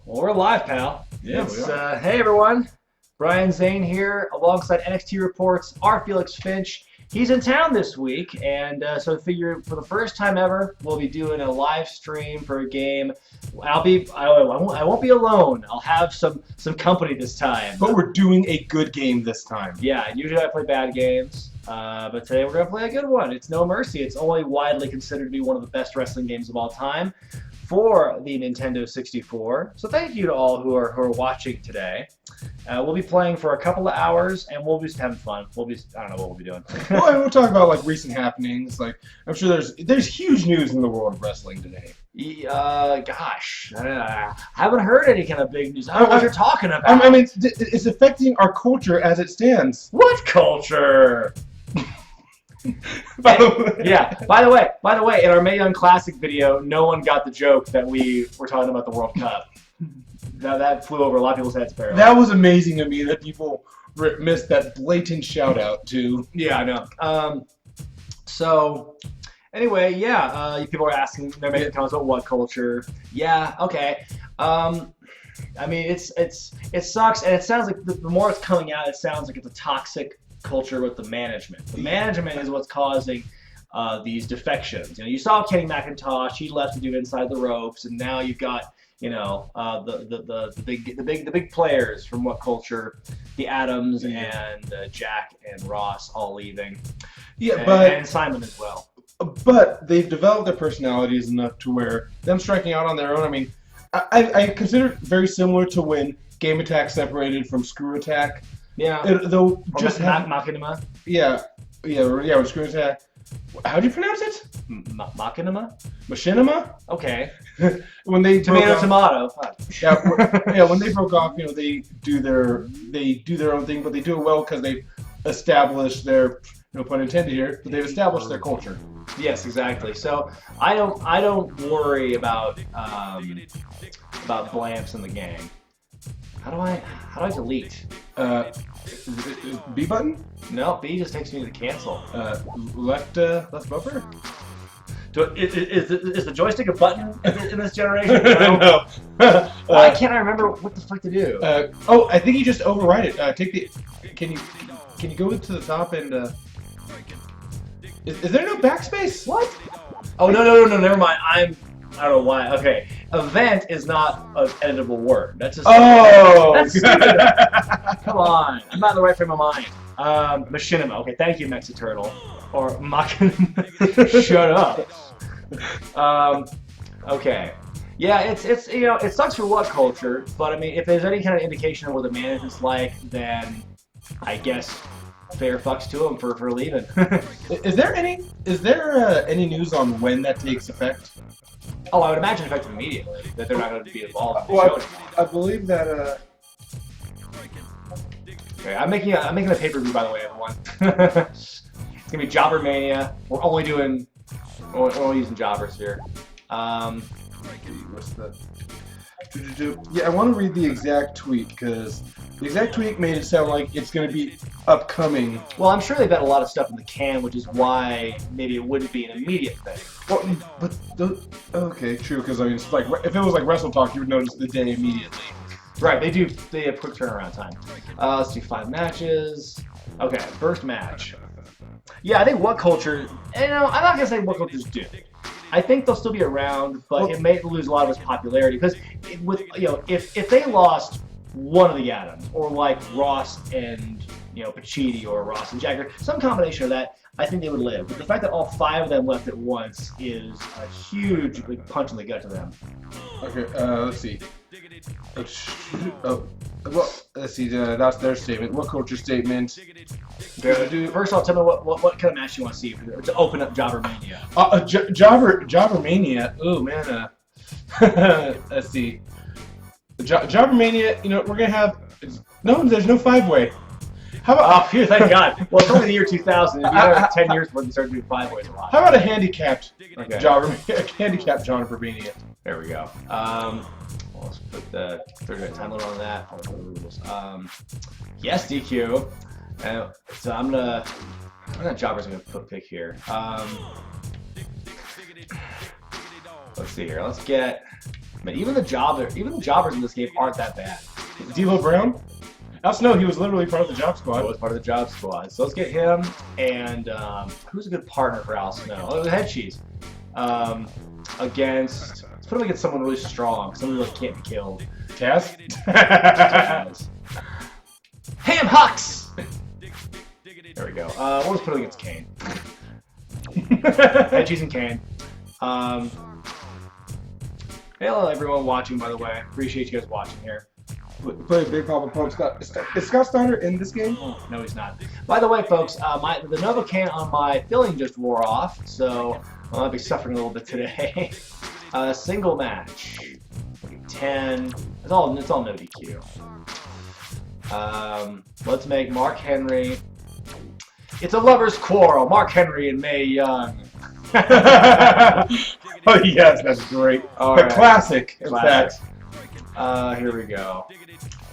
Well, we're live, pal. Yeah, we are. Hey, everyone. Brian Zane here, alongside NXT Reports, our Felix Finch. He's in town this week, and so I figure for the first time ever, we'll be doing a live stream for a game. I won't be alone. I'll have some company this time. But we're doing a good game this time. Yeah, usually I play bad games, but today we're going to play a good one. It's No Mercy. It's only widely considered to be one of the best wrestling games of all time for the Nintendo 64. So thank you to all who are watching today. We'll be playing for a couple of hours, and we'll be just having fun. I don't know what we'll be doing. Well, and we'll talk about like recent happenings. Like I'm sure there's huge news in the world of wrestling today. Gosh, I haven't heard any kind of big news. I don't know what you're talking about. I mean, it's affecting our culture as it stands. What culture? By the way. Yeah. By the way, in our Mae Young Classic video, no one got the joke that we were talking about the World Cup. Now that flew over a lot of people's heads. Apparently. That was amazing to me that people missed that blatant shout out to. Yeah, I know. So anyway, yeah, people are asking, they're making comments about what culture. Yeah, okay. I mean, it sucks, and it sounds like the more it's coming out, it sounds like it's a toxic culture with the management. The management is what's causing these defections. You know, you saw Kenny McIntosh; he left to do Inside the Ropes, and now you've got the big players from what culture, the Adams and Jack and Ross all leaving. Yeah, and Simon as well. But they've developed their personalities enough to where them striking out on their own. I mean, I consider it very similar to when Game Attack separated from Screw Attack. Yeah. Though Or just Machinima. Yeah, with Screw Attack. How do you pronounce it? Machinima? Machinima? Okay. When they Tomato. Yeah, when they broke off, you know, they do their own thing, but they do it well because they've established their, no pun intended here, but they've established their culture. Yes, exactly. So I don't worry about Blamps and the gang. How do I delete? B button? No, B just takes me to the cancel. Left bumper? Is the joystick a button in this generation? No. Why can't I remember what the fuck to do? I think you just override it. Can you go to the top and is there no backspace? What? Oh no, never mind. I don't know why. Okay, event is not an editable word. That's just that's stupid. Come on, I'm not in the right frame of mind. Machinima. Okay, thank you, Mexi Turtle. Or Machinima. Shut up. Okay. Yeah, it's you know, it sucks for what culture, but I mean, if there's any kind of indication of what the management's like, then I guess fair fucks to them for leaving. Is there any news on when that takes effect? Oh, I would imagine effective immediately, that they're not going to be involved in the Well, show I believe that. Okay, I'm making a pay-per-view, by the way, everyone. It's gonna be Jobber Mania. We're only using jobbers here. What's the? Yeah, I want to read the exact tweet because the exact tweet made it sound like it's going to be upcoming. Well, I'm sure they've got a lot of stuff in the can, which is why maybe it wouldn't be an immediate thing. Well, but okay, true. Because I mean, it's like if it was like Wrestle Talk, you would notice the day immediately. Right, they have quick turnaround time. Let's do 5 matches. Okay, first match. Yeah, I think what culture. You know, I'm not gonna say what cultures do. I think they'll still be around, but it may lose a lot of its popularity because if they lost one of the Adams, or like Ross and Pacitti, or Ross and Jagger, some combination of that, I think they would live. But the fact that all 5 of them left at once is a huge punch in the gut to them. Okay, let's see. Well, let's see. That's their statement. What culture statement? First off, tell me what kind of match you want to see to open up Jobber-mania. Jobber-mania. Oh man. Let's see. Jobber-mania. You know, we're gonna have there's no 5-way. How about? Oh, phew, thank God. Well, it's only the year 2000. It'd be another 10 years before they start doing 5-ways a lot. How about a handicapped handicapped Jobber-mania? There we go. Let's put the 30-minute time limit on that. Yes, DQ. So I'm gonna Jobber's gonna put pick here. Let's see here. Let's get But even the jobbers in this game aren't that bad. D'Lo Brown? Al Snow, he was literally part of the Job Squad. He was part of the Job Squad. So let's get him, and who's a good partner for Al Snow? Oh, Head Cheese. Let's put him against someone really strong, someone who can't be killed. Taz? Taz. Ham Hux! There we go. We'll just put him against Kane. Head Cheese and Kane. Hello everyone watching, by the way. Appreciate you guys watching here. Play Big Papa Pump. Is Scott Steiner in this game? No, he's not. By the way, folks, the Novocaine on my filling just wore off, so I'll be suffering a little bit today. Single match. 10. It's all no DQ. Let's make Mark Henry. It's a lover's quarrel. Mark Henry and Mae Young. Oh yes, that's great. All the right. classic. Classic. Here we go.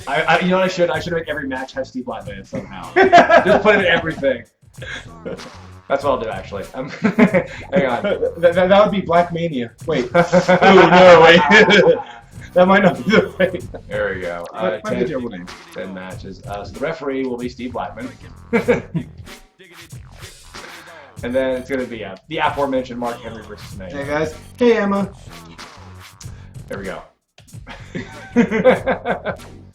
You know what I should make every match have Steve Blackman in somehow. Just put it in everything. That's what I'll do actually. Hang on. That would be Black Mania. Wait. Oh no, wait. That might not be the way. There we go. 10 matches. So the referee will be Steve Blackman. And then it's going to be the aforementioned Mark Henry versus Mae. Hey guys. Hey Emma. There we go. This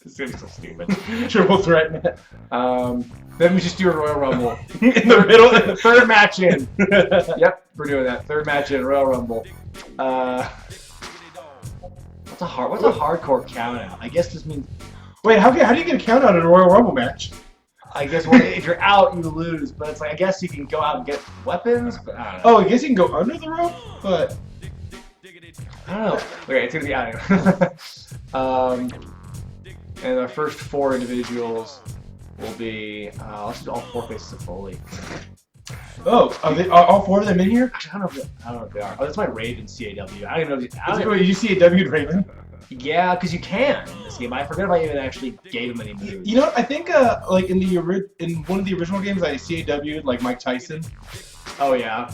is going to be so stupid. Triple threat match. Then we just do a Royal Rumble. In the middle. Third match in. Yep, we're doing that. Third match in Royal Rumble. What's a hardcore count out? I guess this means. Wait, how do you get a count out in a Royal Rumble match? I guess if you're out, you lose. But it's like I guess you can go out and get weapons. But I don't know. Oh, I guess you can go under the rope, but I don't know. Okay, it's gonna be out anyway. And our first 4 individuals will be. Let's do all 4 faces of Foley. Oh, are all 4 of them in here? Actually, I don't know if they are. Oh, that's my Raven CAW. I don't even know. Did you see a W Raven? Yeah, because you can in this game. I forget if I even actually gave him any moves. You know what? I think like in one of the original games, I CAW'd like Mike Tyson. Oh yeah.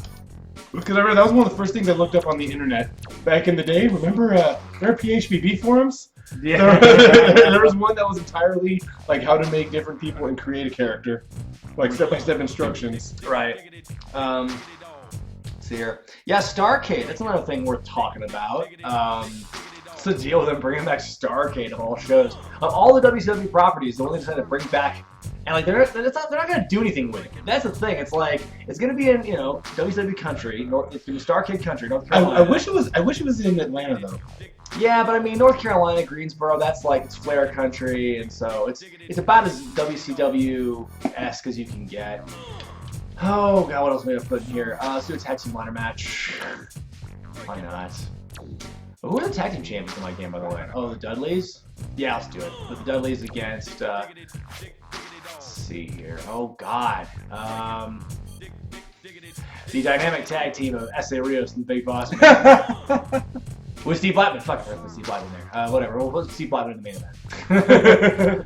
Because I remember that was one of the first things I looked up on the internet back in the day. Remember there are PHPB forums? Yeah. There was one that was entirely like how to make different people and create a character, like step-by-step instructions. Right. Let's see here. Yeah, Starcade. That's another thing worth talking about. What's the deal with them bringing back Starcade of all shows? Of all the WCW properties, the one they decided to bring back, and like they're not gonna do anything with it. That's the thing. It's like it's gonna be in WCW country, it's gonna be Starcade country, North Carolina. I wish it was in Atlanta though. Yeah, but I mean North Carolina, Greensboro, that's like it's Flair country, and so it's about as WCW-esque as you can get. Oh god, what else am I gonna put in here? Let's do a tag team ladder match. Why not? Who are the tag team champions in my game, by the way? Oh, the Dudleys? Yeah, let's do it. But the Dudleys against, let's see here. Oh, God. The dynamic tag team of S.A. Rios and the Big Boss Man. With Steve Blackman. Fuck it, with Steve Blackman there. Whatever. We'll put Steve Blackman in the main event.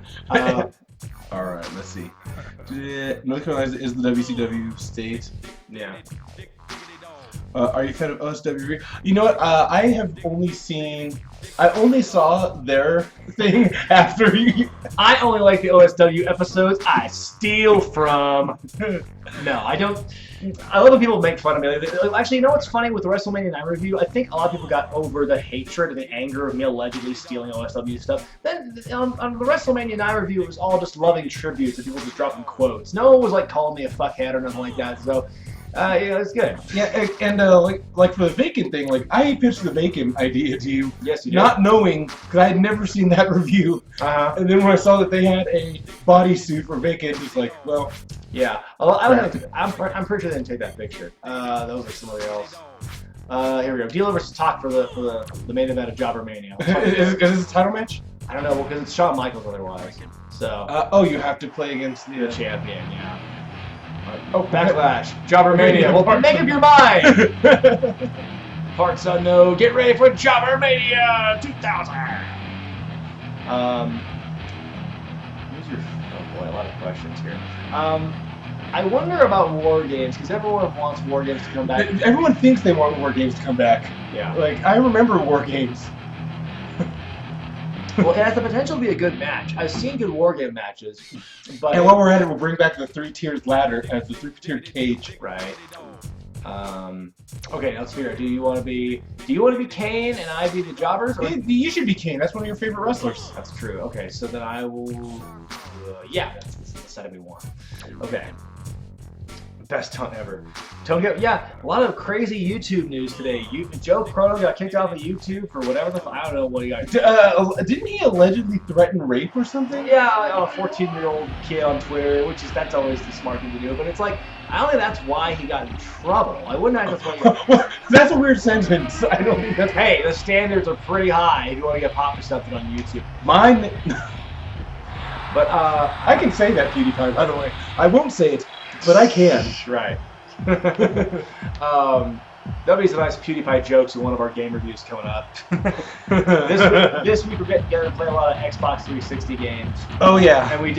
Alright, let's see. North Carolina is the WCW state. Yeah. Are you a fan of OSW? You know what? I only saw their thing after you. I only like the OSW episodes I steal from. No, I don't. I love when people make fun of me. Actually, you know what's funny with the WrestleMania 9 review? I think a lot of people got over the hatred and the anger of me allegedly stealing OSW stuff. Then on the WrestleMania 9 review, it was all just loving tributes and people just dropping quotes. No one was like calling me a fuckhead or nothing like that. So. Yeah, it's good. Yeah, and like for the Vacant thing, like I pitched the Vacant idea to you, yes, you did. Not knowing because I had never seen that review. And then when I saw that they had a bodysuit for Vacant, it's like, well, yeah. I'm pretty sure they didn't take that picture. That was like somebody else. Here we go. Dealer versus Talk for the main event of Jobber-mania. Is this a title match? I don't know because it's Shawn Michaels otherwise. So. Oh, you have to play against the champion. Yeah. Oh, Backlash, Jobber-mania. Well, make up your mind. Parts unknown. Get ready for Jobber-mania 2000. Oh boy, a lot of questions here. I wonder about War Games because everyone wants War Games to come back. Everyone thinks they want War Games to come back. Yeah. Like I remember War Games. Well, it has the potential to be a good match. I've seen good War Game matches, but... And while we're at it, we'll bring back the 3-tiered ladder as the 3-tiered cage. Right. Okay, let's figure out. Do you want to be Kane and I be the Jobbers? Or... You should be Kane. That's one of your favorite wrestlers. That's true. Okay, so then I will... yeah, that's the setup we want. Okay. Best taunt ever. Yeah, a lot of crazy YouTube news today. Joe Cronin got kicked off of YouTube for whatever the I don't know what he got. Didn't he allegedly threaten rape or something? Yeah, a 14-year-old kid on Twitter, that's always the smart thing to do. But it's like, I don't think that's why he got in trouble. I wouldn't have to That's a weird sentence. I don't think that's... Hey, the standards are pretty high if you want to get popped for something on YouTube. Mine... But, I can say that, PewDiePie, by the way. I won't say it, but I can. Right. That'll be some nice PewDiePie jokes in one of our game reviews coming up. this week we're getting together to play a lot of Xbox 360 games. Oh yeah. And we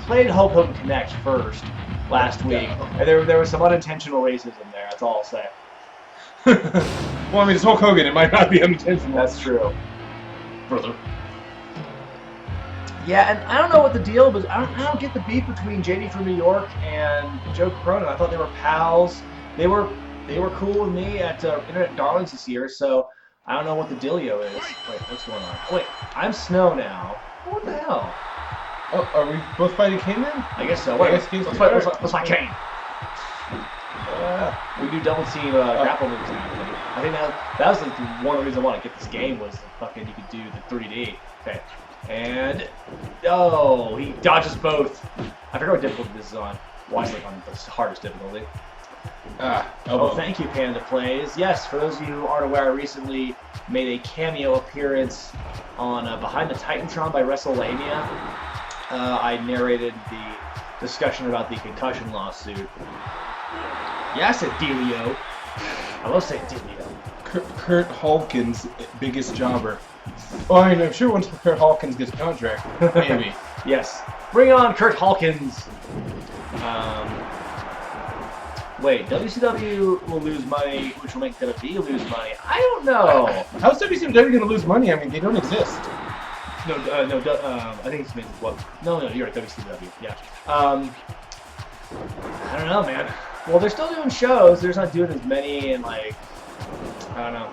played Hope Home Connect first last week, and there was some unintentional racism there. That's all I'll say. Well, I mean, it's Hulk Hogan. It might not be unintentional. That's true, brother. Yeah, and I don't know what the deal was. I don't get the beef between JD from New York and Joe Cronin. I thought they were pals. They were cool with me at Internet Darlings this year, so I don't know what the dealio is. Wait, what's going on? Wait, I'm Snow now. What the hell? Oh, are we both fighting Kane then? I guess so. Wait, let's fight Kane. We do double team grapple moves now. I think that was one of the reasons I wanted to get this game was fucking you could do the 3D. Okay. And he dodges both. I forget what difficulty this is on. Watch like on the hardest difficulty. Oh, thank you, Panda Plays. Yes, for those of you who aren't aware, I recently made a cameo appearance on Behind the Titantron by WrestleLamia. I narrated the discussion about the concussion lawsuit. Yeah, I said Delio. I love saying Delio. Kurt Hawkins' biggest jobber. Well, I mean, I'm sure once Kurt Hawkins gets a contract, maybe. Yes. Bring on Kurt Hawkins. Wait, WCW will lose money, which will make WWE lose money. I don't know. How's WCW going to lose money? I mean, they don't exist. No, I think it's meant what? No, you're right, WCW. Yeah. I don't know, man. Well, they're still doing shows. They're just not doing as many, and like, I don't know.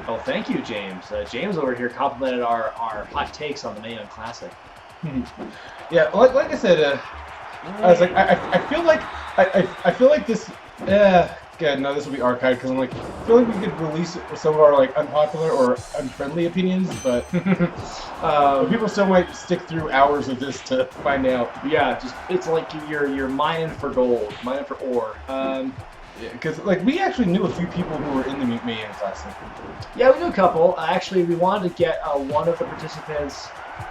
Oh, thank you, James. James over here complimented our hot takes on the Mae Young Classic. Yeah, like I said, I was like, I feel like this. God, no, this will be archived because I'm like, I feel like we could release some of our like unpopular or unfriendly opinions, but people still might stick through hours of this to find out. Yeah, it's like you're mining for gold, mining for ore. Because like we actually knew a few people who were in the Mae Young Classic. Yeah, we knew a couple. Actually, we wanted to get one of the participants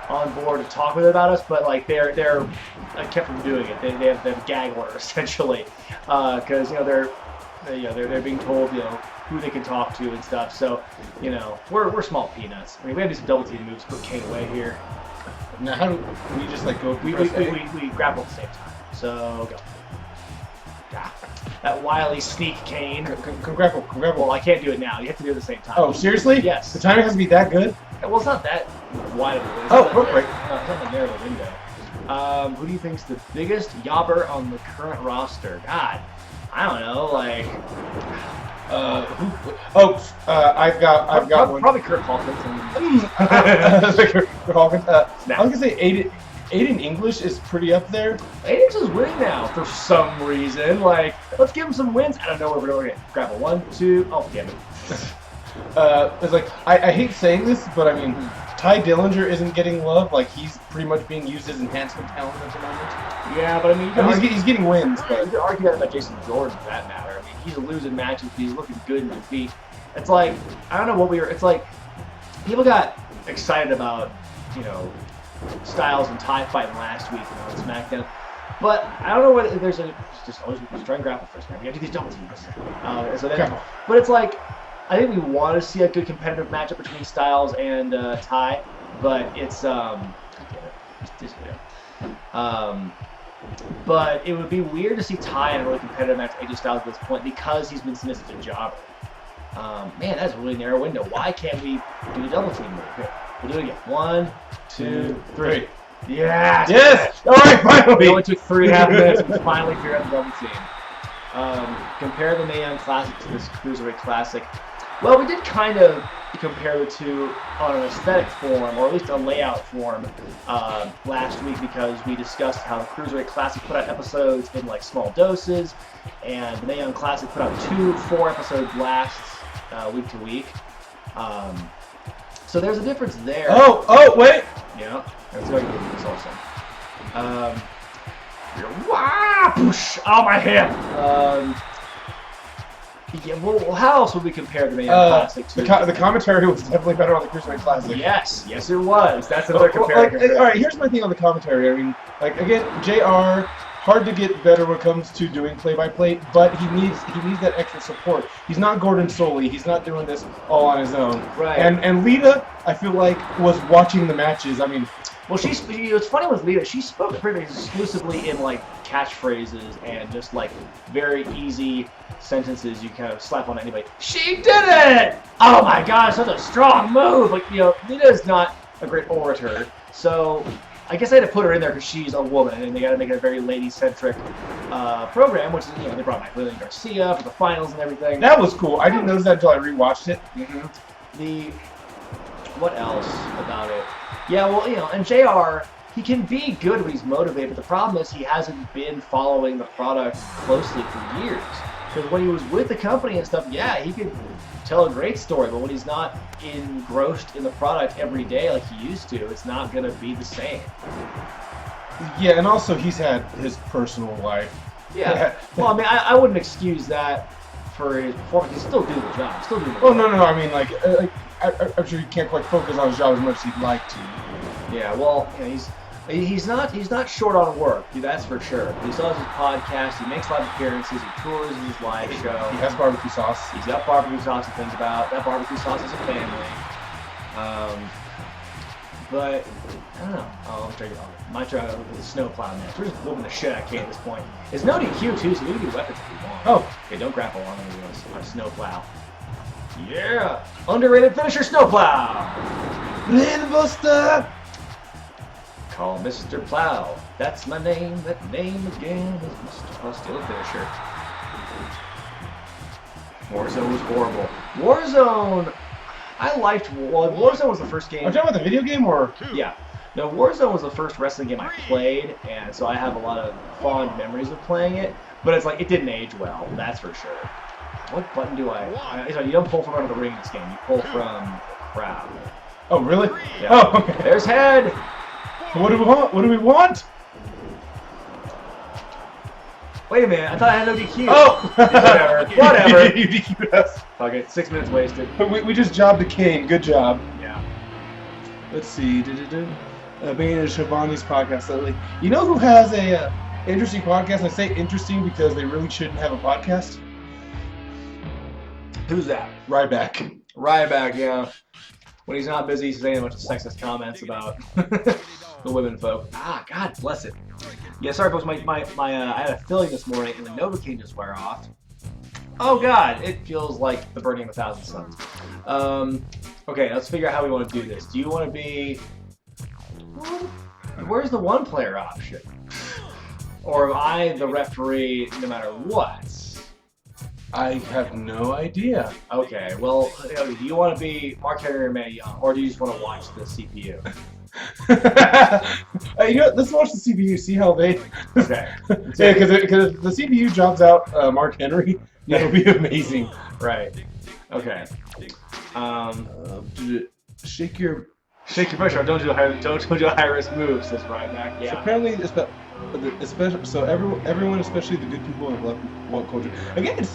on board to talk with about us, but like they're kept from doing it. They have the gag order essentially, because they're being told who they can talk to and stuff. So we're small peanuts. I mean, we have to do some double team moves, put Kane away here. Now how do we just like go? We grapple at the same time. So go. That wily sneak Kane. Grapple. Well, I can't do it now. You have to do it at the same time. Oh, seriously? Yes. The timing has to be that good? Well, it's not that wide of a window. Oh, right. It's not that narrow of a window. Who do you think's the biggest jobber on the current roster? God, I don't know. Like, I've got one. Probably Kurt Hawkins. Kurt Hawkins. I was gonna say Aiden English is pretty up there. Aiden's is winning now for some reason. Like, let's give him some wins. I don't know where we're going to grapple. 1, 2. Oh, damn it. It's like I hate saying this, but I mean, Ty Dillinger isn't getting love. Like he's pretty much being used as enhancement talent at the moment. Yeah, but I mean, he's getting wins. But you could argue that about Jason Jordan for that matter. I mean, he's losing matches, but he's looking good in defeat. It's like I don't know what it's like. People got excited about Styles and Ty fighting last week on SmackDown, but I don't know whether there's just always try and grapple first, man. We gotta do these double teams. But it's like I think we want to see a good competitive matchup between Styles and Ty, but it's but it would be weird to see Ty in a really competitive match with AJ Styles at this point because he's been submissive to Jobber. Man, that's a really narrow window. Why can't we do the double team move? Here, we'll do it again. 1, 2, 3. Yes! Yes! All right, finally! It only took 3.5 minutes to finally figure out the double team. Compare the Mae Young Classic to this Cruiserweight Classic. Well, we did kind of compare the two on an aesthetic form, or at least a layout form, last week because we discussed how the Cruiserweight Classic put out episodes in like small doses, and the Mae Young Classic put out 2 4-episode blasts week to week. So there's a difference there. Oh, wait! Yeah, let's go with this also. Wow! Oh, my hip! Yeah, well, how else would we compare the Mae Young Classic to? The commentary was definitely better on the Cruiserweight Classic. Yes, it was. That's another comparison. All right, here's my thing on the commentary. I mean, like again, JR, hard to get better when it comes to doing play-by-play, but he needs that extra support. He's not Gordon Soley. He's not doing this all on his own. Right. And Lita, I feel like, was watching the matches. I mean, well, it's funny with Lita. She spoke pretty much exclusively in like catchphrases and just like very easy sentences you kind of slap on anybody. She did it! Oh my God, such a strong move! Like, Lita is not a great orator, so I guess I had to put her in there because she's a woman, and they got to make it a very lady-centric program, which is, they brought back Lillian Garcia for the finals and everything. That was cool. I didn't notice that until I rewatched it. What else about it? Yeah, well, and JR, he can be good when he's motivated, but the problem is he hasn't been following the product closely for years. Because when he was with the company and stuff, yeah, he could tell a great story, but when he's not engrossed in the product every day like he used to, it's not going to be the same. Yeah, and also he's had his personal life. Yeah. Well, I mean, I wouldn't excuse that for his performance. He's still doing the job. Still doing the job. Oh, no. I mean, like I'm sure he can't quite focus on his job as much as he'd like to. Yeah, well, he's not short on work, that's for sure. He still has his podcast, he makes live appearances, he tours his live show. He has barbecue sauce. He's got barbecue sauce to think about. That barbecue sauce is a family. But, I don't know. I'm trying to look at the snowplow next. We're just whooping the shit out of Kate at this point. It's no DQ too, so we can do weapons if we want. Oh. Okay, don't grapple on me on a snowplow. Yeah! Underrated finisher, snowplow! Buster! Call Mr. Plow. That's my name. That name again is Mr. I'll steal a finisher. Warzone was horrible. Warzone, I liked. Well, Warzone was the first game. Are you talking about the video game or? Yeah. No, Warzone was the first wrestling game I played, and so I have a lot of fond memories of playing it. But it's like it didn't age well. That's for sure. What button do I? You don't pull from under the ring in this game. You pull from the crowd. Oh, really? Yeah. Oh, okay. There's head. What do we want? What do we want? Wait a minute, I thought I had no DQ. Oh! Whatever. You DQ'd us. Okay, 6 minutes wasted. We just jobbed the Kane. Good job. Yeah. Let's see. Being a Shabani's podcast lately. You know who has a interesting podcast? I say interesting because they really shouldn't have a podcast. Who's that? Ryback. Ryback, yeah. When he's not busy, he's saying a bunch of sexist comments about the women folk. Ah, God bless it. Yeah, sorry folks, I had a filling this morning and the Novocaine just wear off. Oh God, it feels like the burning of 1,000 suns. Okay, let's figure out how we want to do this. Do you want to be... Where's the one-player option? Or am I the referee no matter what? I have no idea. Okay, well, do you want to be Mark Henry or Mae Young, or do you just want to watch the CPU? Let's watch the CPU, see how they... Okay. Yeah, because if the CPU jobs out Mark Henry, that'll be amazing. Right. Okay. Shake your pressure. Don't do a high risk move, says Ryback. Yeah. So apparently, especially so everyone, especially the good people in woke culture. Again,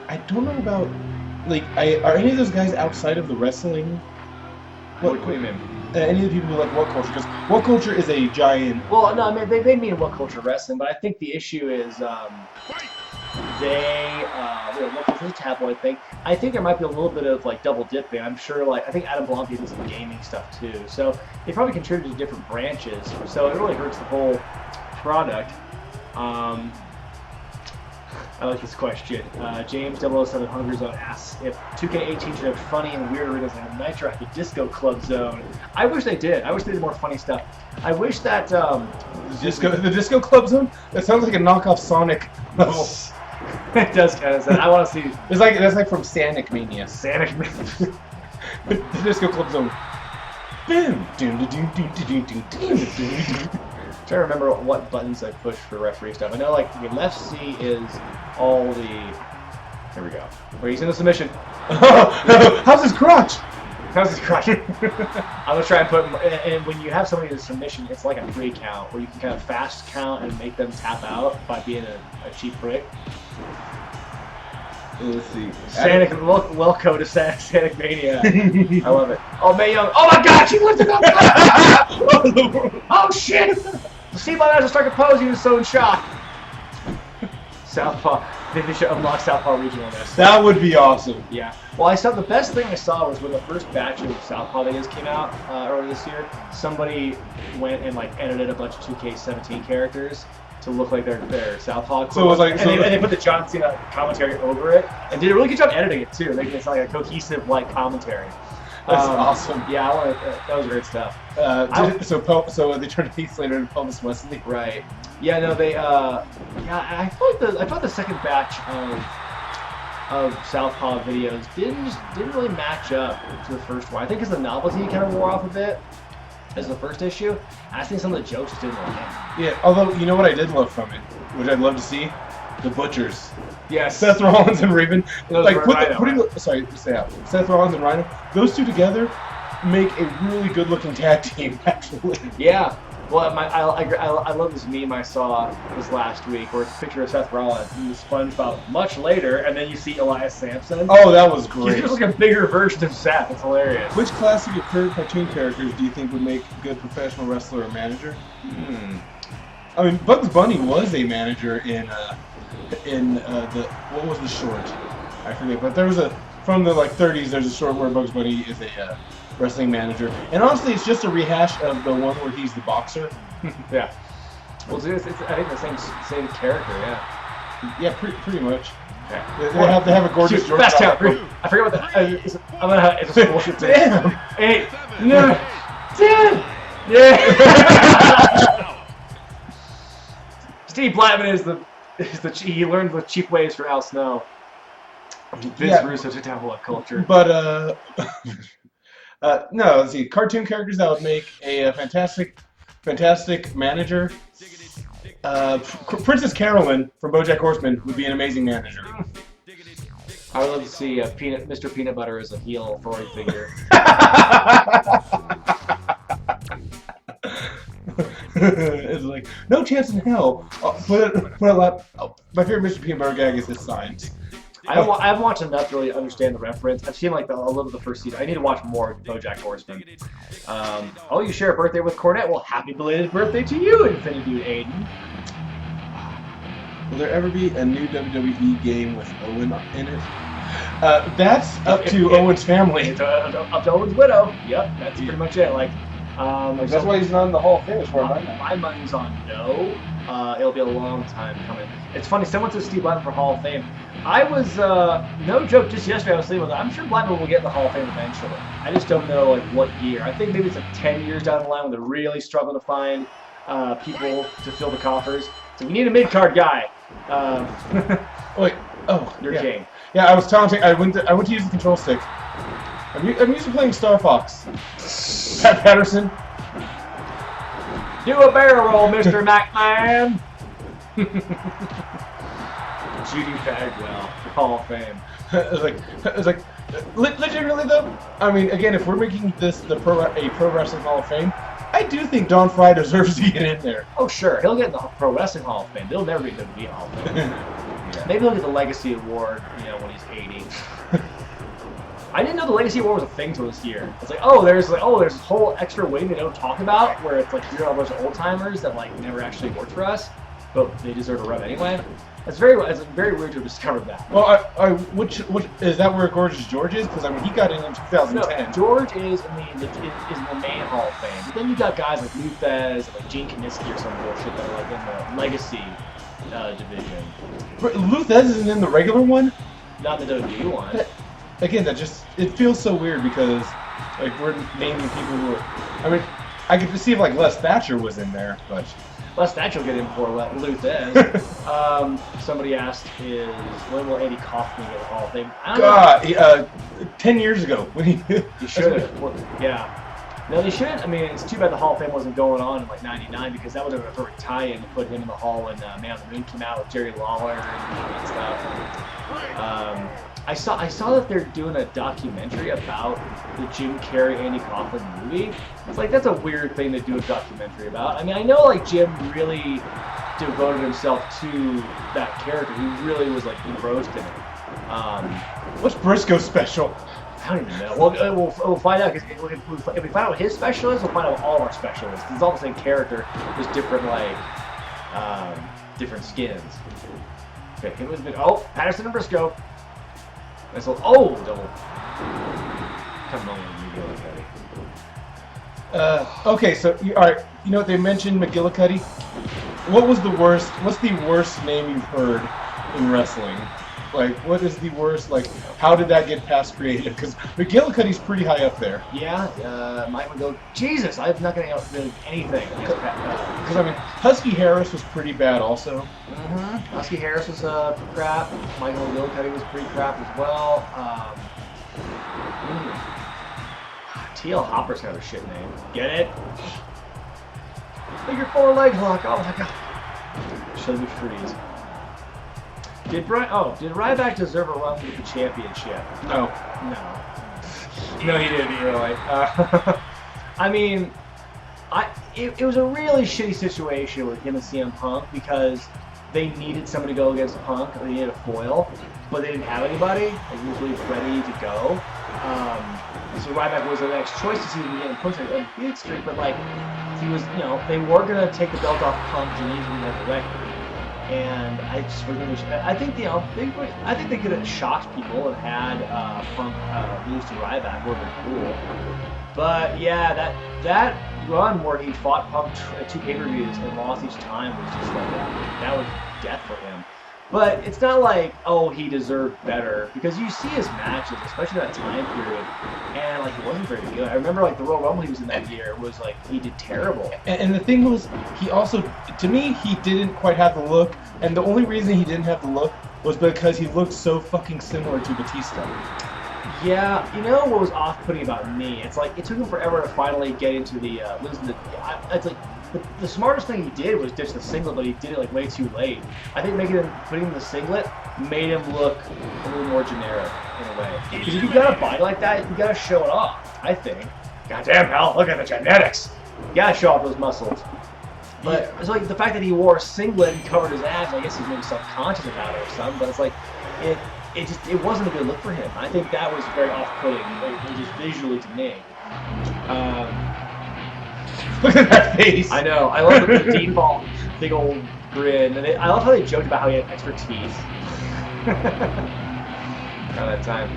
I don't know about are any of those guys outside of the wrestling? What do you mean? Any of the people who like woke culture, because woke culture is a giant. Well, no, I mean they mean woke culture wrestling, but I think the issue is woke culture is a tabloid thing. I think there might be a little bit of double dipping. I'm sure I think Adam Blomke did some gaming stuff too, so they probably contributed to different branches. So it really hurts the whole product. I like this question. James 007 Hunger Zone asks if 2K18 should have funny and weird arenas like Nitro at the Disco Club Zone. I wish they did. I wish they did more funny stuff. I wish that the Disco Club Zone. That sounds like a knockoff Sonic level. It does kind of sound. I want to see. It's like that's like from Sonic Mania. Sonic Mania. The Disco Club Zone. Boom. Trying to remember what buttons I push for referee stuff. I know like the left C is all the. Here we go. Where he's in the submission. How's his crotch? How's his crotch? I'm gonna try and put. And when you have somebody in a submission, it's like a 3 count where you can kind of fast count and make them tap out by being a cheap prick. Let's see. Welcome to Sonic Mania. I love it. Oh, Mae Young. Oh my God, she lifted up. Oh shit! See my eyes start to pose. He was so in shock. Southpaw. Maybe they should unlock Southpaw regionalness. That would be awesome. Yeah. Well, I saw the best thing I saw was when the first batch of Southpaw videos came out earlier this year. Somebody went and like edited a bunch of 2K17 characters to look like they're Southpaw. So it was like, and they put the John Cena commentary over it, and did a really good job editing it too, making it sound like a cohesive like commentary. That's awesome. Yeah, that was great stuff. So they turned Heath Slater into Pelvis Wesley. Right. Yeah. No, they. Yeah, I thought the second batch of Southpaw videos didn't really match up to the first one. I think because the novelty kind of wore off a bit as the first issue. I think some of the jokes just didn't really hit. Yeah. Although you know what I did love from it, which I'd love to see, the Butchers. Yeah, Seth Rollins and Raven. Like Seth Rollins and Rhino. Those two together make a really good-looking tag team, actually. Yeah. Well, I love this meme I saw this last week where it's a picture of Seth Rollins and SpongeBob much later, and then you see Elias Sampson. Oh, that was great. He's just like a bigger version of Seth. It's hilarious. Which classic of current cartoon characters do you think would make a good professional wrestler or manager? I mean, Bugs Bunny was a manager in the what was the short? I forget, but there was from the 30s. There's a short where Bugs Bunny is a wrestling manager, and honestly, it's just a rehash of the one where he's the boxer. Yeah. Well, it's I think the same character. Yeah. Yeah, pretty much. Okay. They have a gorgeous George. Fast count. I forget what that. I'm gonna have it's a bullshit thing. Damn. 8, 9, 10. Yeah. Steve Blackman he learned the cheap ways from Al Snow. Vince Russo took down what culture. But no, let's see. Cartoon characters that would make a fantastic manager. Princess Carolyn from BoJack Horseman would be an amazing manager. I would love to see Mr. Peanut Butter as a heel Freud figure. It's like no chance in hell. My favorite Mr. Peanut Butter gag is his signs. I haven't watched enough to really understand the reference. I've seen a little of the first season. I need to watch more BoJack Horseman. Oh, you share a birthday with Cornette? Well, happy belated birthday to you, Infinity Dude Aiden. Will there ever be a new WWE game with Owen in it? That's up to Owen's family. It's up to Owen's widow. Yep, that's pretty much it. That's why he's not in the Hall of Fame. My money's on no. It'll be a long time coming. It's funny, someone said Steve Blackman for Hall of Fame. I was, no joke, just yesterday I was thinking, I'm sure Blackman will get in the Hall of Fame eventually. I just don't know, what year. I think maybe it's 10 years down the line when they're really struggling to find people to fill the coffers. So we need a mid-card guy. Wait, You're king. Yeah, I was taunting. I went to use the control stick. I'm used to playing Star Fox. Pat Patterson. Do a barrel roll, Mr. McMahon. Judy Bagwell, Hall of Fame. It's like, legitimately though. I mean, again, if we're making this a pro wrestling Hall of Fame, I do think Don Fry deserves to get in there. Oh sure, he'll get in the Pro Wrestling Hall of Fame. He'll never be in the WWE Hall of Fame. Yeah. Maybe he'll get the Legacy Award, when he's 80. I didn't know the Legacy Award was a thing till this year. It's there's this whole extra wing they don't talk about where it's you're all those old timers that never actually worked for us, but they deserve a rub anyway. It's very weird to have discovered that. Well, which is that where Gorgeous George is? Because he got in 2010. No, George is in the main Hall of Fame. But then you got guys like Lou Thez, Gene Kiniski or some bullshit that are in the Legacy division. Luthez isn't in the regular one? Not the WWE one. Again, it feels so weird because like we're naming people who are. I mean, I could see if like Les Thatcher was in there, but Les Thatcher will get in before Luthez. Somebody asked, when will Andy Kaufman get a Hall of Fame? I don't know. 10 years ago when he should have. Yeah. No, they should. I mean, it's too bad the Hall of Fame wasn't going on in like '99 because that would have been a perfect tie-in to put him in the Hall when Man on the Moon came out with Jerry Lawler and stuff. I saw that they're doing a documentary about the Jim Carrey Andy Kaufman movie. It's like that's a weird thing to do a documentary about. I mean, I know like Jim really devoted himself to that character. He really was like engrossed in it. What's Briscoe's special? I don't even know. We'll find out. Cause if we find out what his special is, we'll find out what all of our special is. It's all the same character, just different like different skins. Okay, it was good. Oh, Patterson and Briscoe. Nice little, double. Come on, McGillicuddy. Okay, so all right. You know what they mentioned McGillicuddy? What's the worst name you've heard in wrestling? Like, what is the worst? Like, how did that get past creative? Because McGillicuddy's pretty high up there. Yeah, Mike would go, Jesus, I'm not going to really anything. Because, I mean, Husky Harris was pretty bad also. Mm-hmm. Husky Harris was crap. Michael McGillicuddy was pretty crap as well. TL Hopper's kind of a shit name. Get it? Figure 4 leg lock. Oh my god. Show me freeze. Did Ryback deserve a run with the championship? No. No, he didn't really. I mean, it was a really shitty situation with him and CM Punk because they needed somebody to go against Punk. They needed a foil, but they didn't have anybody. They were really ready to go. So Ryback was the next choice to see if he could get pushed on a big streak, but like he was, they were gonna take the belt off Punk and easily have the record. And I just really, I think they could have shocked people and had Punk lose to Ryback. Would have been cool. But yeah, that run where he fought Punk 2 pay-per-views and lost each time was just like that was death for him. But it's not like, oh, he deserved better, because you see his matches, especially that time period, and like he wasn't very good. I remember like the Royal Rumble he was in that year was like he did terrible. And the thing was, he also, to me, he didn't quite have the look, and the only reason he didn't have the look was because he looked so fucking similar to Batista. Yeah, you know what was off-putting about me? It's like it took him forever to finally get into the losing the. It's like the smartest thing he did was ditch the singlet, but he did it like way too late. I think putting him in the singlet made him look a little more generic in a way. Because if you got a body like that, you gotta show it off. I think. Goddamn, pal! Look at the genetics. You gotta show off those muscles. But it's like the fact that he wore a singlet and covered his ass. I guess he's maybe self-conscious about it or something. But it's like it wasn't a good look for him. I think that was very off-putting, just visually to me. Look at that face. I know. I love the default big old grin, and I love how they joked about how he had extra teeth. Around that time.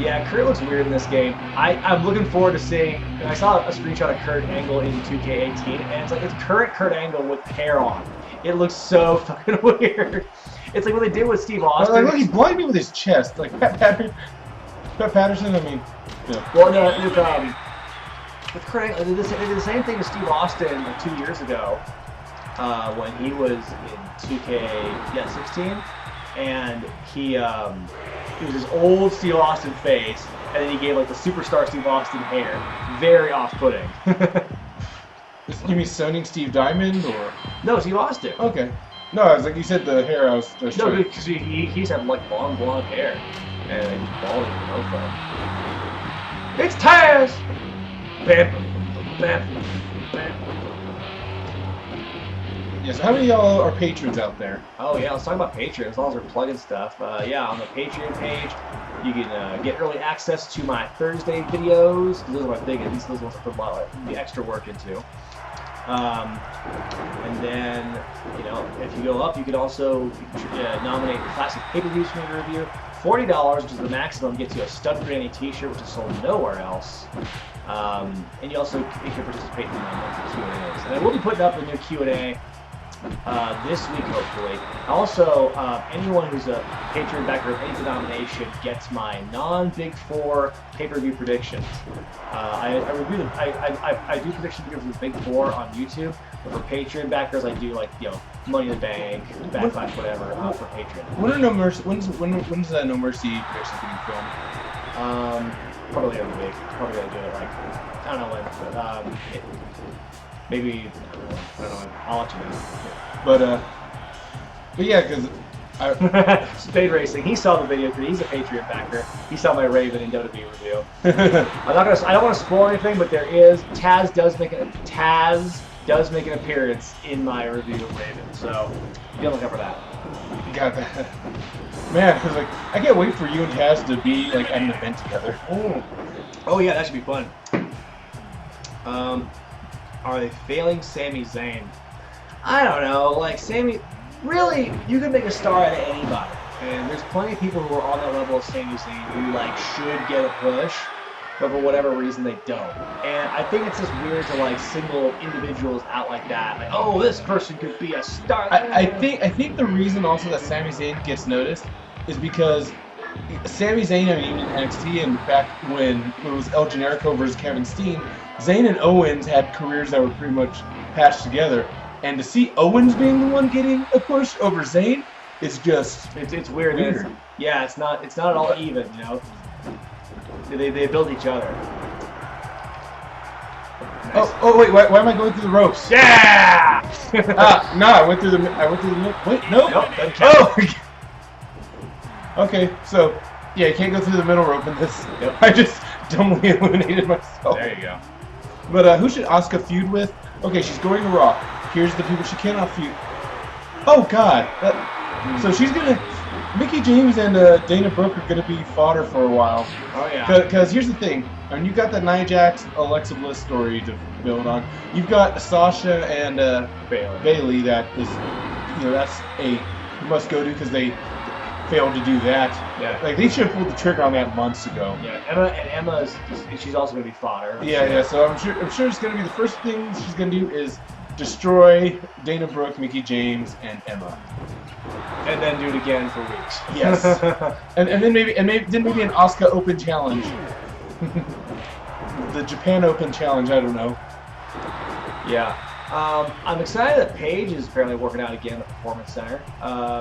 Yeah, Kurt looks weird in this game. I'm looking forward to seeing. And I saw a screenshot of Kurt Angle in 2K18, and it's like it's current Kurt Angle with hair on. It looks so fucking weird. It's like what they did with Steve Austin. Like, look, he blinded me with his chest. Like Pat Patterson. I mean, yeah. Well, no, with Kurt Angle, they did the same thing with Steve Austin like 2 years ago when he was in 2K16, and he was his old Steve Austin face, and then he gave like the superstar Steve Austin hair. Very off-putting. You mean Soning Steve Diamond or? No, Steve Austin. Okay. No, I was like, you said the hair. I was no, because he's had like long blonde hair, and he's bald as a mofo. It's Taz. Bam, bam, bam. Yes. How many of y'all are patrons out there? Oh yeah, let's talk about Patreon. As long as we're plugging stuff. Yeah, on the Patreon page, you can get early access to my Thursday videos. Those are my big ones. Those ones I put a lot of the extra work into. And then, if you go up, you can also nominate classic pay-per-views for me to review. $40, which is the maximum, gets you a Stud Granny t-shirt, which is sold nowhere else. And you also can participate in my monthly Q&As. And I will be putting up a new Q&A this week, hopefully. Also, anyone who's a Patreon backer of any denomination gets my non-Big Four pay-per-view predictions. I review them. I do prediction videos of the Big Four on YouTube, but for Patreon backers, I do like Money in the Bank, Backlash, whatever for Patreon. When are No Mercy? When's that No Mercy prediction being filmed? Probably the other week. Probably gonna do it like I don't know when, but maybe I don't know. I'll let you know. But yeah, because Spade Racing. He saw the video because he's a Patreon backer. He saw my Raven and WWE review. I don't want to spoil anything, but Taz does make an appearance in my review of Raven. So be on the lookout for that. Got that. Man, because like I can't wait for you and Taz to be like at an event together. Oh yeah, that should be fun. Are they failing Sami Zayn? I don't know. Like Sami, really, you can make a star out of anybody, and there's plenty of people who are on that level of Sami Zayn who like should get a push, but for whatever reason they don't. And I think it's just weird to like single individuals out like that. Like, oh, this person could be a star. I think the reason also that Sami Zayn gets noticed is because Sami Zayn, I mean, even NXT and back when it was El Generico versus Kevin Steen, Zayn and Owens had careers that were pretty much patched together. And to see Owens being the one getting a push over Zayn is just it's weird. It's not at all even, They build each other. Nice. Oh wait, why am I going through the ropes? Yeah! No, I went through the wait, no. Nope, doesn't count. Oh. Okay, so yeah, you can't go through the middle rope in this. Yep. I just dumbly eliminated myself. There you go. But who should Asuka feud with? Okay, she's going to Raw. Here's the people she cannot feud. Oh God! So she's gonna. Mickie James and Dana Brooke are gonna be fodder for a while. Oh yeah. Because here's the thing. I mean, you got the Nia Jax, Alexa Bliss story to build on. You've got Sasha and Bayley. That is, that's a must go to because they failed to do that. Yeah. Like they should have pulled the trigger on that months ago. Yeah. Emma she's also gonna be fodder. Yeah. So I'm sure it's gonna be the first thing she's gonna do is destroy Dana Brooke, Mickie James, and Emma. And then do it again for weeks. Yes. and then maybe an Asuka Open challenge. The Japan Open challenge. I don't know. Yeah. I'm excited that Paige is apparently working out again at the Performance Center.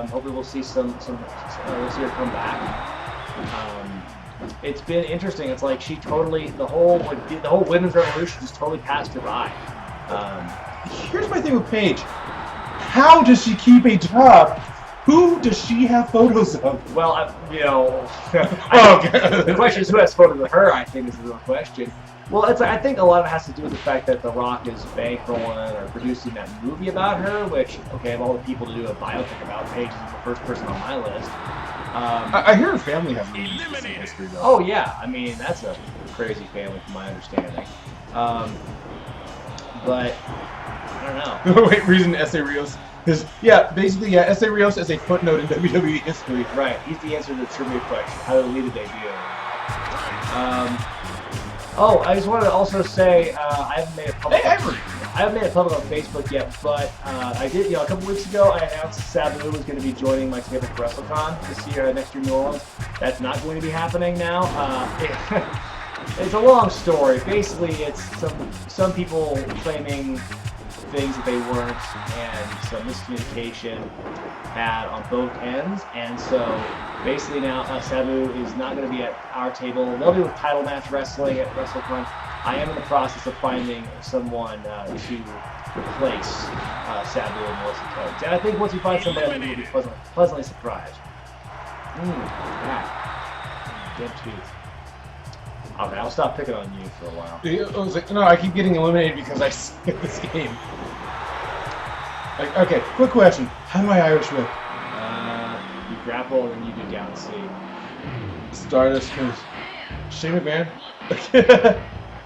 Hopefully we'll see we'll see her come back. It's been interesting. It's like she totally the whole women's revolution just totally passed her by. Here's my thing with Paige. How does she keep a job? Who does she have photos of? Well, Okay. The question is who has photos of her, I think, is the real question. Well, I think a lot of it has to do with the fact that The Rock is bankrolling or producing that movie about her, which, okay, of all the people to do a biopic about, Paige is the first person on my list. I hear her family has a history, though. Oh, yeah. I mean, that's a crazy family from my understanding. But, I don't know. Wait, reason S.A. Rios is, basically, S.A. Rios is a footnote in WWE history. Right, he's the answer to the trivia question. How did Lita debut? I just wanted to also say, I haven't made it public. I haven't made it public on Facebook yet, but I did, a couple weeks ago, I announced Sabu was going to be joining my table for WrestleCon this year, next year in New Orleans. That's not going to be happening now. It's a long story. Basically, it's some people claiming things that they weren't, and some miscommunication had on both ends. And so basically now Sabu is not going to be at our table. They'll be with title match wrestling at WrestleCon. I am in the process of finding someone to replace Sabu and Melissa Coates. And I think once you find somebody, I think you'll be pleasantly surprised. Damn tooth. Okay, I'll stop picking on you for a while. I was like, no, I keep getting eliminated because I suck at this game. Like, okay, quick question. How do I Irish whip? You grapple and then you do down C. Stardust goes. Shane McMahon?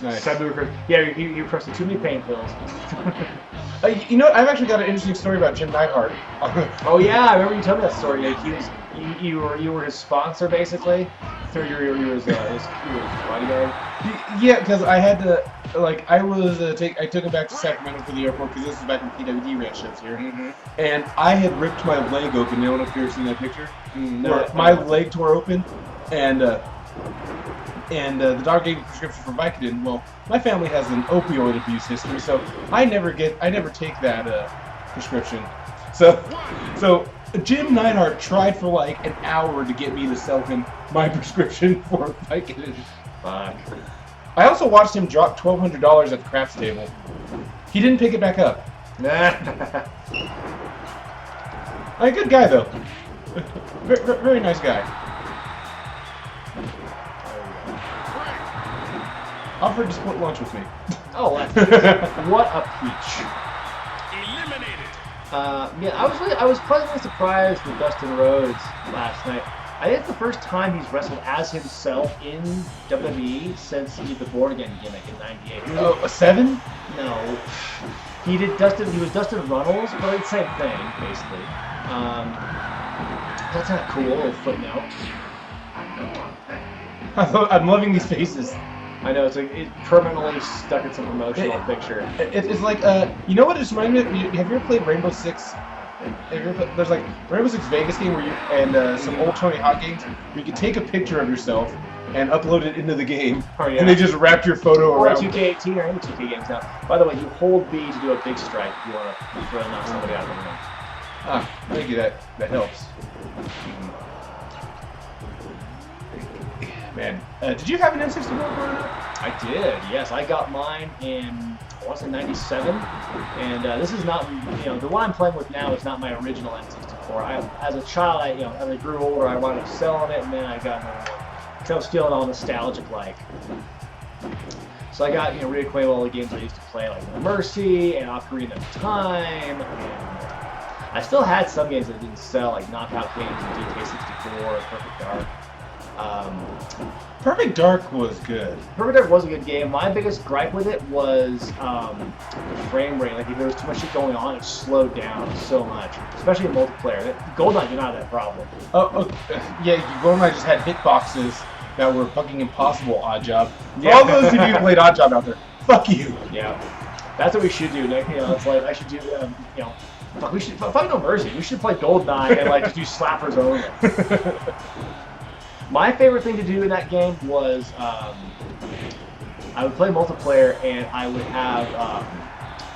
Nice. Yeah, you pressed too many pain pills. You know what? I've actually got an interesting story about Jim Neidhart. Oh yeah, I remember you telling me that story. Like you were his sponsor basically. So you were his bodyguard. Yeah, because I had to. like I was I took him back to Sacramento for the airport because this was back when PWD ran shows here, and I had ripped my leg open. You know if you've ever seen that picture? Where my leg tore open, and the doctor gave me a prescription for Vicodin. Well, my family has an opioid abuse history, so I never take that prescription. So Jim Neidhart tried for like an hour to get me to sell him my prescription for Vicodin. Fuck. I also watched him drop $1,200 at the craps table. He didn't pick it back up. A good guy though. Very nice guy. Offered to split lunch with me. Oh, what a peach. Yeah, I was pleasantly surprised with Dustin Rhodes last night. I think it's the first time he's wrestled as himself in WWE since he did the Born Again gimmick in '98. Oh, a 7? No. He was Dustin Runnels, but it's the same thing, basically. That's not cool, a little footnote. I'm loving these faces. I know, it's like it permanently stuck in some promotional picture. It's like, you know what it reminded me of? Have you ever played Rainbow Six? There's like Rainbow Six Vegas game where some old Tony Hawk games where you can take a picture of yourself and upload it into the game, and they just wrap your photo around. 2K18 or any 2K games now. By the way, you hold B to do a big strike if you want to knock somebody out of the ring. Ah, thank you. That helps. Man, did you have an N64 growing up? I did, yes. I got mine in, I want to say 97, and this is not, the one I'm playing with now is not my original N64. As a child, as I grew older, I wound up selling it, and then I got another one. Because I was feeling all nostalgic-like. So I got, reacquainted with all the games I used to play, like No Mercy, and Ocarina of Time, and I still had some games that didn't sell, like Knockout games and DK64, Perfect Dark. Perfect Dark was good. Perfect Dark was a good game. My biggest gripe with it was the frame rate. Like if there was too much shit going on, it slowed down so much, especially in multiplayer. GoldenEye did not have that problem. Yeah, GoldenEye just had hitboxes that were fucking impossible. Odd Job. Yeah. All those of you who played Odd Job out there, fuck you. Yeah, that's what we should do. Like, it's like I should do. Fuck No Mercy. We should play GoldenEye and like just do slappers only. My favorite thing to do in that game was I would play multiplayer and I would have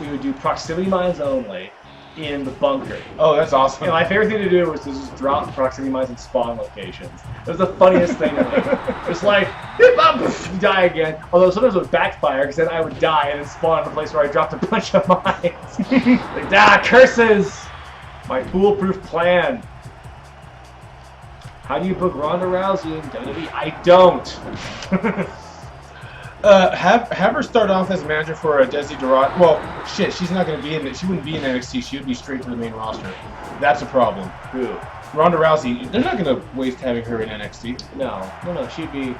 we would do proximity mines only in the bunker. Oh, that's awesome. And my favorite thing to do was to just drop proximity mines in spawn locations. It was the funniest thing ever. Just like, you die again. Although sometimes it would backfire because then I would die and then spawn in a place where I dropped a bunch of mines. Like, curses! My foolproof plan. How do you book Ronda Rousey in WWE? I don't. Have her start off as manager for Desi Durant. Well, shit, she's not going to be in it. She wouldn't be in NXT. She would be straight to the main roster. That's a problem. Who? Ronda Rousey. They're not going to waste having her in NXT. No. She'd be.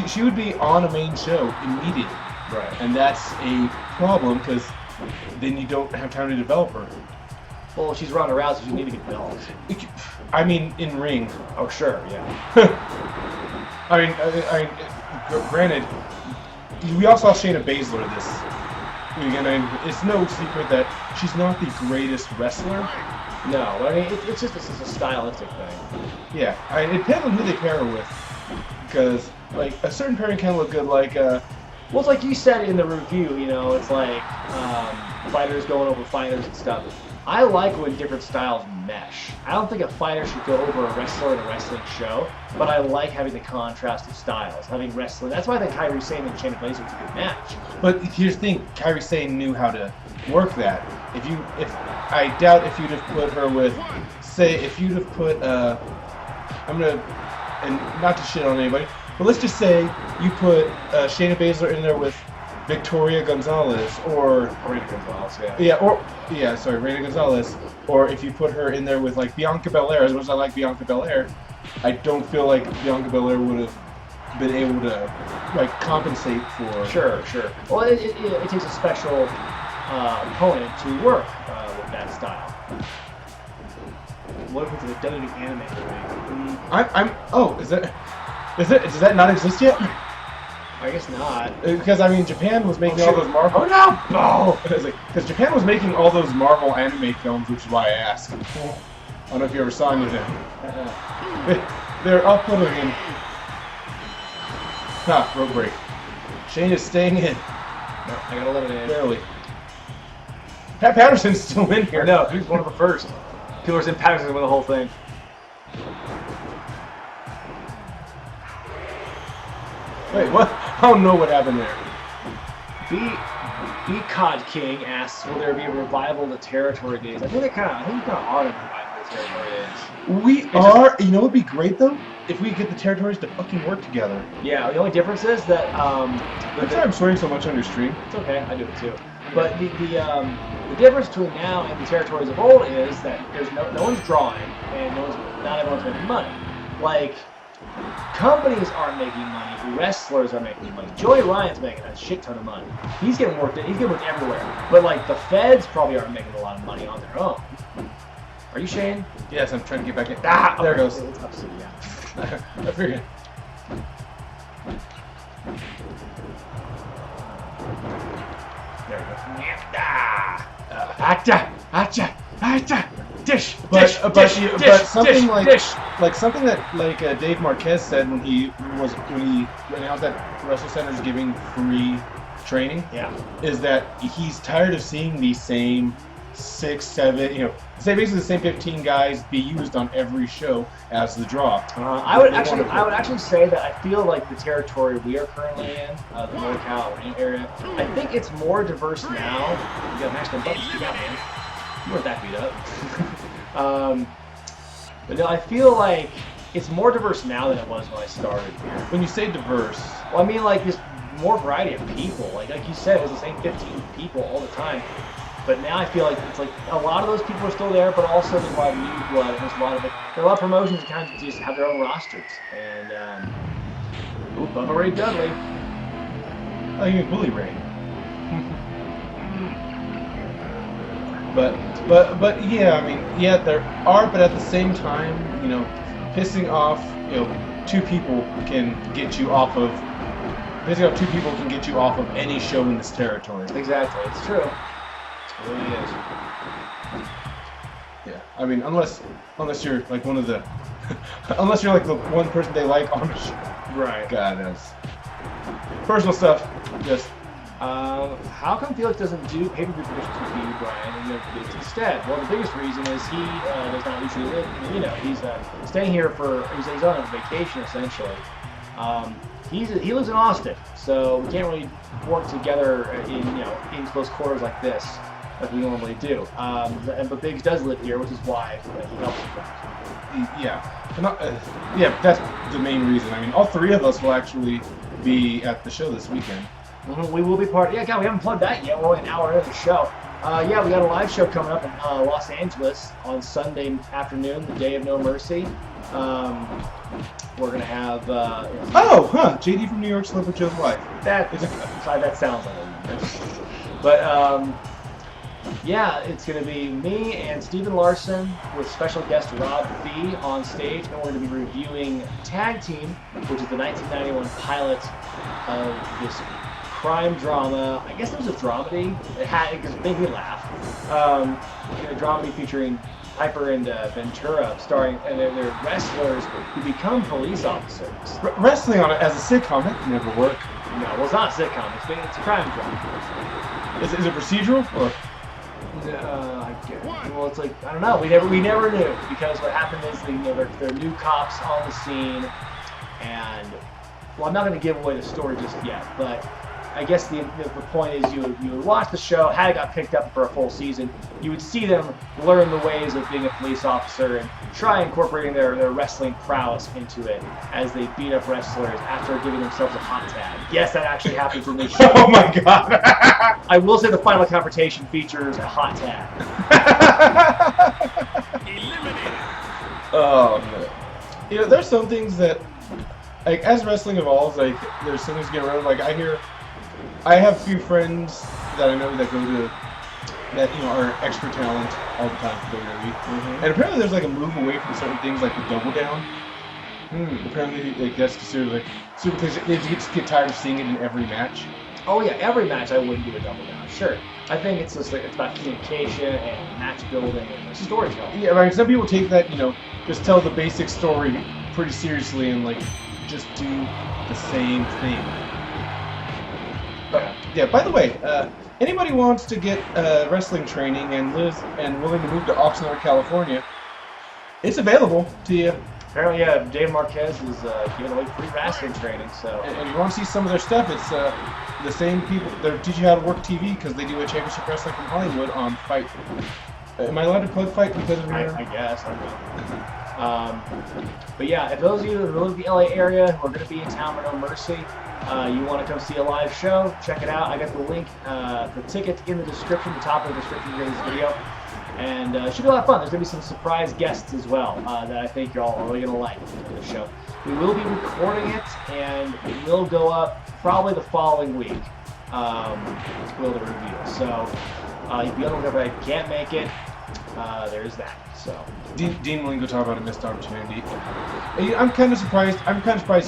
She would be on a main show immediately. Right. And that's a problem because then you don't have time to develop her. Well, she's Ronda Rousey. You need to get belts. I mean, in ring. Oh, sure, yeah. I mean, granted, we all saw Shayna Baszler this weekend. I mean, it's no secret that she's not the greatest wrestler. No, I mean, it's just a stylistic thing. Yeah, it depends on who they pair her with. Because, like, a certain pairing can look good, like, well, it's like you said in the review, it's like fighters going over fighters and stuff. I like when different styles mesh. I don't think a fighter should go over a wrestler in a wrestling show, but I like having the contrast of styles, having wrestling. That's why I think Kairi Sane and Shayna Baszler was a good match. But here's the thing, Kairi Sane knew how to work that. I doubt if you'd have put her with, say, if you'd have put, and not to shit on anybody, but let's just say you put Shayna Baszler in there with Victoria Gonzalez or Reina Gonzalez, Reina Gonzalez, or if you put her in there with like Bianca Belair. As much as I like Bianca Belair, I don't feel like Bianca Belair would have been able to like compensate for. Sure. Well, it takes a special opponent to work with that style. What if it's a WWE anime movie? Does that not exist yet? I guess not. Because I mean, Japan was making all those Marvel. Oh no! Oh! Because Japan was making all those Marvel anime films, which is why I asked. I don't know if you ever saw any of them. They're all put in. Ha! Rope break. Shane is staying in. No, I gotta let it in. Barely. Pat Patterson's still in here. No, he's one of the first. People are saying Patterson win the whole thing. Wait, what? I don't know what happened there. B-Cod King asks, will there be a revival of the territory days? I think we kind of are in revival of the territory days. We are. You know what would be great though? If we get the territories to fucking work together. Yeah, the only difference is that I'm sorry I'm swearing so much on your stream. It's okay, I do it too. But the difference between now and the territories of old is that there's no one's drawing and not everyone's making money. Like, companies aren't making money, wrestlers are making money. Joey Ryan's making a shit ton of money. He's getting worked everywhere. But like the feds probably aren't making a lot of money on their own. Are you Shane? Yes, I'm trying to get back in. Ah, there it goes. It's up to you, yeah. I figured. There we go. Acta, dish, But something dish. like something that Dave Marquez said when he announced that Wrestle Center is giving free training. Yeah. Is that he's tired of seeing these same 6, 7, say basically the same 15 guys be used on every show as the draw. I would actually say that I feel like the territory we are currently in, the NorCal area, I think it's more diverse now. You got Max Buttons, you got man. You weren't that beat up. But no, I feel like it's more diverse now than it was when I started here. When you say diverse, well, I mean like this more variety of people. Like you said, it was the same 15 people all the time. But now I feel like it's like a lot of those people are still there, but also there's a lot of new blood. There's a lot of promotions that kind of just have their own rosters. And Bubba Ray Dudley. Oh, you mean Bully Ray? But yeah, I mean, yeah, there are, but at the same time, pissing off, two people can get you off of. Pissing off two people can get you off of any show in this territory. Exactly, it's true. It really is. Yeah, I mean, unless you're like one of the, unless you're like the one person they like on the show. Right. God, that's personal stuff. Just. How come Felix doesn't do pay-per-view predictions with you, Brian, and instead? Well, the biggest reason is he does not usually live. He's staying here he's on a vacation essentially. He lives in Austin, so we can't really work together in close quarters like this, like we normally do. But Biggs does live here, which is why he helps us. Yeah, that's the main reason. I mean, all three of us will actually be at the show this weekend. We will be part. Yeah, God, we haven't plugged that yet. We're only an hour into the show. Yeah, we got a live show coming up in Los Angeles on Sunday afternoon, the day of No Mercy. We're gonna have. JD from New York slept with Joe's wife. That sounds like it. But yeah, it's gonna be me and Steven Larson with special guest Rob Fee on stage, and we're gonna be reviewing Tag Team, which is the 1991 pilot of this crime drama. I guess it was a dramedy. It made me laugh. A dramedy featuring Piper and Ventura, starring, and they're wrestlers who become police officers. Wrestling on it as a sitcom, that can never work. No, well, it's not a sitcom. It's a crime drama. Is it procedural or? Well, it's like I don't know. We never knew, because what happened is they're new cops on the scene, and well, I'm not going to give away the story just yet, but I guess the point is you would watch the show, had it got picked up for a full season, you would see them learn the ways of being a police officer and try incorporating their wrestling prowess into it as they beat up wrestlers after giving themselves a hot tag. Yes, that actually happens in this show. Oh my god! I will say the final confrontation features a hot tag. Oh no. There's some things that, like, as wrestling evolves, like, there's some things get around. Like, I have a few friends that I know that go to, that are extra talent all the time for WWE. Mm-hmm. And apparently there's like a move away from certain things like the double down. Apparently, like, that's considered like super because they just get tired of seeing it in every match. Oh yeah, every match I wouldn't do a double down. Sure, I think it's just like it's about communication and match building and storytelling. Yeah, I mean, some people take that, just tell the basic story pretty seriously and like just do the same thing. But yeah, by the way, anybody wants to get wrestling training and lives and willing to move to Oxnard, California, it's available to you. Apparently, yeah, Dave Marquez is giving away free wrestling training. So, and you want to see some of their stuff? It's the same people. They're teaching you how to work TV because they do a championship wrestling from Hollywood on Fight. Am I allowed to plug Fight because of your? I guess I don't know. But yeah, if those of you who live in the LA area who are going to be in town for No Mercy, you want to come see a live show, check it out. I got the link, the ticket in the description, the top of the description of this video. And it should be a lot of fun. There's going to be some surprise guests as well that I think you're all really going to like for the show. We will be recording it, and it will go up probably the following week. Will the reveal. So if you ever can't make it, there's that. So Dean willing to talk about a missed opportunity. I'm kind of surprised.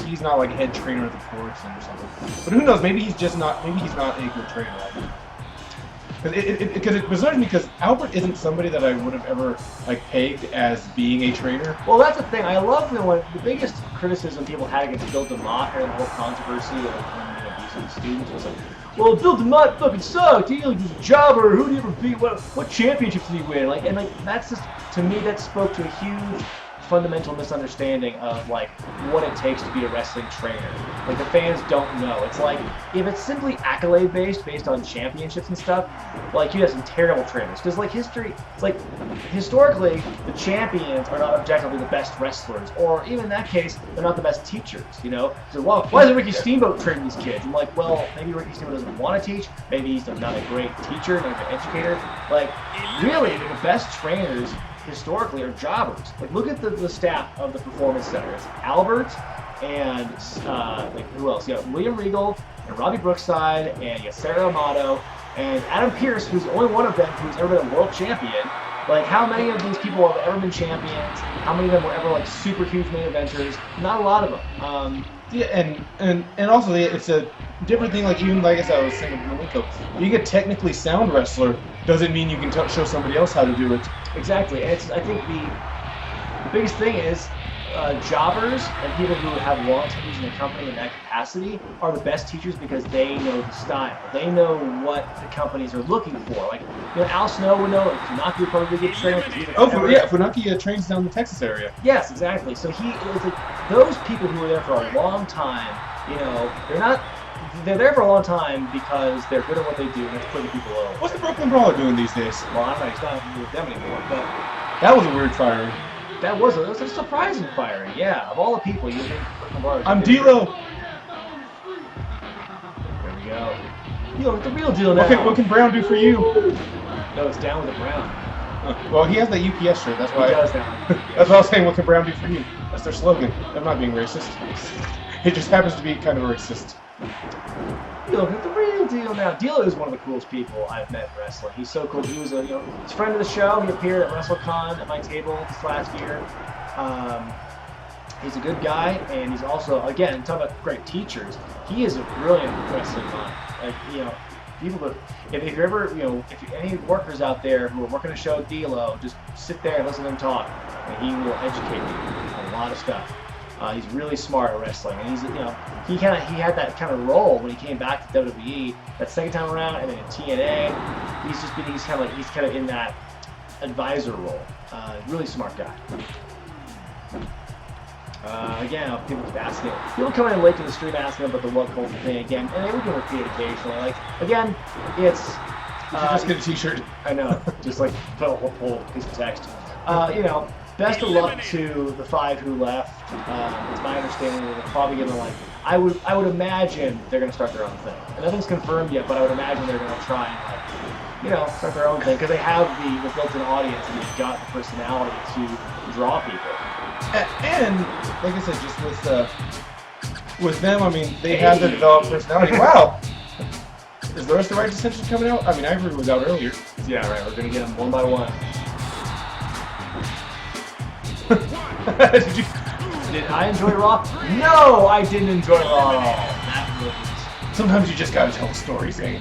He's not like head trainer at the Forest or something. But who knows? Maybe he's not a good trainer. Because it bizarres me because Albert isn't somebody that I would have ever like pegged as being a trainer. Well, that's the thing. I love when the biggest criticism people had against Bill DeMott and the whole controversy of him abusing the students was like, well, Bill DeMott fucking sucked. He was a jobber. Who did he ever beat? What championships did he win? And that's just, to me, that spoke to a huge fundamental misunderstanding of like what it takes to be a wrestling trainer. Like the fans don't know. It's like if it's simply accolade based on championships and stuff, like you have some terrible trainers. Because like it's like historically the champions are not objectively the best wrestlers, or even in that case they're not the best teachers. So why isn't Ricky Steamboat training these kids? I'm like, well, maybe Ricky Steamboat doesn't want to teach. Maybe he's not a great teacher, not a great educator. Like really, the best trainers historically are jobbers. Like look at the staff of the performance center. It's Albert and who else? You got William Regal and Robbie Brookside and you got Sarah Amato and Adam Pearce, who's the only one of them who's ever been a world champion. Like how many of these people have ever been champions? How many of them were ever like super huge main eventers? Not a lot of them. Yeah, and also it's a different thing. Like even like I was saying with Malenko, being a technically sound wrestler doesn't mean you can show somebody else how to do it. Exactly. And I think the biggest thing is jobbers and people who have long time using the company in that capacity are the best teachers because they know the style. They know what the companies are looking for. Like Al Snow would know. Like, Funaki would probably be a good trainer. Funaki trains down in the Texas area. Yes, exactly. So it's like those people who are there for a long time. They're there for a long time because they're good at what they do and it's putting people over. What's the Brooklyn Brawler doing these days? Well, I don't know. He's not with them anymore. But that was a weird firing. That was a surprising firing. Yeah, of all the people, you think Brooklyn Brawler. I'm D-Lo. There we go. The real deal now. What can Brown do for you? No, it's down with the Brown. Well, he has that UPS shirt. That's why. He does now. That's what I was saying. What can Brown do for you? That's their slogan. I'm not being racist. It just happens to be kind of racist. Look, the real deal now. D'Lo is one of the coolest people I've met in wrestling. He's so cool. He was he's a friend of the show. He appeared at WrestleCon at my table this last year. He's a good guy, and he's also, again, talking about great teachers. He is a brilliant wrestling mind. Like people. If you're ever, if any workers out there who are working a show with D'Lo, just sit there and listen to him talk, and he will educate you on a lot of stuff. He's really smart at wrestling, and he had that kind of role when he came back to WWE that second time around, and then in TNA, he's kind of in that advisor role. Really smart guy. Again, people keep asking. People come in late to the stream asking about the what culture thing again, and we can repeat it occasionally. Like again, it's. You should just get a T-shirt. I know, just like put a whole piece of text. Best of luck to the 5 who left. It's my understanding that they're probably going to I would imagine they're going to start their own thing. And nothing's confirmed yet, but I would imagine they're going to try and start their own thing because they have the built-in audience and they've got the personality to draw people. And like I said, just with them, I mean, they have the developed personality. Wow. Is the rest of the right dissension coming out? I mean, Ivory was out earlier. Yeah, right. We're going to get them one by one. Did you? Did I enjoy Raw? No, I didn't enjoy Raw at all. That was... Sometimes you just gotta tell stories, eh?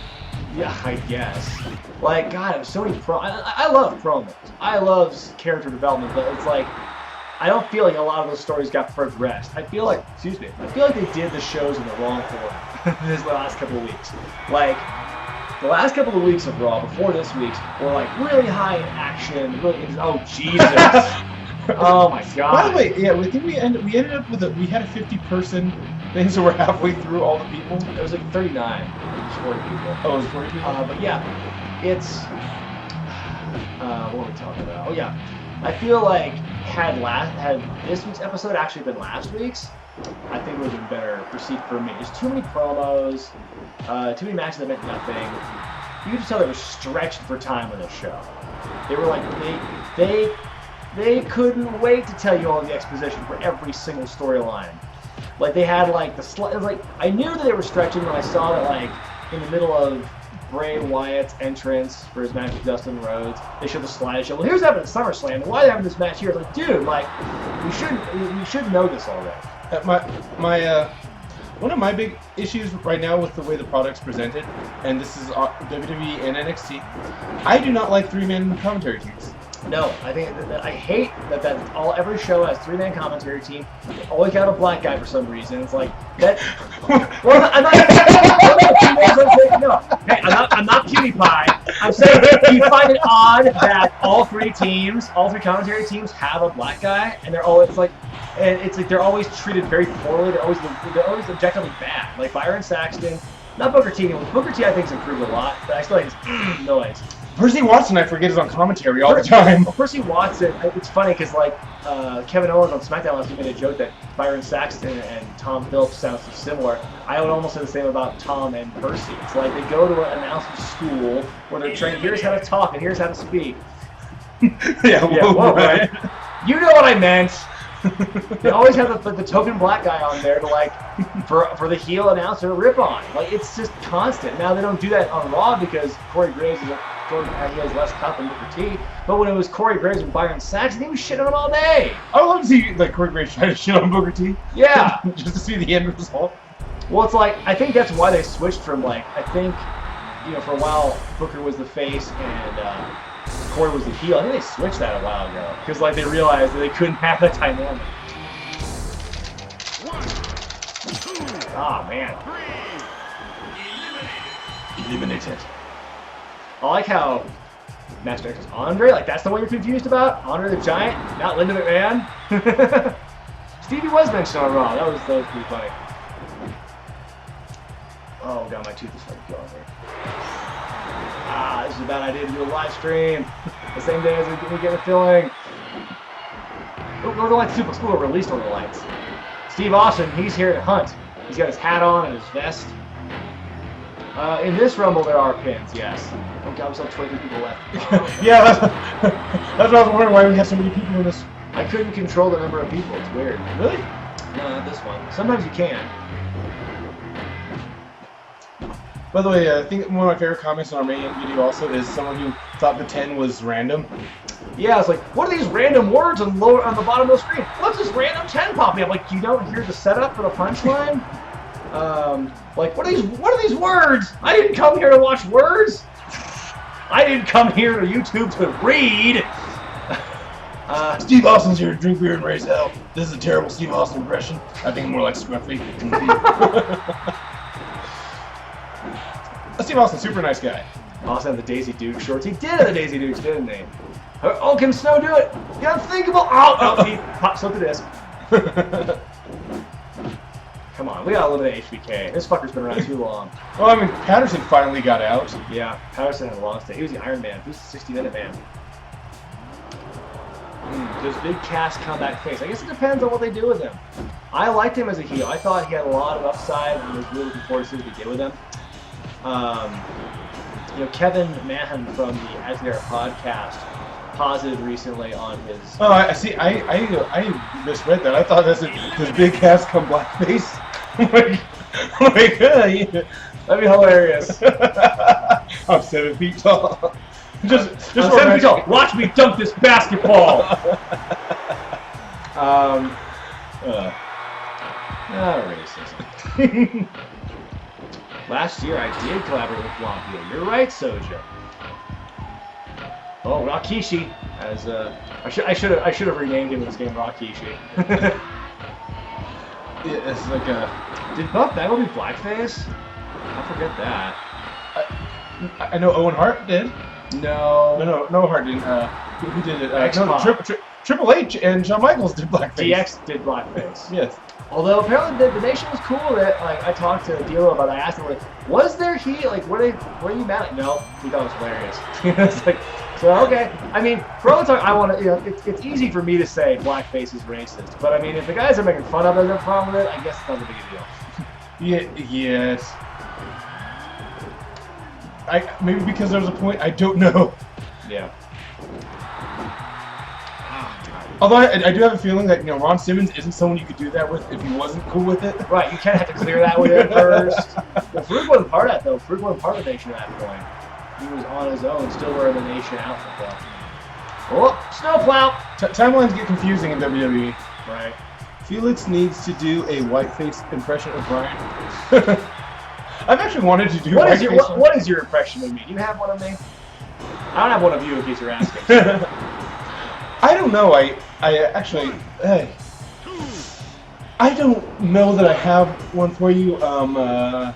Yeah, I guess. Like, God, it was so many I love promos. I love character development, but it's like, I don't feel like a lot of those stories got progressed. I feel like, excuse me, I feel like they did the shows in the wrong order this last couple of weeks. Like, the last couple of weeks of Raw, before this week's, were like really high in action, really, oh Jesus. Oh my God. By the way, yeah, I think we ended up with we had a 50-person thing, so we're halfway through all the people. It was like 39. It was 40 people. Oh, it was 40 people? But yeah, it's, what were we talking about? Oh yeah, I feel like had this week's episode actually been last week's, I think it would have been better perceived for me. There's too many promos, too many matches that meant nothing. You could just tell they were stretched for time on this show. They were like, they couldn't wait to tell you all the exposition for every single storyline. Like they had like it was like, I knew that they were stretching when I saw that like in the middle of Bray Wyatt's entrance for his match with Dustin Rhodes, they showed the slideshow. Well, here's what happened at SummerSlam, and why are they having this match here? Like, dude, like, we should know this already. One of my big issues right now with the way the product's presented, and this is WWE and NXT, I do not like 3-man commentary teams. No, I think I hate that every show has 3-man commentary team. They always got a black guy for some reason. It's like that. Well, I'm not PewDiePie. I'm saying, do you find it odd that all three commentary teams have a black guy, and they're always like, they're always treated very poorly. They're always objectively bad. Like Byron Saxton, not Booker T. Booker T. I think has improved a lot, but I still think it's noise. Percy Watson, I forget, is on commentary all the time. Percy Watson, it's funny because like Kevin Owens on SmackDown last week made a joke that Byron Saxton and Tom Phillips sound so similar. I would almost say the same about Tom and Percy. It's like they go to an announcer school where they're trained, here's how to talk and here's how to speak. Right? You know what I meant. They always have the token black guy on there to like for the heel announcer to rip on. Like it's just constant. Now they don't do that on Raw because Corey Graves he has less top than Booker T. But when it was Corey Graves and Byron Saxton, he was shitting on him all day. I would love to see like Corey Graves try to shit on Booker T. Yeah, just to see the end result. Well, it's like I think that's why they switched from like I think for a while Booker was the face and Corey was the heel. I think they switched that a while ago because like they realized that they couldn't have that dynamic. Ah, man. Eliminated. I like how match director's Andre, like that's the one you're confused about? Andre the Giant, not Linda McMahon? Stevie was mentioned on Raw. That was pretty funny. Oh god, my tooth is fucking killing me. Ah, this is a bad idea to do a live stream. The same day as we get a filling. Oh, Northern Lights Super School released Northern Lights. Steve Austin, he's here to hunt. He's got his hat on and his vest. In this Rumble, there are pins, yes. Oh god, we still have 23 people left. Yeah, that's what I was wondering why we have so many people in this. I couldn't control the number of people. It's weird. Really? No, not this one. Sometimes you can. By the way, I think one of my favorite comments on our main video also is someone who thought the 10 was random. Yeah, it's like, what are these random words on the bottom of the screen? What's this random 10 popping up? Like, you don't hear the setup for the punchline? Like, what are these words? I didn't come here to watch words. I didn't come here to YouTube to read. Steve Austin's here to drink beer and raise hell. This is a terrible Steve Austin impression. I think more like Scruffy. Steve Austin, super nice guy. Austin had the Daisy Duke shorts. He did have the Daisy Dukes, didn't he? Oh, can Snow do it? The unthinkable. Oh, he pops up to this. Come on, we gotta eliminate HBK. This fucker's been around too long. Well, I mean, Patterson finally got out. Yeah, Patterson had a long stay. He was the Iron Man. He was the 60-minute man. Does Big Cass come back face? I guess it depends on what they do with him. I liked him as a heel. I thought he had a lot of upside, and I was really looking forward to see what they did with him. Kevin McMahon from the As There podcast posited recently on his. Oh, I see. I misread that. I thought does Big Cass come blackface? That'd be hilarious. I'm 7 feet tall. Just 7 feet tall. Watch me dunk this basketball. Racism. Last year I did collaborate with Wapio. You're right, Soja. Oh, Rakishi. As I should have renamed him in this game Rakishi. Yeah, it's like a. Did Buff Bagwell do blackface? I forget that. I know Owen Hart did. No. No Hart didn't. Who did it? X-Pac. Triple H and Shawn Michaels did blackface. DX did blackface. Yes. Although apparently the nation was cool with it. Like I talked to D'Lo about it. I asked him like, was there heat? Like were you mad? Like, no, he thought it was hilarious. It's like, so okay. I mean, for all the time, I want to. You know, it's easy for me to say blackface is racist, but I mean, if the guys are making fun of it, have a problem with it, I guess it's not a big deal. Yes. Maybe because there was a point, I don't know. Yeah. Although I do have a feeling that Ron Simmons isn't someone you could do that with if he wasn't cool with it. Right, you kind of have to clear that with him first. But Farouk wasn't part of that though. Farouk wasn't part of the nation at that point. He was on his own, still wearing the nation outfit though. Oh, snowplow! Timelines get confusing in WWE. Right. Felix needs to do a whiteface impression of Brian. I've actually wanted to do what is your impression of me? Do you have one of me? I don't have one of you in case you're asking. I don't know. I actually, I don't know that I have one for you. I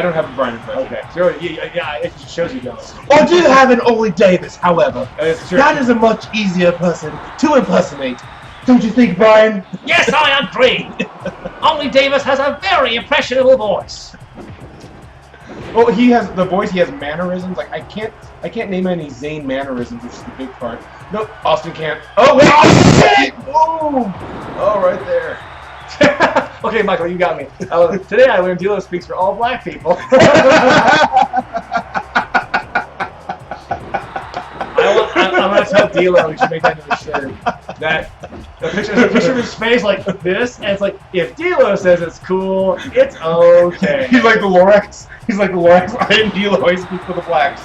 don't have a Brian impression. Okay. So, yeah, it just shows you don't. I do have an Ole Davis, however. That is a much easier person to impersonate. Don't you think, Brian? Yes, I agree. Ole Davis has a very impressionable voice. Well, he has the voice. He has mannerisms. Like I can't name any Zayn mannerisms, which is the big part. Nope, Austin can't. Oh wait, Austin! Boom! Oh, right there. Okay, Michael, you got me. Today I learned D'Lo speaks for all black people. I'm gonna tell D'Lo we should make that into a shirt. That a picture of his face like this, and it's like if D'Lo says it's cool, it's okay. He's like the Lorax. He's like the Lorax. I am D'Lo. I speak for the blacks.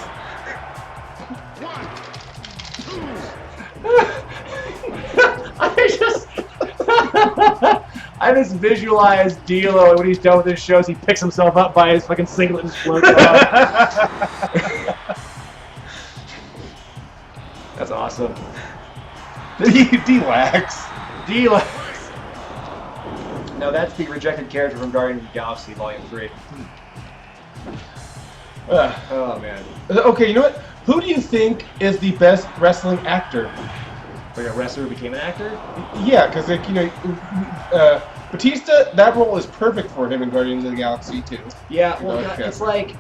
I just visualize D'Lo, and when he's done with his shows, he picks himself up by his fucking singlet and just floats off. That's awesome. D-Lax. D-Lax. No, that's the rejected character from Guardians of the Galaxy Volume 3. Oh, man. Okay, you know what? Who do you think is the best wrestling actor? Like a wrestler who became an actor? Yeah, because like, Batista, that role is perfect for him in Guardians of the Galaxy too. Yeah, well, it's like,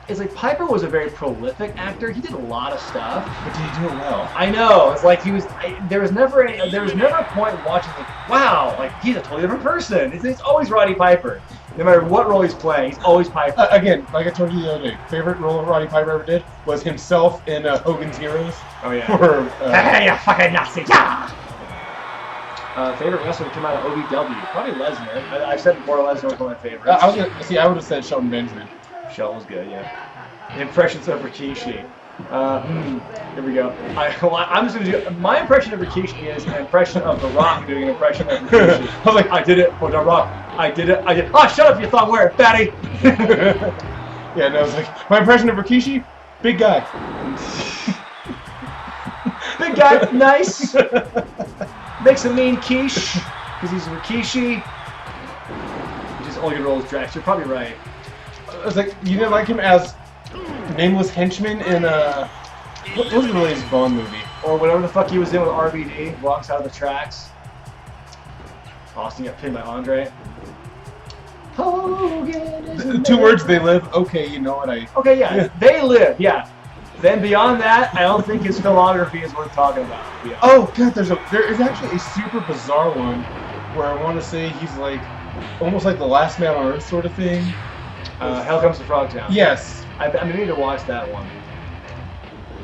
it's like Piper was a very prolific actor. He did a lot of stuff. But did he do it well? I know. It's like there was never a point watching like, wow, like he's a totally different person. It's always Roddy Piper. No matter what role he's playing, he's always Piper. Again, like I told you the other day, favorite role Roddy Piper ever did was himself in Hogan's Heroes. Oh yeah. Hey, you fucking Nazi! Yeah! Favorite wrestler to come out of OVW? Probably Lesnar. I've said before, Lesnar was one of my favorites. I would have said Shelton Benjamin. Shelton was good, yeah. Impressions of Rikishi. Here we go. I'm just gonna do my impression of Rikishi is an impression of The Rock doing an impression of Rikishi. I was like, I did it for The Rock. I did it. Oh, shut up, you thought where, fatty. Yeah, no, it's like my impression of Rikishi. Big guy. Big guy, nice. Makes a mean quiche because he's Rikishi. He just only rolls tracks. You're probably right. It's like you didn't like him as nameless henchman in what was the latest Bond movie? Or whatever the fuck he was in with RVD, walks out of the tracks. Austin got pinned by Andre. Hogan 2 words, they live. Okay, you know what Okay, yeah, they live, yeah. Then beyond that, I don't think his filmography is worth talking about. Yeah. Oh god, there is actually a super bizarre one where I want to say he's like almost like the last man on earth sort of thing. Hell Comes to Frogtown. Yes. I need to watch that one.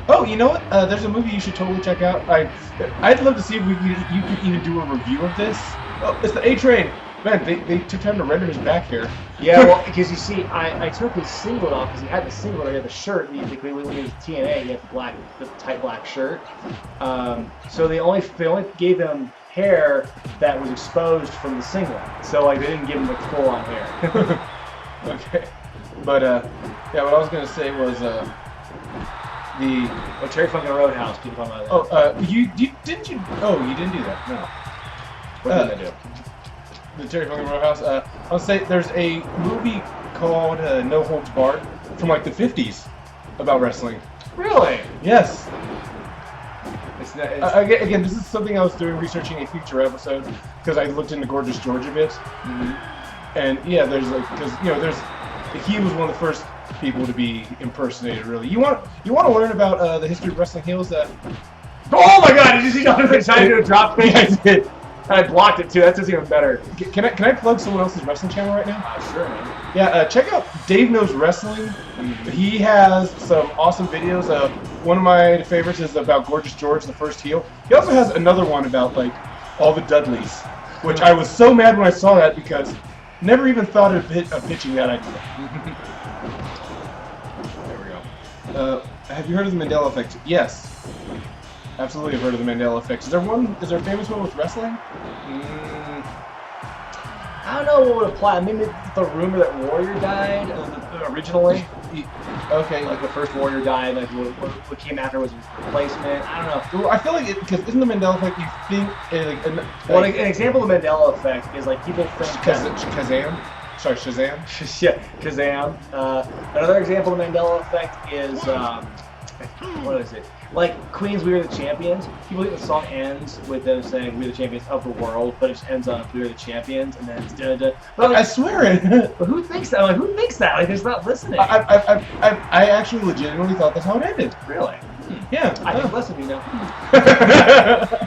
Oh, you know what? There's a movie you should totally check out. I'd love to see if you could even do a review of this. Oh, it's the A Train. Man, they took time to render his back hair. Yeah, well, because you see, I took his singlet off because he had the singlet, he had the shirt. When he was TNA, he had the tight black shirt. So they only gave him hair that was exposed from the singlet. So like they didn't give him like full on hair. Okay, but yeah, what I was gonna say was Terry Funkin' Roadhouse. People talking about that. you didn't do that? No. What did I do? The Terry Funkin' Roadhouse. I'll say there's a movie called No Holds Barred from like the 50s about wrestling. Really? Yes. It's Again, this is something I was doing researching a future episode because I looked into Gorgeous George a bit. Mm-hmm. And yeah, there's like he was one of the first people to be impersonated. Really, you want to learn about the history of wrestling heels? Oh my God! Did you see Jonathan trying to do a drop kick? Yeah, I did. I blocked it too. That's just even better. Can I plug someone else's wrestling channel right now? Sure, man. Yeah, check out Dave Knows Wrestling. He has some awesome videos. One of my favorites is about Gorgeous George, the first heel. He also has another one about like all the Dudleys, which I was so mad when I saw that because never even thought of pitching that idea. There we go. Have you heard of the Mandela Effect? Yes. Absolutely, I've heard of the Mandela Effect. Is there a famous one with wrestling? I don't know what would apply. Maybe the rumor that Warrior died originally. Okay. Like the first Warrior died, like what came after was his replacement. I don't know. Well, I feel like because isn't the Mandela Effect? You think an example of the Mandela Effect is like people think Kazam. Sorry, Shazam. Yeah, Kazam. Another example of the Mandela Effect is what is it? Like Queen's "We Are the Champions." People think the song ends with them saying "We're the champions of the world," but it just ends on "We Are the Champions," and then it's da-da-da. But like, I swear it. But who thinks that? Like, who thinks that? Like, it's not listening. I actually legitimately thought that's how it ended. Really? Yeah. I think less of you now.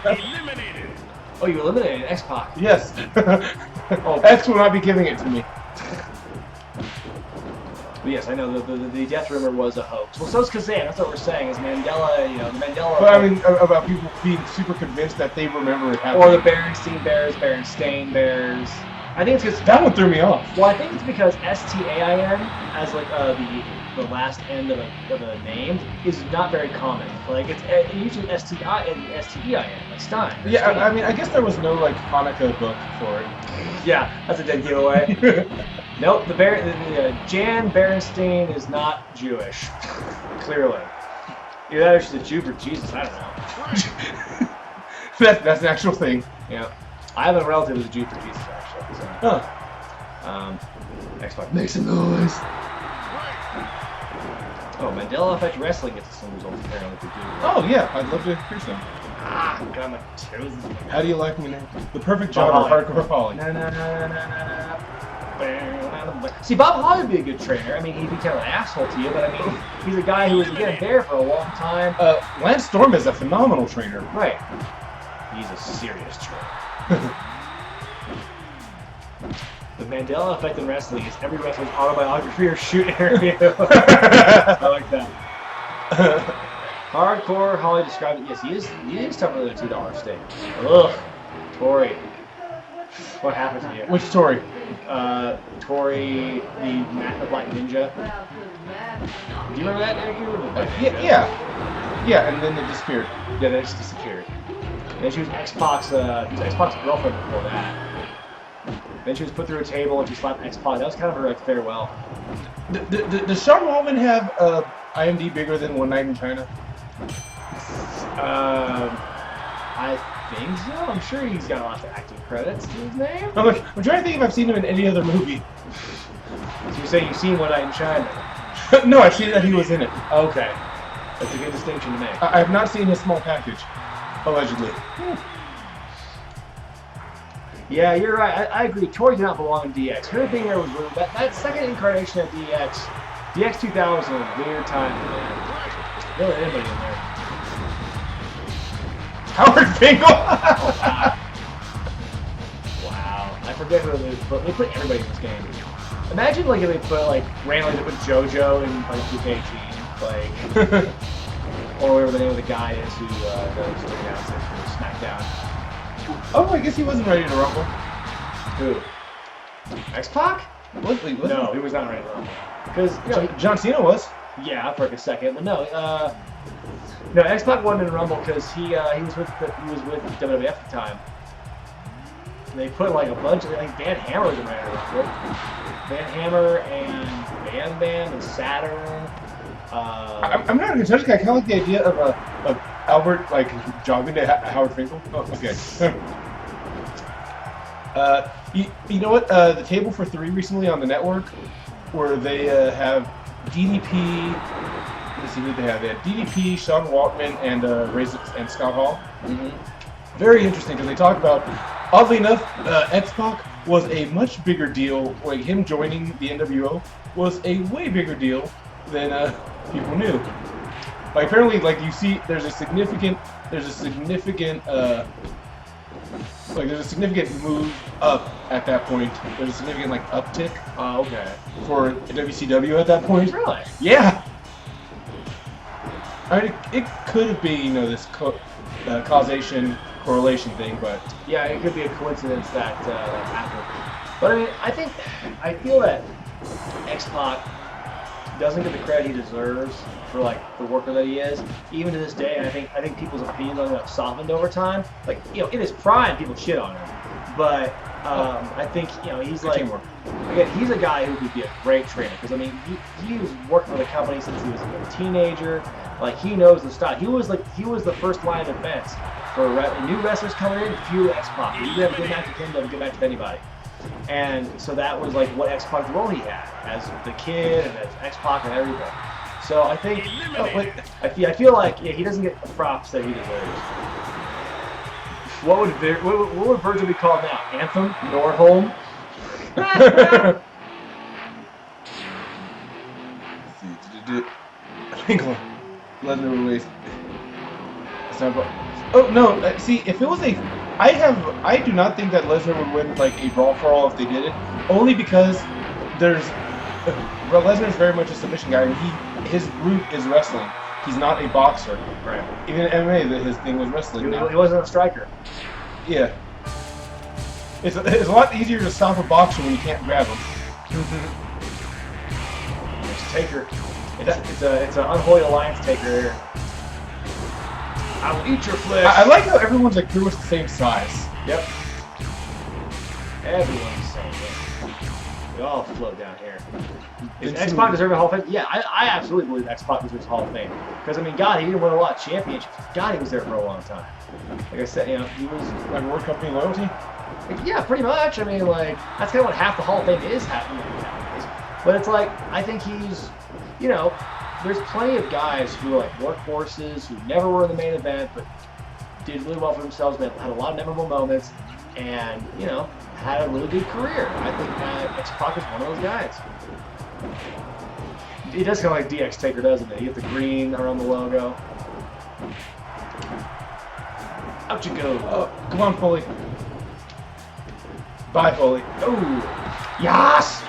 Eliminated. Oh, you eliminated X-Pac. Yes. Oh, X will not be giving it to me. But yes, I know the death rumor was a hoax. Well, so is Kazan. That's what we're saying. Is Mandela, the Mandela. But I mean, about people being super convinced that they remember it happening. Or the Berenstein Bears, Berenstain Bears. I think it's because that one threw me off. Well, I think it's because STAIN as like the last end of a name is not very common. Like it's usually STI and STEIN, like Stein. Yeah, Stein. I mean, I guess there was no like Hanukkah book for it. Yeah, that's a dead giveaway. Nope, Jan Berenstein is not Jewish. Clearly. Either that or she's a Jew for Jesus, I don't know. That's an actual thing. Yeah. I have a relative who's a Jew for Jesus, actually. So. Huh. X-Pac. Make some noise. Oh, Mandela Effect Wrestling gets some results apparently for Jew. Oh, yeah, I'd love to hear some. Got my toes. How do you like me now? The perfect job of hardcore Holly. See, Bob Holly would be a good trainer. I mean, he'd be kind of an asshole to you, but I mean, he's a guy who was, again, there for a long time. Lance Storm is a phenomenal trainer. Right. He's a serious trainer. The Mandela Effect in wrestling is every wrestler's autobiography or shoot interview. I like that. Hardcore Holly described it. Yes, he is tougher than a $2 steak. Ugh. Tori. What happened to you? Which Tori? Tori, the Black Ninja. Do you remember that, Eric? Yeah, and then it disappeared. Yeah, they just disappeared. Then she was X-Pac's girlfriend before that. Then she was put through a table and she slapped X-Pac. That was kind of her like farewell. Does Sean Waltman have IMD bigger than One Night in China? I think so. I'm sure he's got lots of acting credits to his name. I'm trying to think if I've seen him in any other movie. So you say you've seen One Night in China? No, I've seen that he was in it. Okay. That's a good distinction to make. I have not seen his small package, allegedly. Yeah, you're right. I agree. Tori did not belong in DX. Her thing there was weird. That second incarnation of DX 2000 was a weird time for them. There wasn't anybody in there. Howard Finkel! Wow. I forget who it is, but they put everybody in this game. Imagine like if they put like randomly they put JoJo in like 2K18, like or whatever the name of the guy is who does the announcers for SmackDown. Oh, I guess he wasn't ready to rumble. Who? X-Pac? Was No, he was not ready to rumble. Because John Cena was. Yeah, for like a second, but no. No, X-Pac wasn't in Rumble because he was with WWF at the time. And they put like a bunch of Van Hammer was in there. Van Hammer and Bam Bam and Saturn. I'm not a touch guy. I kind of like the idea of Albert like jogging to Howard Finkel. Oh, okay. You know what? The Table for Three recently on the network, where they have DDP. Let's see who they have. They had DDP, Sean Waltman, and and Scott Hall. Mm-hmm. Very interesting because they talk about, oddly enough, X-Pac was a much bigger deal. Like him joining the NWO was a way bigger deal than people knew. Like apparently, like you see, there's a significant move up at that point. There's a significant like uptick. Okay. For WCW at that point. Really? Yeah. I mean, it could be, this causation correlation thing, but yeah, it could be a coincidence that happened. But I mean, I feel that X-Pac doesn't get the credit he deserves for like the worker that he is, even to this day. And I think people's opinions on him have softened over time. Like in his prime, people shit on him, but I think he's like again, he's a guy who could be a great trainer because I mean he was working for the company since he was a teenager. Like he knows the style. He was the first line of defense for new wrestlers coming in. Few X-Pac. You have a good match with him, don't get match with anybody. And so that was like what X-Pac's role he had as the kid and as X-Pac and everything. So I think I feel like he doesn't get the props that he deserves. What would Virgil be called now? Anthem? Nordholm? I think Lesnar release. Oh no! See, if it was I do not think that Lesnar would win like a brawl for all if they did it. Only because Lesnar is very much a submission guy, and his root is wrestling. He's not a boxer. Right. Even in MMA, his thing was wrestling. He wasn't a striker. Yeah. It's a lot easier to stop a boxer when you can't grab him. There's Taker. It's an unholy alliance Taker here. I will eat your flesh. I like how everyone's like pretty much the same size. Yep. Everyone's the same. We all float down here. Is X-Pac deserve a Hall of Fame? Yeah, I absolutely believe X-Pac deserves a Hall of Fame. Because I mean, God, he didn't win a lot of championships. God, he was there for a long time. Like I said, he was like World Company loyalty. Like, yeah, pretty much. I mean, like that's kind of what half the Hall of Fame is happening nowadays. But it's like I think he's, there's plenty of guys who are like workhorses who never were in the main event, but did really well for themselves. They had a lot of memorable moments, and had a really good career. I think X-Pac is one of those guys. He does kind of like DX Taker, doesn't it? You get the green around the logo. Out you go. Oh, come on, Foley. Bye, Foley. Oh, yes!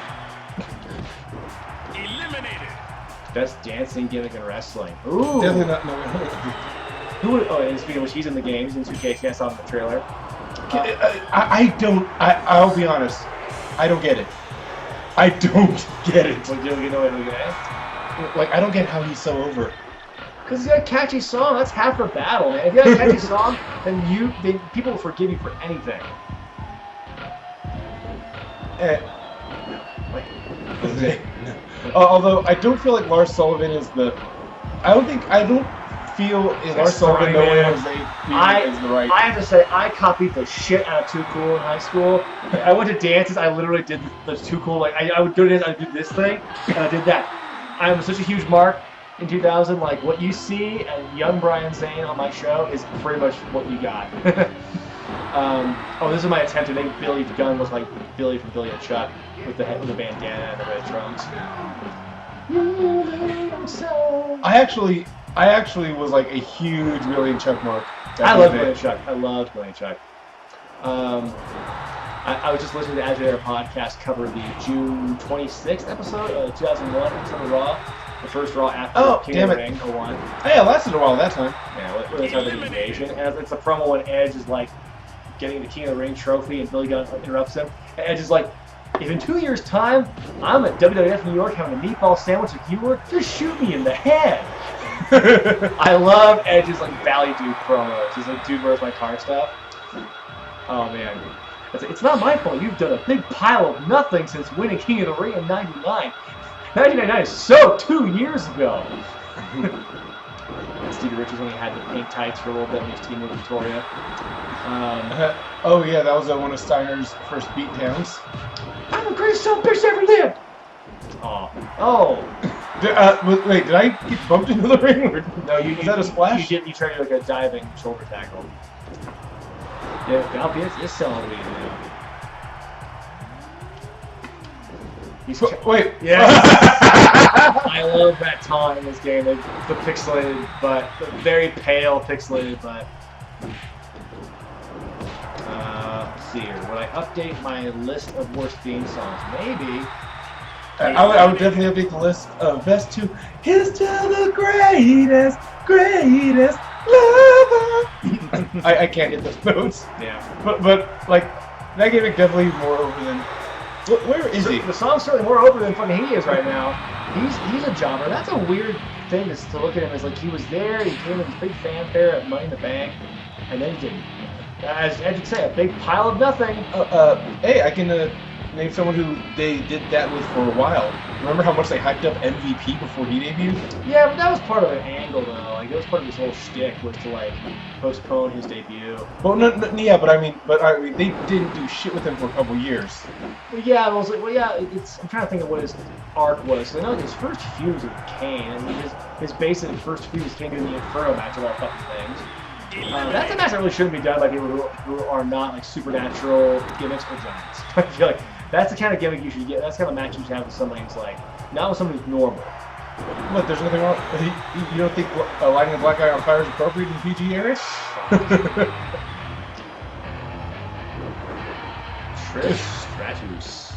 Eliminated. Best dancing gimmick in wrestling. Ooh. Definitely not. No. Who would? Oh, and speaking of which, he's in the game. He's in 2K. I saw him in the trailer. I'll be honest. I don't get it. I don't get it. What, you know what Like, I don't get how he's so over. Because he's got a catchy song. That's half the battle, man. If you got a catchy song, then people will forgive you for anything. Although I don't feel like Lars Sullivan is the. I don't feel Lars Sullivan knowing Jose is the right. I have to say, I copied the shit out of Too Cool in high school. I went to dances. I literally did the Too Cool. Like I would go to dance. I would do this thing, and I did that. I am such a huge mark in 2000. Like what you see and young Brian Zane on my show is pretty much what you got. This is my attempt to make Billy Gunn look like Billy from Billy and Chuck with the bandana and the red trunks. I actually was like a huge Billy and Chuck mark. I love Billy and Chuck. I loved Billy and Chuck. I was just listening to Agitator podcast cover the June 26th episode of 2001 episode of Raw. The first Raw after King of the Ring 01. Hey, it lasted a while that time. Yeah, when they started the invasion. And it's a promo when Edge is like getting the King of the Ring trophy and Billy Gunn interrupts him. And Edge is like, If in 2 years' time I'm at WWF New York having a meatball sandwich with you, just shoot me in the head. I love Edge's like Valley Dude promos. He's like, dude, where's my car stuff? Oh man. It's not my fault. You've done a big pile of nothing since winning King of the Ring in '99. 1999 is so 2 years ago. Stevie Richards when he had the pink tights for a little bit when he was teaming with Victoria. Oh yeah, that was one of Steiner's first beatdowns. I'm the greatest son of a bitch ever lived. Oh. Wait, did I get bumped into the ring? Or No, is that a splash? You tried to do like a diving shoulder tackle. Yeah, Valky is selling weed now. Wait. Yeah. I love that taunt in this game. The pixelated butt, the very pale pixelated butt. Let's see here. Would I update my list of worst theme songs? Maybe. I would definitely update the list of best two. Here's to the greatest lover. I can't hit those notes. Yeah. But like that gimmick definitely more over than. Where is he? The song's certainly more open than fucking he is right now. He's a jobber. That's a weird thing to look at him as like he was there. He came in this big fanfare at Money in the Bank, and then he didn't. As you say, a big pile of nothing. Hey, I can name someone who they did that with for a while. Remember how much they hyped up MVP before he debuted? Yeah, but that was part of an angle, though. Like, that was part of his whole shtick was to like postpone his debut. Well, but I mean, they didn't do shit with him for a couple years. Well, yeah, I was like, I'm trying to think of what his arc was. So I know his first feud was with Kane, and his basic first feud was Kane doing the Inferno match of all fucking things. That's a match that really shouldn't be done by people who are not like supernatural gimmicks or giants. I feel like that's the kind of gimmick you should get. That's the kind of match you should have with somebody who's like, not with somebody who's normal. What? There's nothing wrong. You don't think lighting a black guy on fire is appropriate in PG era? Trish Stratus.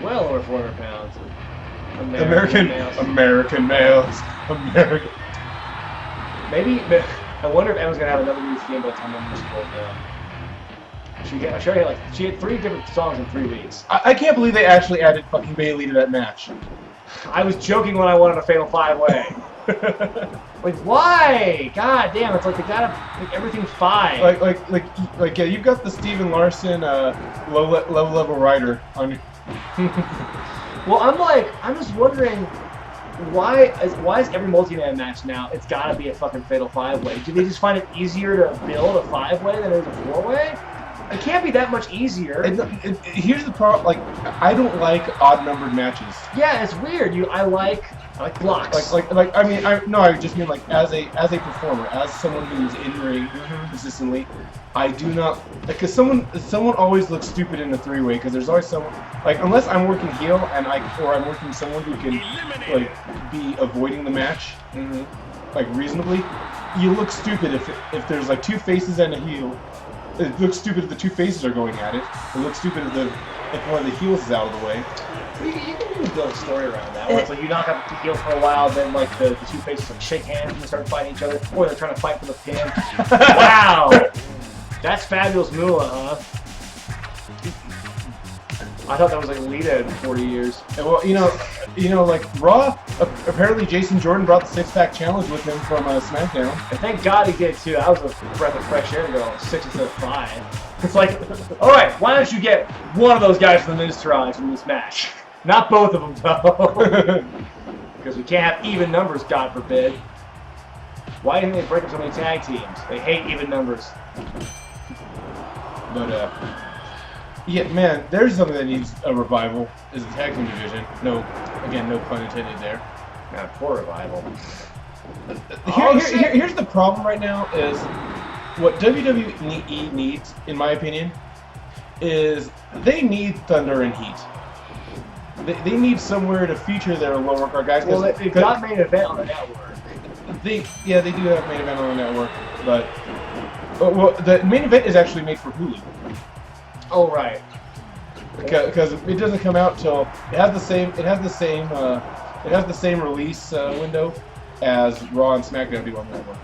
Well over 400 pounds. American males. Maybe, I wonder if Emma's gonna have another new theme by the time I'm old now. She had 3 different songs in 3 weeks. I can't believe they actually added fucking Bayley to that match. I was joking when I wanted a Fatal 5-Way. Like, why? God damn, it's like they gotta make everything 5. Like, yeah, you've got the Steven Larson low level rider on your... Well, I'm just wondring, why is every multi-man match now, it's gotta be a fucking Fatal 5-Way? Do they just find it easier to build a 5-Way than it is a 4-Way? It can't be that much easier. Here's the problem. Like, I don't like odd-numbered matches. Yeah, it's weird. I like blocks. I just mean like as a performer, as someone who's in ring consistently. I do not because someone always looks stupid in a 3-way because there's always someone like unless I'm working heel and I'm working someone who can like be avoiding the match like reasonably. You look stupid if there's like 2 faces and a heel. It looks stupid if the 2 faces are going at it. It looks stupid if one of the heels is out of the way. You can really build a story around that. Where it's like you knock out the heel for a while, then like the 2 faces like shake hands and start fighting each other, or they're trying to fight for the pin. Wow, that's Fabulous Moolah, huh? I thought that was like Lita in 40 years. And well, you know, like Raw. Apparently, Jason Jordan brought the 6-pack challenge with him from SmackDown. And thank God he did too. That was a breath of fresh air to go 6 instead of 5. It's like, all right, why don't you get one of those guys from the Miztourage in this match? Not both of them though, because we can't have even numbers, God forbid. Why didn't they break up so many tag teams? They hate even numbers. But yeah, man, there's something that needs a revival. Is the tag team division. No pun intended there. Nah, poor revival. Here's the problem right now is what WWE needs, in my opinion, is they need Thunder and Heat. They need somewhere to feature their lower card guys. Well, they've got main event on the network. They do have main event on the network, but well, the main event is actually made for Hulu. Oh right. Because it doesn't come out till it has the same release window as Raw and SmackDown do on the network.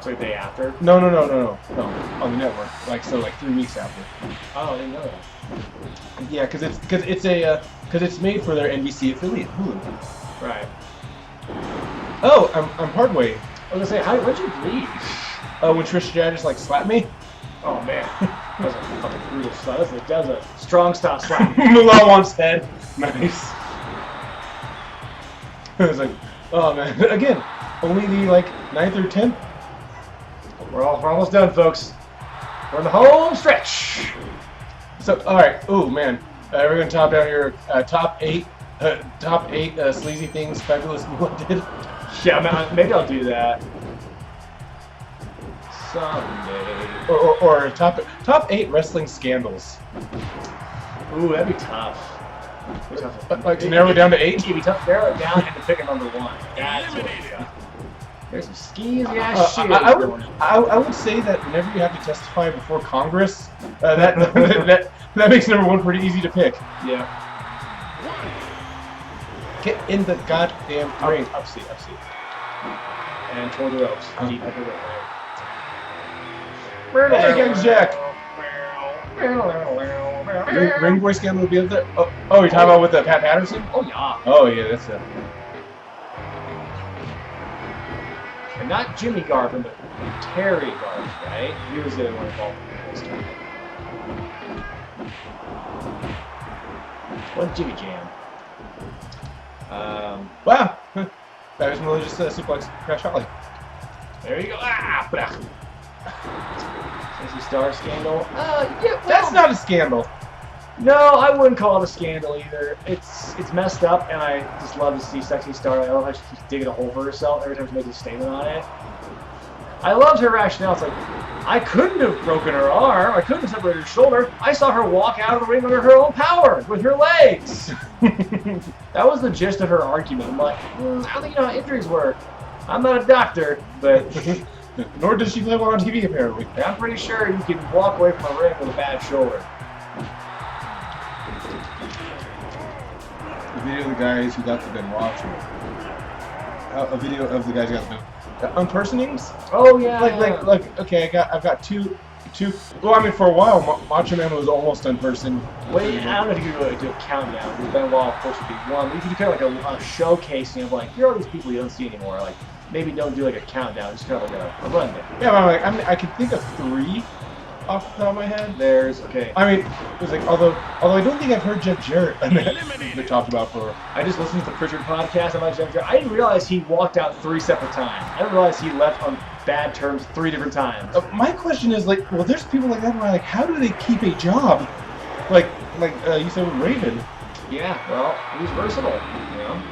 So the day after? No. On the network. Like 3 weeks after. Oh, I didn't know that. Yeah, because it's made for their NBC affiliate, Hulu. Right. Oh, I'm Hardway. I was gonna say, when'd you leave? When Trish Stratus like slapped me. Oh man, that was a fucking brutal slap. That was a strong style slap. Mullah wants head. Nice. I was like, oh man. Again, only the 9th or 10th. We're almost done, folks. We're in the home stretch. So, all right. Oh man, we're gonna top down your top eight sleazy things Fabulous Moolah did. Yeah, man, maybe I'll do that someday. Or top 8 wrestling scandals. Ooh, that'd be tough. Like to narrow it down to 8. It'd be tough to narrow it down and to pick a number 1. That's what it's tough. There's some skeezy ass shit. I would say that whenever you have to testify before Congress, that makes number 1 pretty easy to pick. Yeah. Get in the goddamn ring. Up seat. And toward the ropes. Deep at the rope. Hey, Gang Jack. Ring boy scandal would be up there. Oh, you're talking about with Pat Patterson? Oh yeah. Oh yeah, that's it. And not Jimmy Garvin, but Terry Garvin, right? He was the one involved in this time. What Jimmy Jam? Wow. That was really just suplex Crash Holly. There you go. Ah! Sexy Star scandal? Yeah, well, that's not a scandal. No, I wouldn't call it a scandal either. It's messed up, and I just love to see Sexy Star. I love how she keeps digging a hole for herself every time she makes a statement on it. I loved her rationale. It's like, I couldn't have broken her arm. I couldn't have separated her shoulder. I saw her walk out of the ring under her own power with her legs. That was the gist of her argument. I'm like, I don't think you know how injuries work. I'm not a doctor, but... Nor does she play one on TV, apparently. I'm pretty sure you can walk away from a ring with a bad shoulder. A video of the guys who got the Ben watching. A video of the guys who got the Ben. Impersonings? Oh yeah. Like. Okay, I've got two. Well, I mean, for a while, Macho Man was almost unpersoned. Wait, I don't know if you could really do a countdown. Because Benoit, of course, would be one. But you could do kind of like a showcasing of like, here are all these people you don't see anymore. Like, maybe don't do like a countdown, just kind of like a rundown. Yeah, but I can think of 3 off the top of my head. Okay. I mean, it was like, although I don't think I've heard Jeff Jarrett been talked about for. I just listened to the Pritchard podcast about Jeff Jarrett. I didn't realize he walked out 3 separate times. I didn't realize he left on bad terms 3 different times. My question is like, well, there's people like that where I'm like, how do they keep a job? Like you said with Raven. Yeah, well, he's versatile, you know.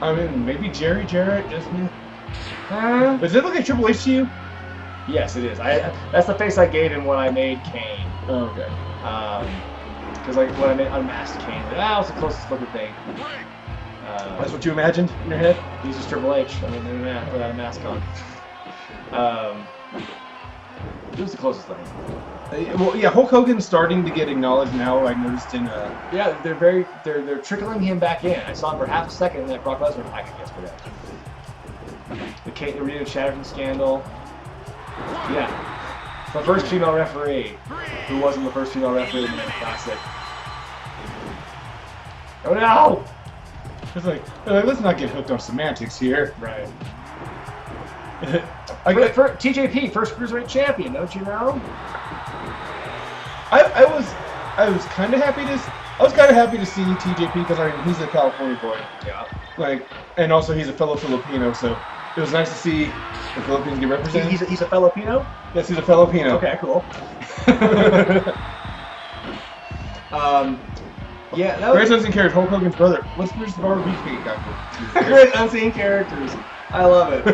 I mean, maybe Jerry Jarrett just. Does it look like Triple H to you? Yes, it is. That's the face I gave him when I made Kane. Oh, okay. Because like when I made Unmasked Kane, like, that was the closest looking thing. That's what you imagined in your head? He's just Triple H. I mean, without a mask on. It was the closest thing. Well, yeah, Hulk Hogan's starting to get acknowledged now. I noticed in. Yeah, they're trickling him back in. I saw him for half a second in that Brock Lesnar package yesterday. The Rita Chatterton scandal. Yeah. The first female referee, who wasn't the first female referee in the Classic. Oh no! It's like, let's not get hooked on semantics here. Right. For TJP, first cruiserweight champion, don't you know? I was kind of happy to. I was kind of happy to see TJP because I mean he's a California boy. Yeah. And also he's a fellow Filipino, so it was nice to see the Philippines get represented. He's a Filipino? Yes, he's a Filipino. Okay, cool. Yeah, that was... Great unseen character, Hulk Hogan's brother. Where's the barbecue guy? Great unseen characters. I love it.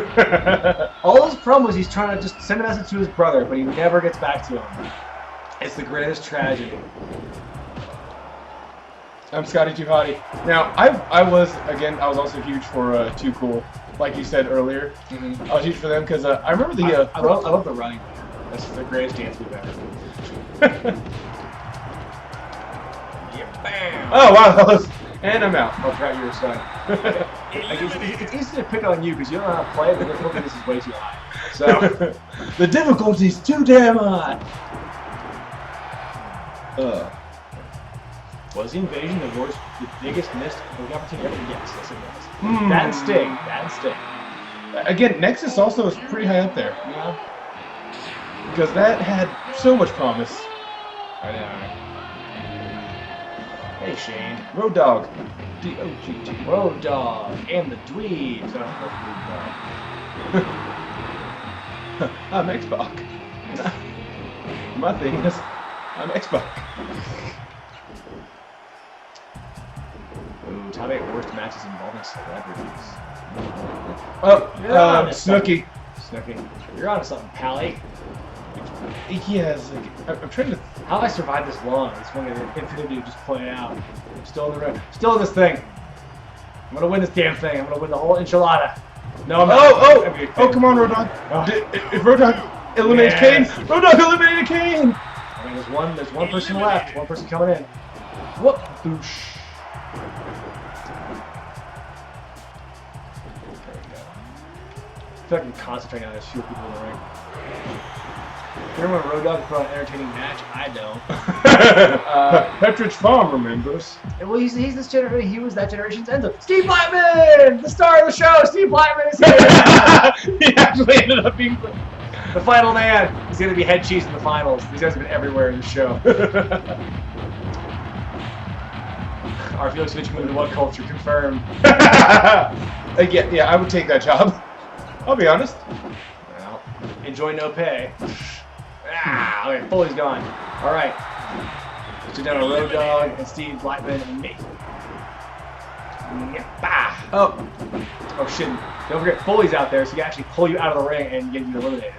All his promos, he's trying to just send a message to his brother, but he never gets back to him. It's the greatest tragedy. I'm Scotty Too Hottie. Now, I was also huge for Too Cool, like you said earlier. Mm-hmm. I was huge for them because I remember the... I love the running. That's the greatest dance we've ever done. Yeah, bam! Oh, wow, that was... And I'm out. I'll try your side. It's easy to pick on you because you don't know how to play, but the difficulty is way too high. So the difficulty's too damn high. Was the invasion the biggest missed opportunity ever? Yes, it was. That and Sting. That and Sting. Again, Nexus also is pretty high up there. Yeah. Because that had so much promise. I know. Hey, Shane. Road Dog. D-O-G-T. Road Dog. And the Dweebs. I'm X-Pac. My thing is, I'm X-Pac. Ooh, top 8 worst matches involving celebrities. Oh, Snooki. Snooki. You're on to something, Pally. Yes, like, I'm trying to... How have I survived this long? This one infinity just playing out. I'm still in the road. Still in this thing. I'm gonna win this damn thing. I'm gonna win the whole enchilada. No, I'm not. Oh, come on, Road Dogg. If Road Dogg eliminates Kane, Road Dogg eliminated Kane! I mean, there's one person left. One person coming in. Whoop. Boosh. There we go. I feel like I'm concentrating on this few people in the ring. Remember when Road Dogg put on an entertaining match? I don't. Petridge Farm remembers. Well, he's this generation. He was that generation's Enzo. Steve Blackman, the star of the show. Steve Blackman is here. He actually ended up being the final man. He's gonna be head cheese in the finals. These guys have been everywhere in the show. Our Felix Finch moved to what culture? Confirmed. Yeah, I would take that job. I'll be honest. Well, enjoy no pay. Okay, Foley's gone. All right. So down to Road Dogg and Steve Blackman and me. Oh shit! Don't forget Foley's out there, so he can actually pull you out of the ring and get you eliminated.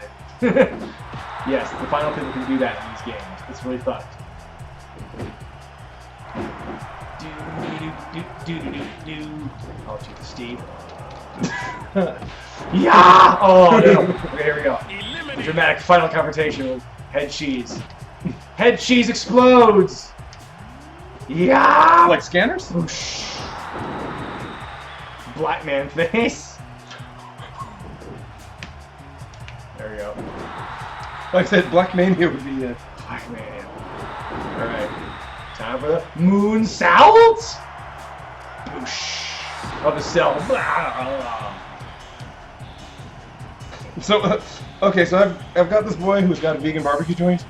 Yes, the final people can do that in these games. It's really fucked. Oh, Jesus, Steve. Yeah! Oh no! Okay, here we go. Dramatic final confrontation with Head Cheese. Head Cheese explodes! Yeah! Like scanners? Whoosh. Black man face. There we go. Like I said, Black Mania would be it. Black Mania. Alright. Time for the Moon Salt! Boosh. Of the cell. So, okay, so I've got this boy who's got a vegan barbecue joint.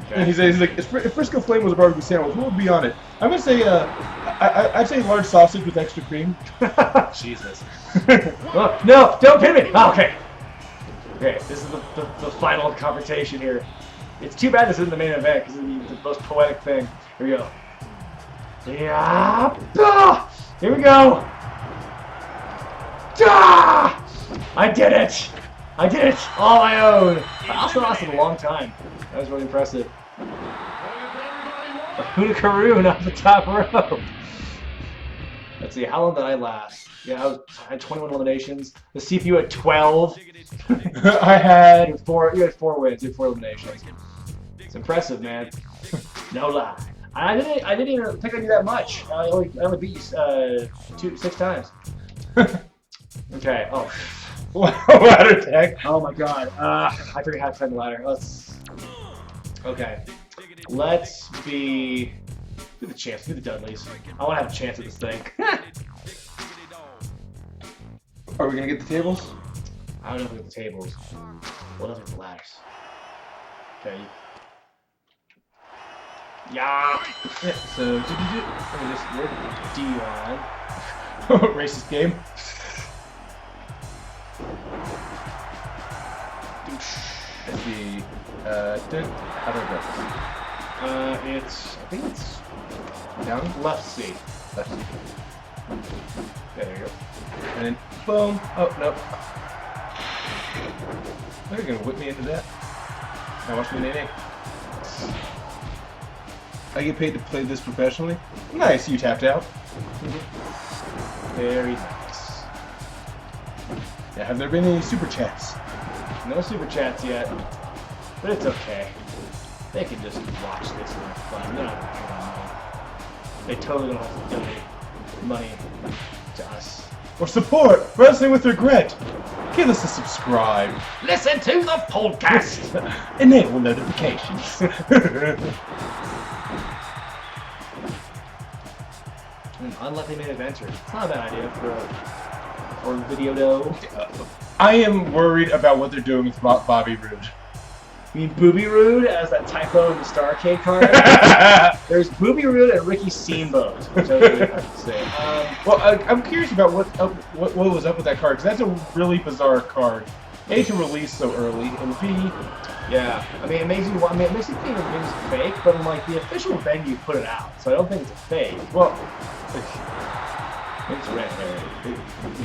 Okay. And he's like, if Frisco Flame was a barbecue sandwich, what would be on it? I'm gonna say, I'd say large sausage with extra cream. Jesus. Oh, no, don't pin me. Oh, okay. Okay, this is the final confrontation here. It's too bad this isn't the main event because it's the most poetic thing. Here we go. Yeah. Here we go. I did it. I did it all my own. I also lasted a long time. That was really impressive. Hoonakaroon off the top rope. Let's see, how long did I last? Yeah, I had 21 eliminations. The CPU had 12. I had 4. You had 4 wins. You had 4 eliminations. It's impressive, man. No lie. I didn't even think I knew that much. I only beat you 6 times. Okay. Oh. Ladder tag. Oh my god. I forget how to climb the ladder. Okay. Let's be... Do the chance. Do the Dudleys. I want to have a chance at this thing. Are we going to get the tables? I don't know if we get the tables. What else are the ladders? Okay. Yeah. So, let me just work D1. Racist game. Let's see. How do I go? I think it's down? left C. Left C. There you go. And then, boom. Oh, no. They're going to whip me into that. Now watch me, Nene. I get paid to play this professionally. Nice, you tapped out. Very nice. Yeah, have there been any super chats? No super chats yet, but it's okay. They can just watch this and have fun. They're not paying money. They totally don't have to donate money to us. Or support Wrestling with Regret. Give us a subscribe. Listen to the podcast. Enable notifications. An unlikely main eventer. It's not a bad idea for a video though. I am worried about what they're doing with Bobby Roode. You mean Booby Roode as that typo in the Starcade card? There's Booby Roode and Ricky Steamboat, which I was really happy to say. Well, I'm curious about what was up with that card, because that's a really bizarre card. A, to release so early, and B... Yeah, I mean, it makes you think it maybe it's fake, but in, like, the official venue put it out, so I don't think it's a fake. Well... It's red.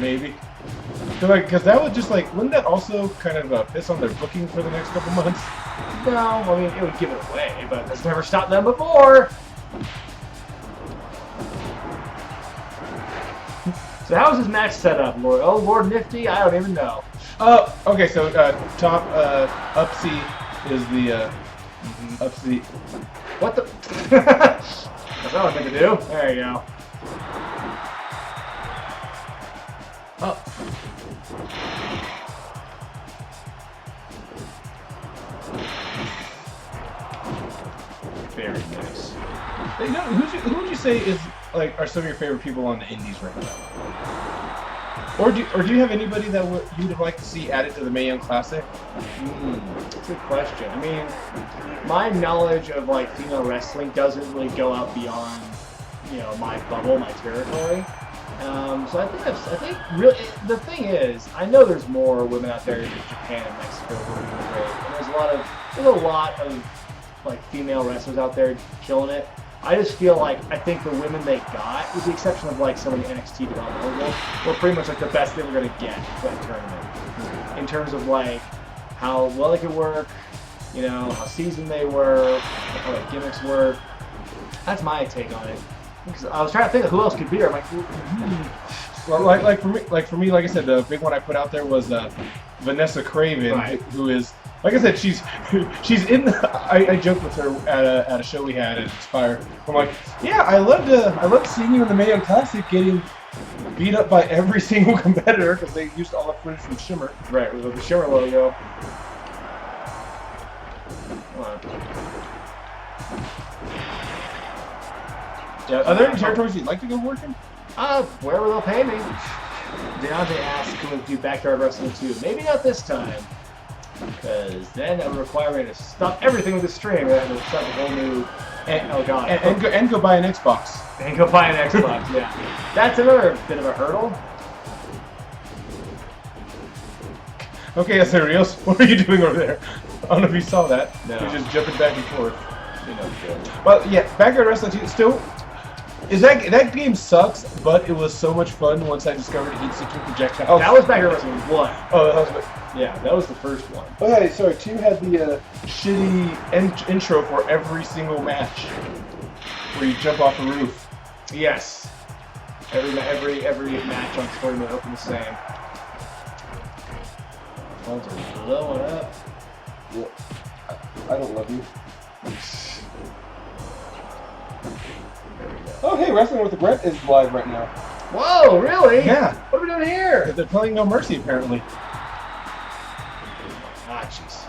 Maybe. Because that would just, like, wouldn't that also kind of piss on their booking for the next couple months? No, I mean, it would give it away, but that's never stopped them before. So how is this match set up, Lord? Oh, Lord Nifty? I don't even know. Okay, so top up C is the up C. What the? That's what I meant to do. There you go. Oh. Very nice. You know, who would you say is like are some of your favorite people on the indies right now? Or do you have anybody that you would like to see added to the Mae Young Classic? That's a good question. I mean, my knowledge of like female wrestling doesn't really go out beyond, you know, my bubble, my territory. So I think really the thing is, I know there's more women out there in Japan and Mexico who are doing great, and there's a lot of like female wrestlers out there killing it. I just feel like I think the women they got, with the exception of like some of the NXT development, were pretty much like the best they were gonna get for that tournament. In terms of like how well they could work, you know, how seasoned they were, how their gimmicks were. That's my take on it. Because I was trying to think of who else could be her. I'm like, well, like for me, like I said, the big one I put out there was Vanessa Craven, right. Who is, like I said, she's in the. I joked with her at a show we had at Inspire. I'm like, yeah, I loved seeing you in the Mae Young Classic getting beat up by every single competitor because they used all the footage from Shimmer. Right, with the Shimmer logo. Come on. Yeah, are there any territories you'd like to go working? Wherever they'll pay me. Deontay asked, can we do backyard wrestling too? Maybe not this time. Because then that would require me to stop everything with the stream and to start a whole new... oh god. And go buy an Xbox. And go buy an Xbox, yeah. That's another bit of a hurdle. Okay, Aserios, what are you doing over there? I don't know if you saw that. No. You're just jumping back and forth. You know, good. Well, yeah, backyard wrestling too. Still, that game sucks, but it was so much fun once I discovered heat-seeking projectiles. That was backyard wrestling 1. Oh, that was. Yeah, that was the first one. Okay, sorry. 2 had the shitty intro for every single match, where you jump off the roof. Yes. Every match on story mode opened the same. Phones are blowing up. Yeah. I don't love you. Oh, hey, Wrestling with Wregret is live right now. Whoa, really? Yeah. What are we doing here? They're playing No Mercy, apparently. Ah, jeez.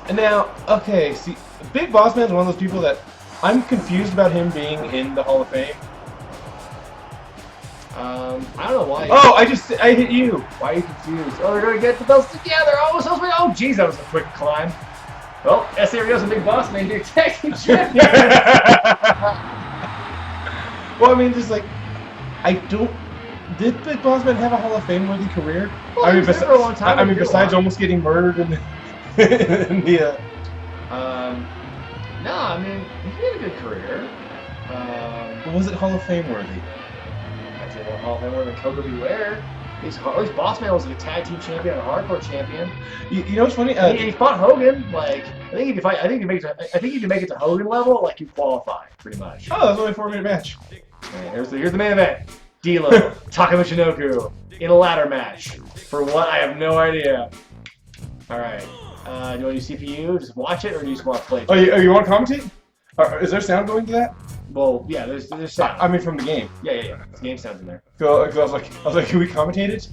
And now, okay, see, Big Boss Man is one of those people that I'm confused about him being in the Hall of Fame. I don't know why. Oh, I hit you. Why are you confused? Oh, they're gonna get the belts together. Oh, it's supposed to be. Oh, jeez, that was a quick climb. Well, Aserios and Big Boss Man get tag team champions. Well, I mean, just like, I don't. Did Big Boss Man have a Hall of Fame worthy career? Well, I mean, for a long time. besides almost getting murdered in the. No, I mean, he had a good career. Was it Hall of Fame worthy? I'd say more Hall of Fame more than Coco Beware. At least Boss Man was a tag team champion, a hardcore champion. You know what's funny? He fought Hogan. Like, I think if you make it to Hogan level, like you qualify pretty much. Oh, that was only a 4-minute match. And here's the main event. D'Lo, Taka Michinoku in a ladder match. For what? I have no idea. Alright. Do you want to do CPU? Just watch it, or do you just want to play it? Oh, you want to commentate? Is there sound going to that? Well, yeah, there's sound. I mean, from the game. Yeah. The game sound's in there. So I was like, can we commentate it?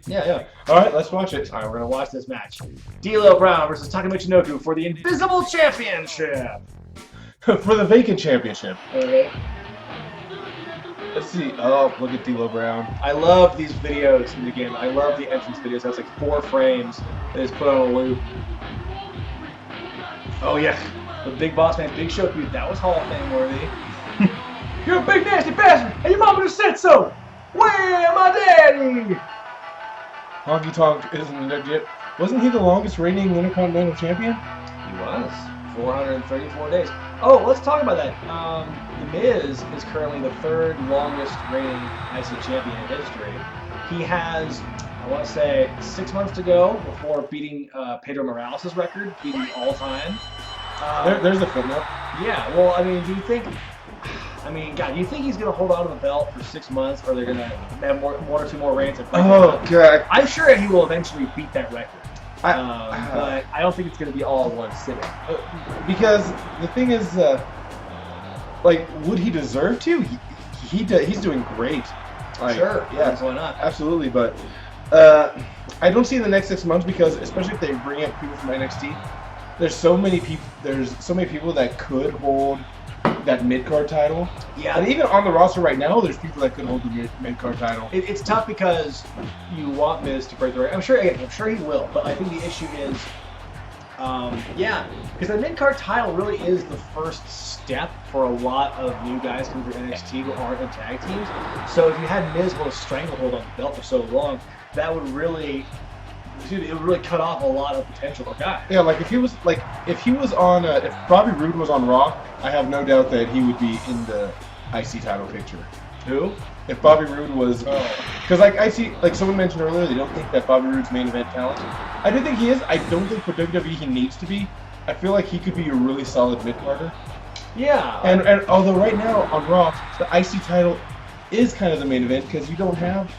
Yeah. All right, let's watch it. All right, we're gonna watch this match. D'Lo Brown versus Taka Michinoku for the Invisible Championship. For the vacant championship. Okay. Let's see. Oh, look at D'Lo Brown. I love these videos in the game. I love the entrance videos. That's like 4 frames that is put on a loop. Oh yeah, the Big Boss Man, Big Show feud. That was Hall of Fame worthy. You're a big nasty bastard, and your mama just said so. Where my daddy? Honky Tonk isn't dead yet. Wasn't he the longest reigning Intercontinental Champion? He was. 434 days. Oh, let's talk about that. The Miz is currently the 3rd longest reigning IC champion in history. He has, I want to say, 6 months to go before beating Pedro Morales' record, beating all time. There's a footnote. Yeah, well, I mean, do you think he's going to hold on to the belt for 6 months, or they're going to have one or two more reigns? Oh, God. I'm sure he will eventually beat that record. But I don't think it's going to be all in one sitting. Because the thing is, like, would he deserve to? He's doing great. Like, sure. Yeah. Why not? Absolutely, but I don't see in the next 6 months because, especially if they bring up people from NXT, there's so many people that could hold that mid-card title. Yeah. And even on the roster right now, there's people that could hold the mid-card title. It's tough because you want Miz to break the record. I'm sure he will, but I think the issue is, because the mid-card title really is the first step for a lot of new guys coming through NXT who aren't in tag teams. So if you had Miz hold a stranglehold on the belt for so long, that would really... Dude, it would really cut off a lot of potential for guys. Yeah, like if Bobby Roode was on Raw, I have no doubt that he would be in the IC title picture. Who? If Bobby Roode was, because like someone mentioned earlier, they don't think that Bobby Roode's main event talent. I do think he is. I don't think for WWE he needs to be. I feel like he could be a really solid mid-carder. Yeah. And although right now on Raw, the IC title is kind of the main event because you don't have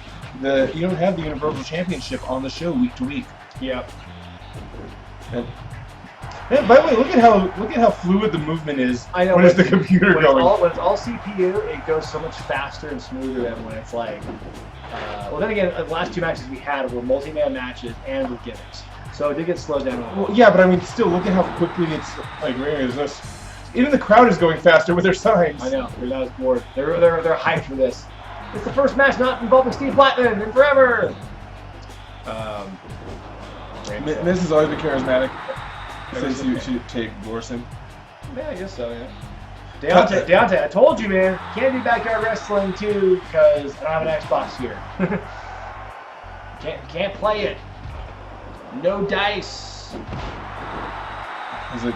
the Universal Championship on the show week to week. Yep. And by the way, look at how fluid the movement is. I know. When it's the computer going. When it's all CPU, it goes so much faster and smoother than when it's like. Well, then again, the last 2 matches we had were multi-man matches and with gimmicks, so it did get slowed down a little. Well, yeah, but I mean, still look at how quickly it's like ringing. Even the crowd is going faster with their signs. I know. They're not as bored. They're hyped for this. It's the first match not involving Steve Blackman in forever. Miz has always been charismatic since you should take Morrison. Yeah, I guess so. Yeah. Deontay, I told you, man. Can't do backyard wrestling too because I don't have an Xbox here. can't play it. No dice. He's like,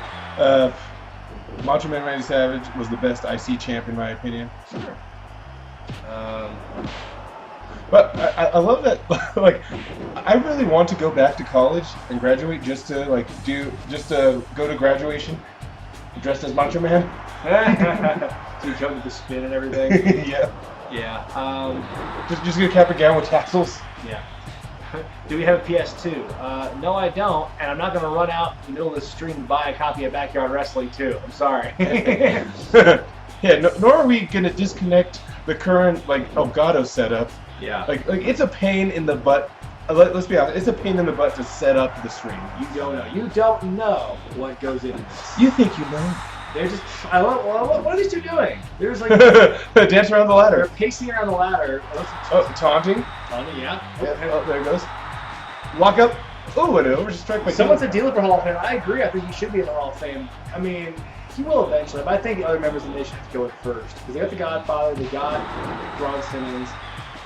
Macho Man Randy Savage was the best IC champ in my opinion. Sure. But I love that. Like, I really want to go back to college and graduate just to go to graduation dressed as Macho Man. So you come with the spin and everything. Yeah. Yeah. Just get a cap and gown with tassels. Yeah. Do we have a PS2? No, I don't, and I'm not going to run out in the middle of the stream to buy a copy of Backyard Wrestling 2. I'm sorry. Yeah. Nor are we going to disconnect the current Elgato setup. Yeah. Like it's a pain in the butt. Let's be honest. It's a pain in the butt to set up the stream. You don't know. You don't know what goes into this. You think you know? They're just. What are these two doing? They're just like dance around the ladder. They're pacing around the ladder. Oh, taunting. Taunting, yeah. Oh, there it goes. Walk up. Oh, and over. Just strike by. Someone said Dealer for Hall of Fame. I agree. I think he should be in the Hall of Fame. I mean, he will eventually, but I think the other members of the nation have to go in first because they got the Godfather, they got Ron Simmons.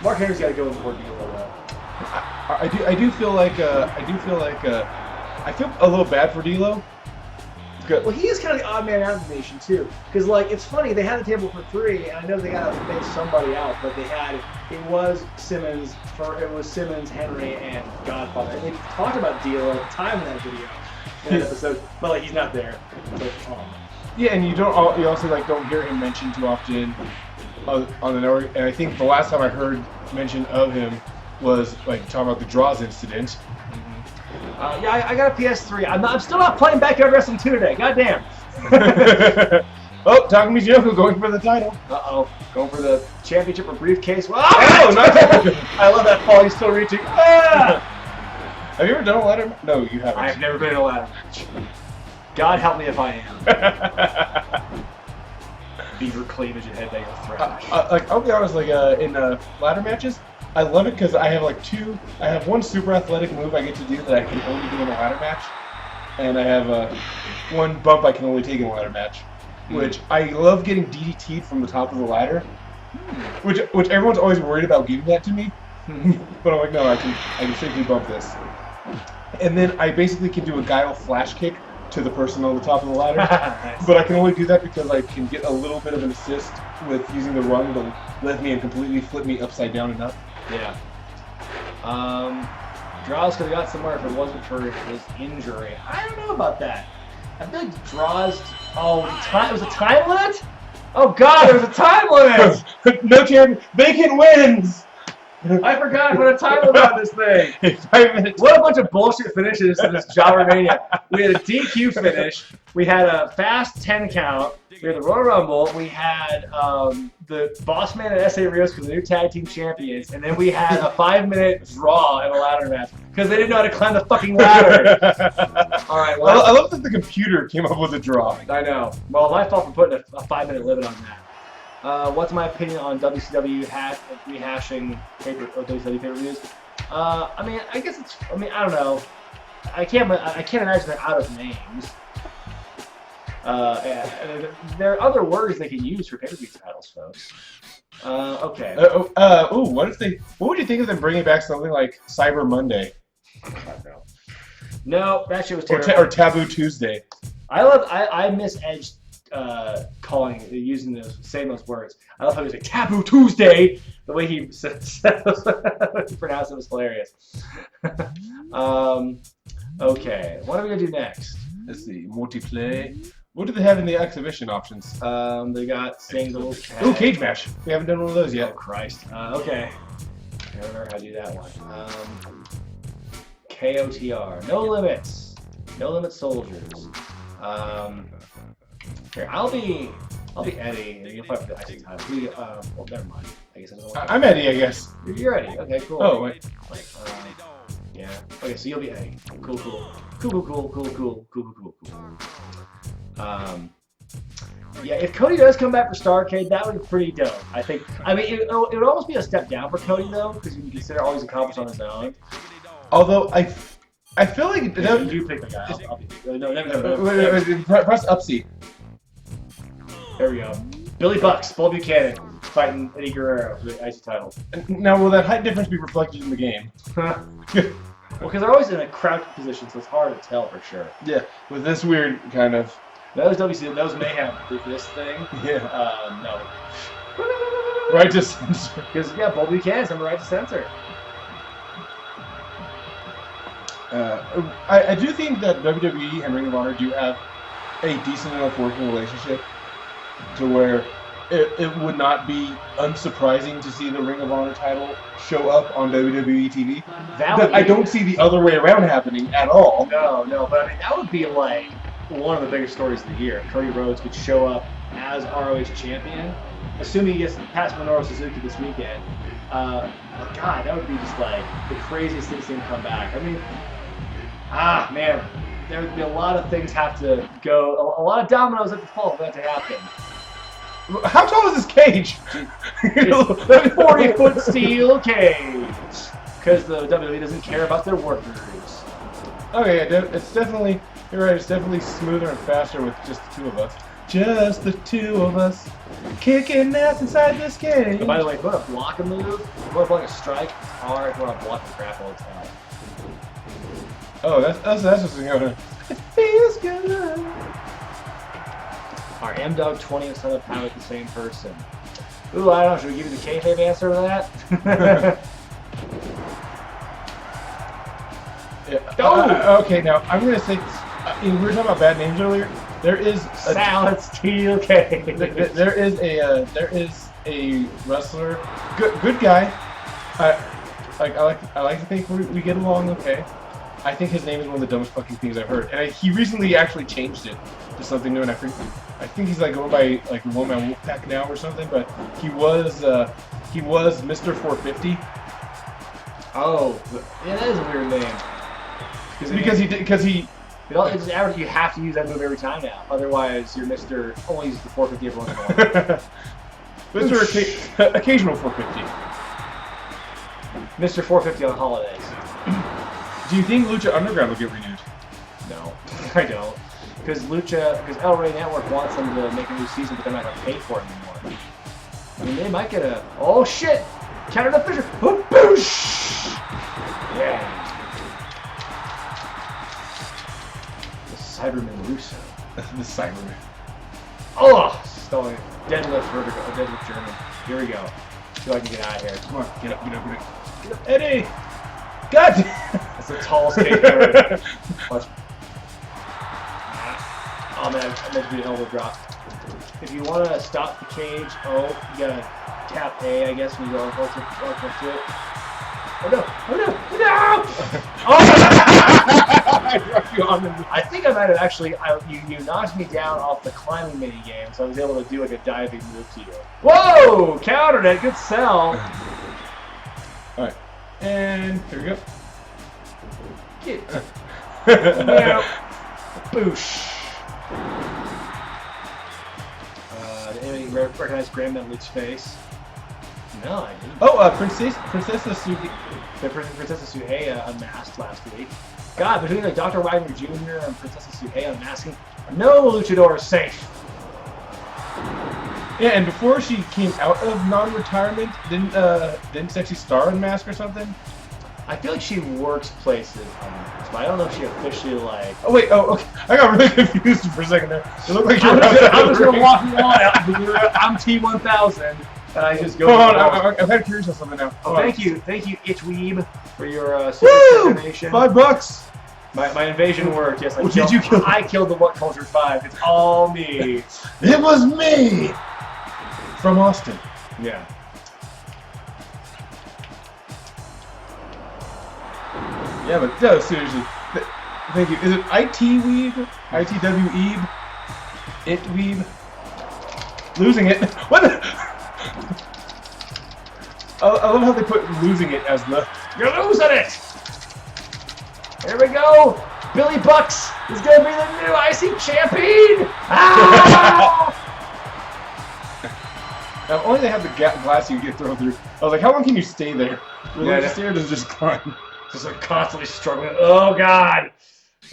Mark Henry's got to go in before D'Lo though. I do feel like I feel a little bad for D'Lo. Well, he is kind of the odd man out of the nation too, because like it's funny they had the table for 3, and I know they got to face somebody out, but it was Simmons, Henry, and Godfather. And they talked about D'Lo at the time in that video, in that episode, but like he's not there. So, yeah, and you also don't hear him mentioned too often on the network. And I think the last time I heard mention of him was like talking about the Draws incident. Yeah, I got a PS3. I'm still not playing Backyard Wrestling 2 today. Goddamn. Oh, Taka Michinoku going for the title. Going for the championship or briefcase. Oh, no! I love that fall. He's still reaching. Have you ever done a ladder match? No, you haven't. I've never been in a ladder match. God help me if I am. Beaver cleavage and headbanger thrash. I'll be honest, in ladder matches, I love it because I have one super athletic move I get to do that I can only do in a ladder match, and I have one bump I can only take in a ladder match, which I love getting DDT'd from the top of the ladder, which everyone's always worried about giving that to me, but I'm like, no, I can safely bump this, and then I basically can do a guile flash kick to the person on the top of the ladder, nice. But I can only do that because I can get a little bit of an assist with using the rung to lift me and completely flip me upside down and up. Yeah. Draws could have got somewhere if it wasn't for his injury. I don't know about that. I feel like Draws. Oh, it was a time limit? Oh God, there was a time limit! No champion. Bacon wins! I forgot to put a time limit on this thing. 5 minutes. What a bunch of bullshit finishes in this Jobber-mania. We had a DQ finish. We had a fast 10 count. We had the Royal Rumble. We had the Boss Man and S.A. Rios because the new tag team champions. And then we had a 5-minute draw in a ladder match because they didn't know how to climb the fucking ladder. All right. Well, I love that the computer came up with a draw. I know. Well, my fault for putting a 5-minute limit on that. What's my opinion on WCW rehashing WCW pay-per-views? I mean, I guess it's. I mean, I don't know. I can't imagine they're out of names. There are other words they can use for pay-per-view titles, folks. Okay. What would you think of them bringing back something like Cyber Monday? No, that shit was terrible. Or Taboo Tuesday. I miss Edge using saying those words. I love how he was like Taboo Tuesday. The way he pronounced it was hilarious. Okay, what are we gonna do next? Let's see, multiplay. What do they have in the exhibition options? They got singles. Ooh, cage match. We haven't done one of those yet. Oh Christ. Okay. I don't remember how to do that one. KOTR. No limits. No limit soldiers. Here, I'll be Eddie, and you'll fight for the IC title. Well, never mind. I guess I'm Eddie, I guess. You're Eddie. Okay, cool. Oh, wait. Yeah. Okay, so you'll be Eddie. Cool. Yeah, if Cody does come back for Starrcade, that would be pretty dope. I think. I mean, it would almost be a step down for Cody though, because you can consider all he's accomplished on his own. Although I feel like you pick the guy. I'll be. No, never. Wait, press up C. There we go. Billy Bucks, Bull Buchanan, fighting Eddie Guerrero for the IC title. Now, will that height difference be reflected in the game? Well, because they're always in a crouched position, so it's hard to tell for sure. Yeah, with this weird kind of. Those may have this thing. Yeah. No. Right to censor. Because, yeah, Bull Buchanan's on the right to censor. I do think that WWE and Ring of Honor do have a decent enough working relationship to where it would not be unsurprising to see the Ring of Honor title show up on WWE TV. I don't see the other way around happening at all. No, but I mean, that would be like one of the biggest stories of the year. Cody Rhodes could show up as ROH champion, assuming he gets past Minoru Suzuki this weekend. God, that would be just like the craziest thing to see him come back. I mean, man, there would be a lot of things have to go, a lot of dominoes have to fall for that to happen. How tall is this cage? It's a 40-foot steel cage. Because the WWE doesn't care about their workers. Okay, it's definitely, you're right, it's definitely smoother and faster with just the two of us. Just the two of us kicking ass inside this cage. But by the way, if you want to block a move, if you want to block a strike, it's hard. If you want to block a grapple, it's hard. Oh, that's what's going on. It feels good. Are M-Dog 20 and Son of Power the same person? Ooh, I don't know. Should we give you the kayfabe answer to that? Yeah. Okay, now I'm going to say, we were talking about bad names earlier. There is a Salad Steel Cage. There is a wrestler, good guy. I like to think we get along okay. I think his name is one of the dumbest fucking things I've heard, and he recently actually changed it to something new. And I think he's like going by like One Man Wolfpack now or something. But he was Mr. 450. Oh, yeah, that is a weird name. Because he. It's average. You have to use that move every time now. Otherwise, you're Mr. Only uses the 450 every once in a while. Mr. Occasional 450. Mr. 450 on holidays. Do you think Lucha Underground will get renewed? No, I don't. Because El Rey Network wants them to make a new season, but they're not going to pay for it anymore. I mean, they might get a... Oh, shit! Counter the Fisher! Oh, boosh! Yeah. The Cyberman Russo. The Cyberman. Oh! Stalling. Deadlift vertical. Deadlift German. Here we go. So I can get out of here. Come on, get up, get up, get up. Get up, Eddie! God! That's the tallest cage ever. Watch. Oh man, I meant to do an elbow drop. If you want to stop the cage, you gotta tap A, I guess, when you go up to it. Oh no! Oh no! No! Oh! I think I might have actually, you knocked me down off the climbing mini game, so I was able to do like a diving move to you. Whoa! Countered it, good sell. Alright, and here we go. Get. Yeah. Boosh. Did anybody recognize Grandma Luke's face? No, I didn't. Oh, Princess Sugi. Princess Suhei unmasked last week. God, between like Dr. Wagner Jr. and Princess Suhei unmasking, no luchador is safe. Yeah, and before she came out of non-retirement, didn't she actually star in Mask or something? I feel like she works places on Mask, but I don't know if she officially like. Oh wait, okay. I got really confused for a second there. It looked like you were. I was gonna walk you on out. I'm T1000. And I just go. Hold on, I'm kind of curious on something now. Oh, thank you, Itchweeb, for your super donation. $5. My invasion worked. Yes, did you kill? I killed the What Culture 5. It's all me. It was me from Austin. Yeah. Yeah, but no, seriously. Thank you. Is it ITweeb? ITWeeb? Itweeb? Losing it. What the? I love how they put losing it as the... You're losing it! Here we go! Billy Bucks is going to be the new IC champion! Ah! Now, if only they have the glass you get thrown through. I was like, how long can you stay there? Yeah, just stay or does it just climb? Just like constantly struggling. Oh, God!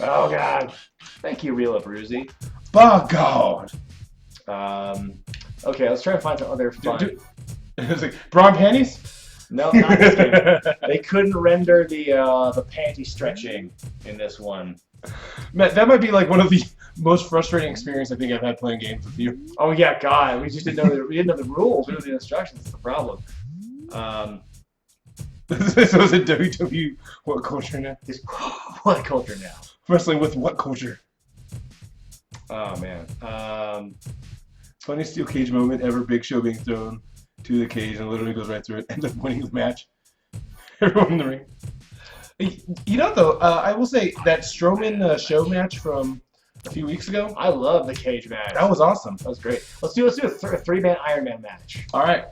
Oh, God. Thank you, Real Bruzy. Oh, God! Okay, let's try to find some other fun. It's like, bra panties? No, not this game. They couldn't render the panty stretching in this one. Man, that might be like one of the most frustrating experiences I think I've had playing games with you. Oh yeah, God, we just didn't know we didn't know the rules. We didn't know the instructions. That's the problem. So is it WW What Culture now? Is What Culture now? Wrestling with What Culture? Oh man. Funniest steel cage moment ever. Big Show being thrown to the cage and literally goes right through it. Ends up winning the match. Everyone in the ring. You know, though, I will say that Strowman show match from a few weeks ago. I love the cage match. That was awesome. That was great. Let's do a three-man Iron Man match. All right.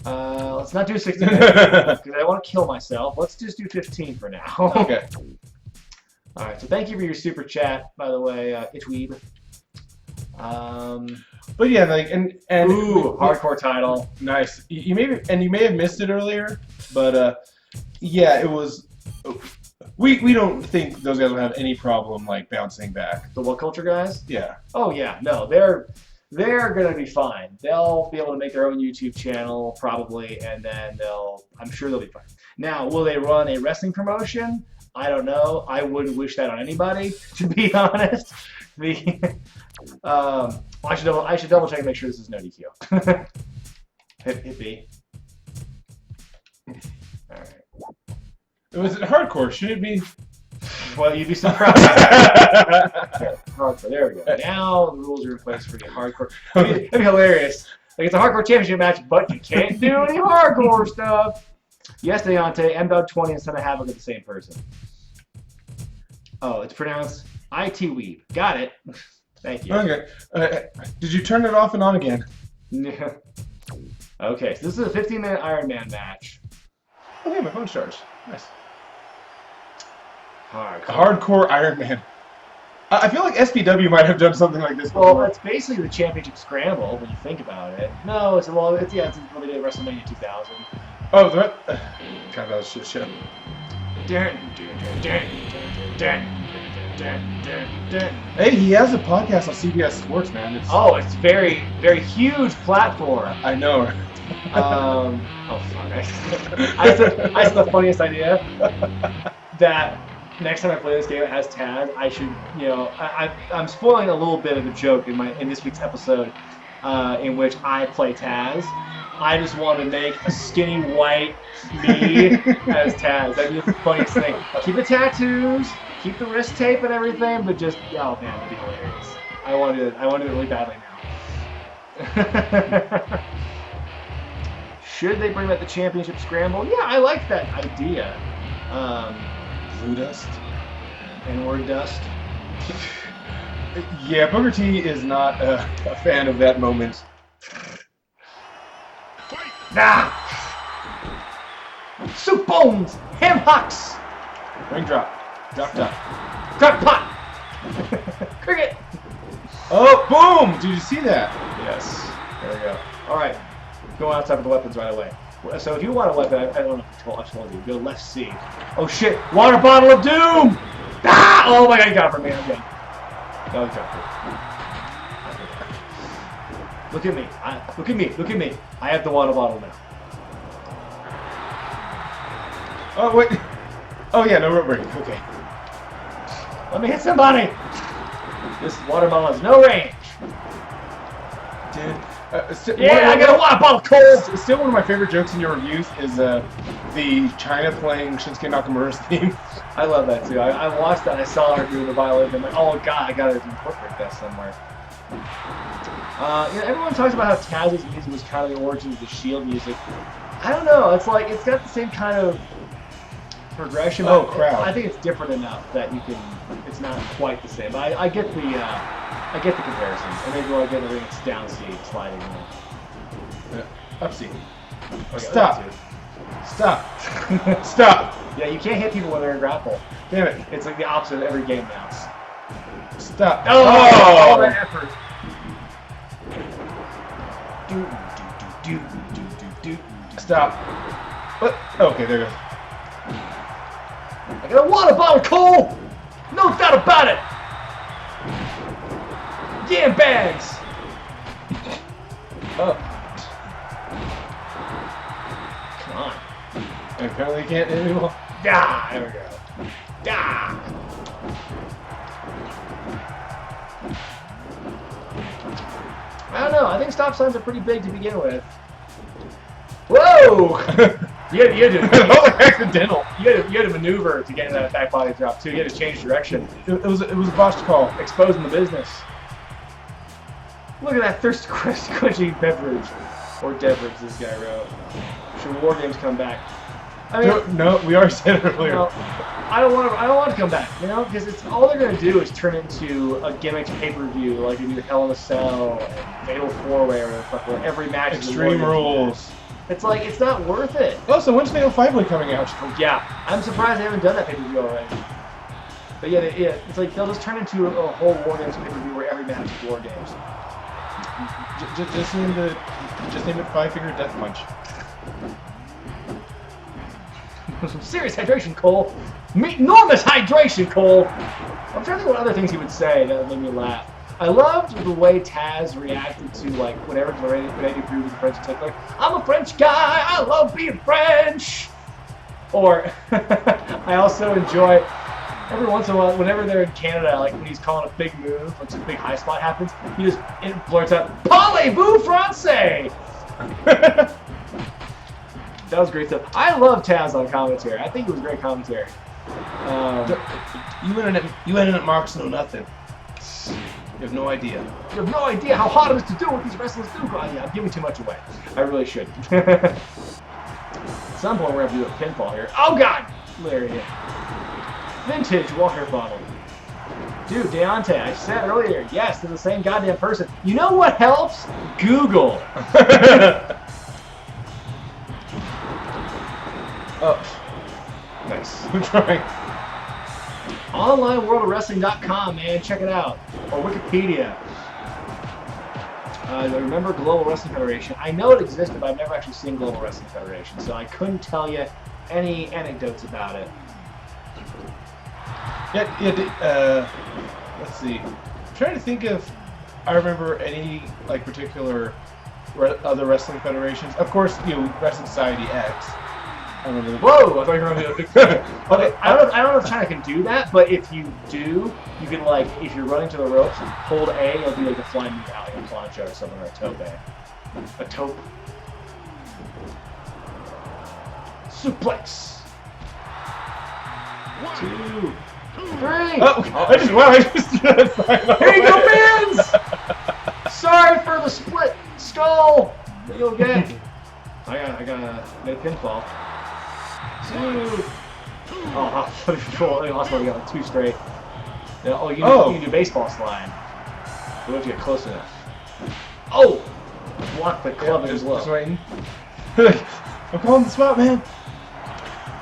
Let's not do 60 minutes because I want to kill myself. Let's just do 15 for now. Okay. All right. So thank you for your super chat, by the way, Itchweeb. But yeah, like and ooh, hardcore title. Nice. You may have missed it earlier, but yeah, it was. We don't think those guys will have any problem like bouncing back. The What Culture guys? Yeah. Oh yeah, no, they're gonna be fine. They'll be able to make their own YouTube channel probably, and then I'm sure they'll be fine. Now, will they run a wrestling promotion? I don't know. I wouldn't wish that on anybody, to be honest. I should double check and make sure this is no DQ. Hit B. All right. It was hardcore. Should it be? Well, you'd be surprised. Hardcore. There we go. Now the rules are in place for the hardcore. That'd be hilarious. Like it's a hardcore championship match, but you can't do any hardcore stuff. Yes, Deontay, M-Dog 20 and Son of Havoc are the same person. Oh, it's pronounced ITweeb. Got it. Thank you. Okay. Did you turn it off and on again? Okay, so this is a 15-minute Iron Man match. Okay, my phone's charged. Nice. Hardcore Iron Man. I feel like SPW might have done something like this Well, before. it's basically the championship scramble when you think about it. No, it's what they did at WrestleMania 2000. Oh, God, that was shit. Hey, he has a podcast on CBS Sports, man. It's very, very huge platform. I know. Oh fuck! I said the funniest idea that next time I play this game, it has Taz. I should, I'm spoiling a little bit of the joke in this week's episode, in which I play Taz. I just want to make a skinny white me as Taz. That'd be the funniest thing. Keep the tattoos, keep the wrist tape and everything, but just oh man, that'd be hilarious. I want to do it. I want to do it really badly now. Should they bring back the championship scramble? Yeah, I like that idea. Blue dust? N-word dust? Yeah, Booker T is not a fan of that moment. Nah! Soup bones! Ham hocks! Ring drop. Drop. Drop pot! Cricket! Oh, boom! Did you see that? Yes. There we go. Alright. Go outside with the weapons right away. So if you want a weapon, I don't know if I told you, go left C. Oh shit! Water bottle of doom! Ah! Oh my god, he got it from me. I'm dead. No, he dropped it. Look at me. Look at me. I have the water bottle now. Oh, wait. Oh, yeah, no rope break. Okay. Let me hit somebody! This water bottle has no range. Dude. I got a water bottle cold! Still one of my favorite jokes in your reviews is the China playing Shinsuke Nakamura's theme. I love that too. I watched that. I saw her doing the violin. I'm like, oh god, I gotta incorporate that somewhere. Everyone talks about how Taz's music was kind of the origin of the Shield music. I don't know. It's like it's got the same kind of progression. Oh crap! I think it's different enough that you can. It's not quite the same. But I get the comparison. And maybe when I get the ring, it's down C sliding. Up C. Okay, Stop. Stop. Yeah, you can't hit people when they're in grapple. Damn it! It's like the opposite of every game now. Stop. Oh! All that effort. Stop. What? Okay, there you go. I got a water bottle, Cole! No doubt about it! Yam bags! Oh. Come on. Apparently you can't hit anymore. Ah, there we go. Ah! I don't know. I think stop signs are pretty big to begin with. Whoa! You had to That was accidental. You had to maneuver to get into that back body drop too. You had to change direction. It was a botched call. Exposing the business. Look at that thirst quenching beverage. Or beverage this guy wrote. Should War Games come back? I mean, No, we already said it earlier. No, I don't want to come back, because it's all they're gonna do is turn into a gimmick pay-per-view like they do Hell in a Cell and Fatal 4-Way or where every match is Extreme Rules. It's like it's not worth it. Oh, so when's Fatal 5-Way coming out? Yeah, I'm surprised they haven't done that pay-per-view already. But yeah, it's like they'll just turn into a whole War Games pay-per-view where every match is War Games. Just name it Five Finger Death Punch. Some serious hydration, Cole. Enormous hydration, Cole. I'm trying to think what other things he would say that made me laugh. I loved the way Taz reacted to like whatever Eddie Drew was a French tickler. I'm a French guy. I love being French. Or I also enjoy every once in a while whenever they're in Canada, like when he's calling a big move, like some big high spot happens, he just blurts out, "Parlez-vous français?" That was great stuff. I love Taz on commentary. I think it was great commentary. You internet marks know nothing. You have no idea. You have no idea how hard it is to do what these wrestlers do. Oh, yeah, I'm giving too much away. I really should. At some point, we're going to have to do a pinfall here. Oh, God! Lariat. Vintage water bottle. Dude, Deontay, I said earlier, yes, they're the same goddamn person. You know what helps? Google. Oh. Nice. I'm trying. OnlineWorldOfWrestling.com, man. Check it out. Or Wikipedia. I remember Global Wrestling Federation. I know it existed, but I've never actually seen Global Wrestling Federation, so I couldn't tell you any anecdotes about it. Yeah. Let's see. I'm trying to think if I remember any like particular other wrestling federations. Of course, Wrestling Society X. I remember. Whoa! I thought you were going to be okay, I don't know if China can do that, but if you do, you can like if you're running to the ropes, hold A, it'll be like a flying move out, like a plancha or something, or a tope. A tope. Suplex. 1, 2, 3. I just Here you go, Mans! Sorry for the split skull that you'll get. I got a pinfall. 2. Oh, I lost one. I got 2 straight. Oh, you can do baseball slide. You have to get close enough. Oh! Block the club as well. Just waiting. I'm calling the spot, man.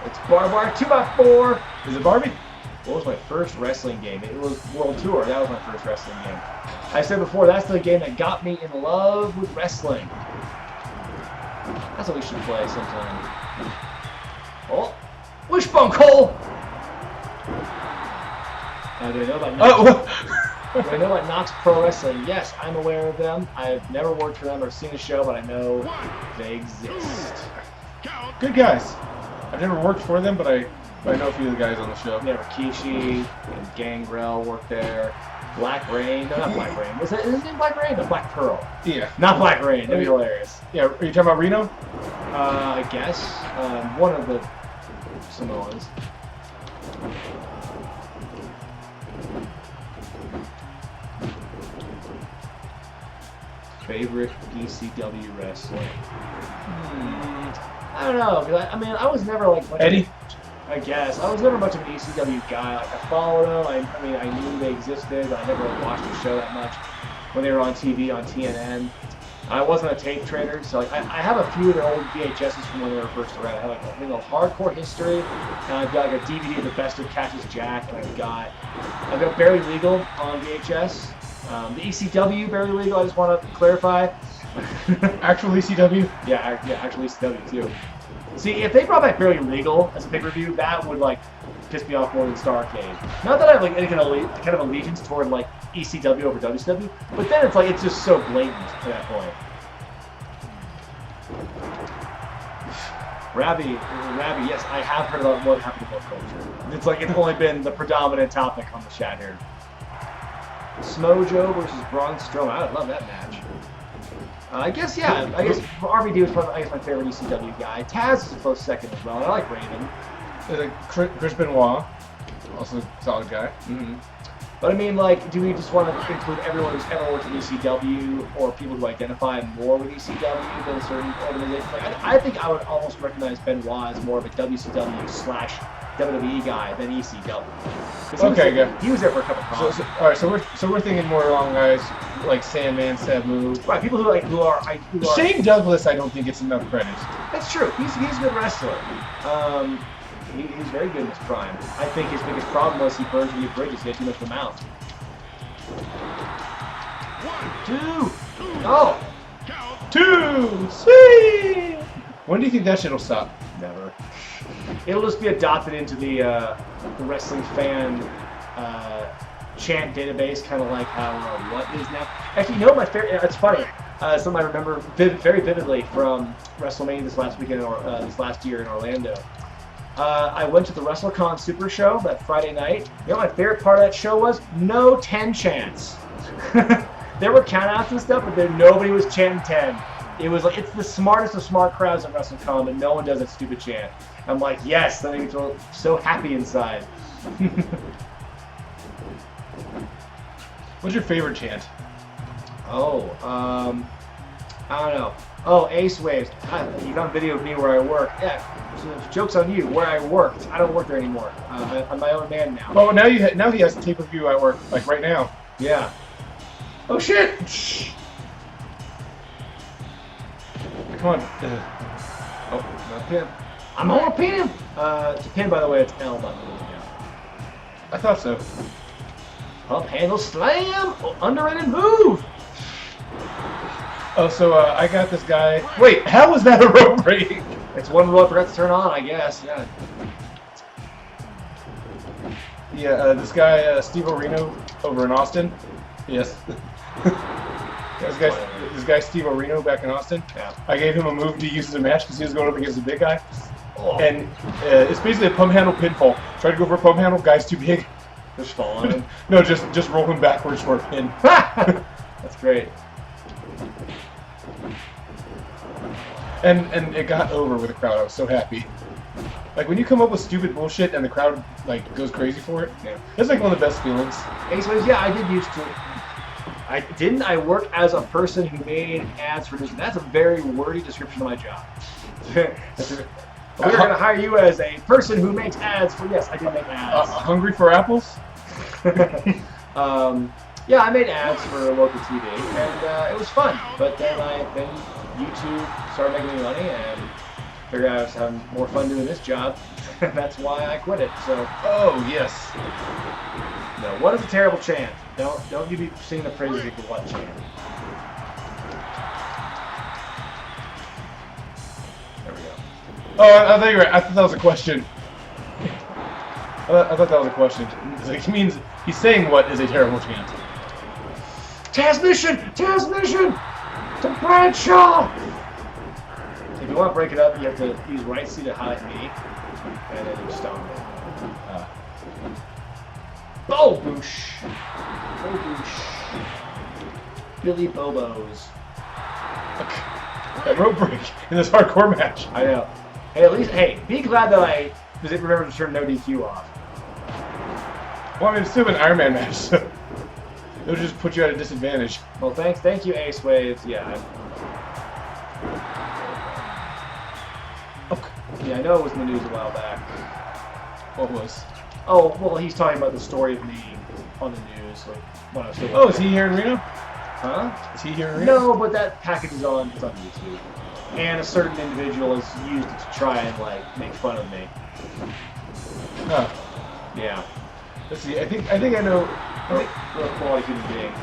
It's bar 2x4. Is it Barbie? What was my first wrestling game? It was World Tour. That was my first wrestling game. I said before, that's the game that got me in love with wrestling. That's what we should play sometime. Oh, wishbone Cole! Do I know about Knox? Do I know about Knox Pro Wrestling? Yes, I'm aware of them. I've never worked for them or seen a show, but I know they exist. Good guys. I've never worked for them, but I know a few of the guys on the show. Yeah, Rikishi and Gangrel worked there. Black Rain? No, not Black Rain. Is his name Black Rain? No, Black Pearl. Yeah. Not Black Rain. That'd be hilarious. Yeah, are you talking about Reno? I guess. One of the Samoans. Favorite ECW wrestler? I don't know. Cause I was never like Eddie. I guess I was never much of an ECW guy. Like I followed them. I knew they existed, but I never really watched the show that much when they were on TV on TNN. I wasn't a tape trader, so like I have a few of their old VHSs from when they were first around. I have like a hardcore history, and I've got like a DVD of the best of Cactus Jack, and I've got Barely Legal on VHS. The ECW Barely Legal. I just want to clarify. Actual ECW? Yeah, actual ECW too. See, if they brought back Barely Legal as a pay-per-view, that would like piss me off more than Starrcade. Not that I have like any kind of allegiance toward like ECW over WCW, but then it's just so blatant at that point. Rabbi, yes, I have heard about what happened to both culture. It's only been the predominant topic on the chat here. Smojo versus Braun Strowman. I would love that match. I guess RVD was probably my favorite ECW guy. Taz is a close second as well. I like Raven. Chris Benoit, also a solid guy. Mm-hmm. But I mean, like, do we just want to include everyone who's ever worked in ECW or people who identify more with ECW than certain organizations? Like, I think I would almost recognize Benoit as more of a WCW/WWE guy than ECW. Okay, good. He was there for a couple of times. All right, so we're thinking more along guys like Sandman, Sabu. Right, people who are Shane Douglas, I don't think gets enough credit. That's true. He's a good wrestler. He's very good in his prime. I think his biggest problem was he burned too many bridges. He had too much to mount. 1, 2. Oh! 2! Sweet! When do you think that shit will stop? Never. It'll just be adopted into the wrestling fan chant database, kind of like how what is now. Actually, you know my favorite. It's funny. Something I remember very vividly from WrestleMania this last weekend or this last year in Orlando. I went to the WrestleCon Super Show that Friday night. You know what my favorite part of that show was? No 10 chants. There were countouts and stuff, but nobody was chanting 10. It was like, it's the smartest of smart crowds at WrestleCon, but no one does that stupid chant. I'm like, yes, that makes me feel so happy inside. What's your favorite chant? Oh, I don't know. Oh, Ace Waves. You found a video of me where I work. Yeah, so joke's on you. Where I worked. I don't work there anymore. I'm my own man now. Oh, now he has tape of you at work, like right now. Yeah. Oh shit! Come on. Oh, not him. I'm gonna pin him. To pin, by the way, it's L button. I thought so. Pump handle slam. Oh, underrated move. Oh, so I got this guy. Wait, how was that a rope break? It's one rule I forgot to turn on, I guess. Yeah. Yeah, this guy Steve Orino over in Austin. Yes. This guy Steve Orino back in Austin. Yeah. I gave him a move to use in a match because he was going up against a big guy. Oh. And it's basically a pump handle pinfall. Try to go for a pump handle, guy's too big. Just fall on him. No, just roll him backwards for a pin. That's great. And it got over with the crowd. I was so happy. Like when you come up with stupid bullshit and the crowd like goes crazy for it. Yeah. It's like one of the best feelings. Anyways, yeah, I did used to. I work as a person who made ads for Disney. That's a very wordy description of my job. We're going to hire you as a person who makes ads for. Yes, I did make ads. Hungry for apples? Yeah, I made ads for local TV, and it was fun. But then YouTube started making me money, and figured I was having more fun doing this job. That's why I quit it. So. Oh yes. No, what is a terrible chant? Don't you be singing the praises of the what chant? There we go. Oh, I thought you were. I thought that was a question. I thought that was a question. It means he's saying what is a terrible chant. Transmission to Bradshaw. If you want to break it up, you have to use right C to highlight me, and then you stone it. Bo Boosh. Bo Boosh. Billy Bobos. That rope break in this hardcore match. I know. Hey, at least, be glad that I remember to turn no DQ off. Well, I mean, it's still an Iron Man match, so it'll just put you at a disadvantage. Well, thank you, Ace Waves. Yeah. Okay. Yeah, I know it was in the news a while back. What was? Oh, well, he's talking about the story of me on the news, like when I was still. Oh, is he here in Reno? Huh? Is he here in Reno? No, but that package is on. It's on YouTube, and a certain individual has used it to try and like make fun of me. Huh. Yeah. Let's see. I think I know. Real quality human being.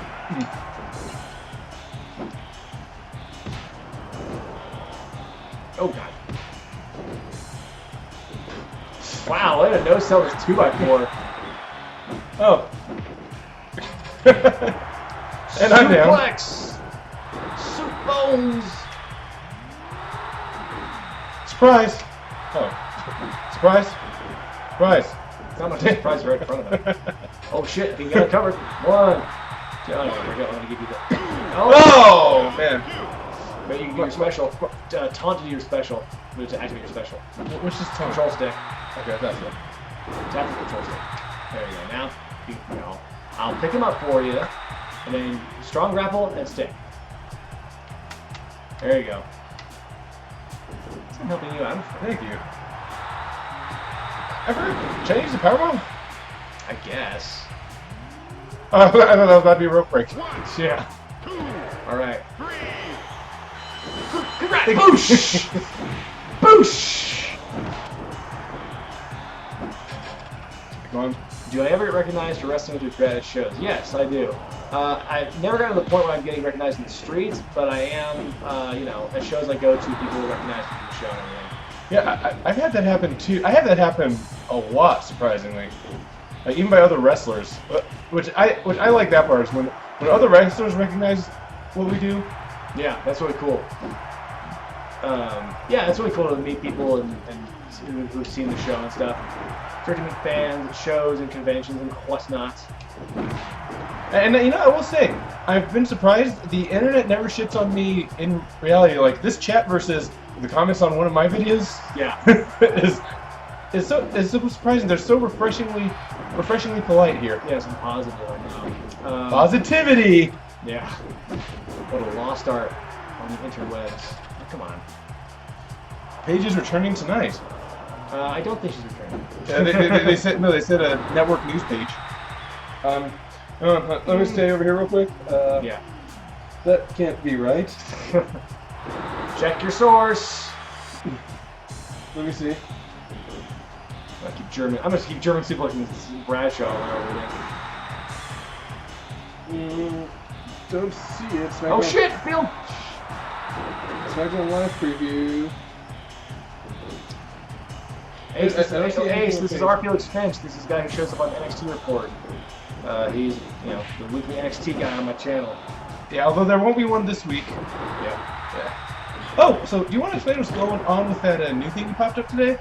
Oh god. Wow, I didn't know sell this 2x4. Oh. And I'm down. Suplex! Soup bones! Surprise! Oh. Surprise! Surprise! It's not much of a surprise right in front of him. Oh shit, he got it covered. One. Two. Oh, no, we're going to give you the. Oh, man. But you can do your special. Taunt to do your special. To activate your special. Which is taunt? Control stick. Okay, that's it. Tap the control stick. There you go. Now, I'll pick him up for you, and then strong grapple and stick. There you go. I'm helping you out. Thank you. Ever change the powerbomb? I guess. I thought that was about to be a rope break. Yeah. All right. Boosh! Boosh! Come on. Do I ever get recognized for wrestling with regret at shows? Yes, I do. I've never gotten to the point where I'm getting recognized in the streets, but I am, at shows I go to, people will recognize me from the show and everything. Yeah, I've had that happen too. I have that happen a lot, surprisingly. Even by other wrestlers, which I like that part is when other wrestlers recognize what we do. Yeah, that's really cool. Yeah, it's really cool to meet people and who've seen the show and stuff. Start to meet fans at shows and conventions and whatnot. And I will say, I've been surprised. The internet never shits on me in reality. Like this chat versus the comments on one of my videos. Yeah. is so surprising. They're so refreshingly polite here. Yeah, some positive, I know. Positivity. Yeah. What a lost art on the interwebs. Oh, come on. Paige is returning tonight. I don't think she's returning. They said no. They said a network news page. Let me stay over here real quick. Yeah. That can't be right. Check your source. Let me see. I'm gonna keep German suplexing Bradshaw over there. Don't see it. Oh shit! Field. SmackDown Live preview. Ace, this is our Felix Finch. This is the guy who shows up on the NXT report. He's, you know, the weekly NXT guy on my channel. Yeah, although there won't be one this week. Yeah. Oh, so do you want to explain what's going on with that new thing you popped up today?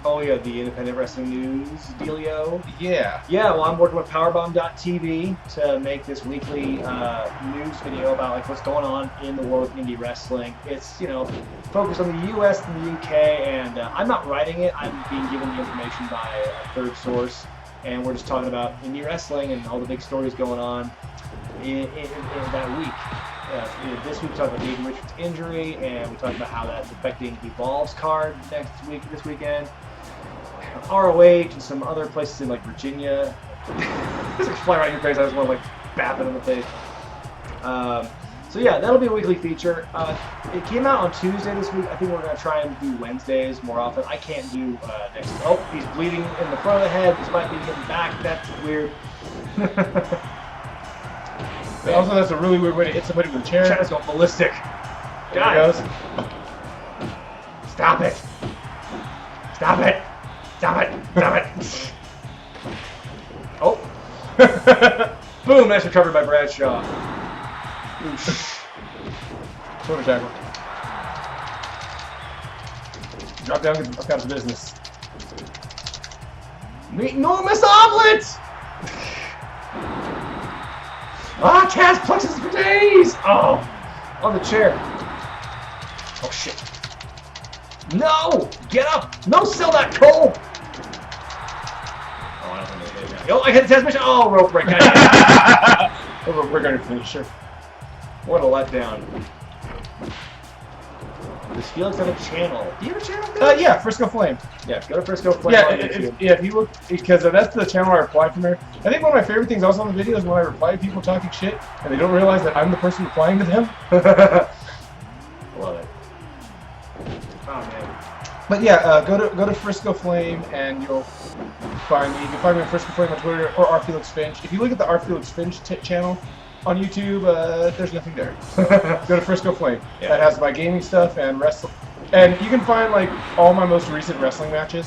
Oh yeah, the Independent Wrestling News dealio. Yeah. Yeah, well, I'm working with Powerbomb.tv to make this weekly news video about like what's going on in the world of indie wrestling. It's, you know, focused on the U.S. and the U.K. and I'm not writing it. I'm being given the information by a third source, and we're just talking about indie wrestling and all the big stories going on in that week. This week we talked about David Richards' injury, and we talked about how that's affecting Evolve's card this weekend. ROH and some other places in like Virginia. Just like fly right in your face. I just want to like bap it in the face. So yeah, that'll be a weekly feature. It came out on Tuesday this week. I think we're gonna try and do Wednesdays more often. I can't do next. Oh, he's bleeding in the front of the head. This might be getting back. That's weird. Also, that's a really weird way to hit somebody with a chair. China's going ballistic. There it goes. Stop it. Stop it. Stop it! Stop it! Oh! Boom! Nice recovery by Bradshaw. Shoulder tackle. Drop down, get the fuck out of business. Enormous omelet! Ah, Taz plexus for days! Oh! On the chair. Oh shit. No! Get up! No, sell that coal! Oh, I don't think they did. Oh, I hit the transmission! Oh, rope break. Rope break on your finisher. What a letdown. Does Felix have a channel? Do you have a channel? Yeah, Frisco Flame. Yeah, go to Frisco Flame. Yeah, if you look, because that's the channel I reply from there. I think one of my favorite things also on the video is when I reply to people talking shit and they don't realize that I'm the person replying to them. Love it. Oh man. But yeah, go to Frisco Flame and you'll find me. You can find me on Frisco Flame on Twitter or R Felix Finch. If you look at the R Felix Finch channel on YouTube, there's nothing there. Go to Frisco Flame. Yeah. That has my gaming stuff and wrestling. And you can find like all my most recent wrestling matches.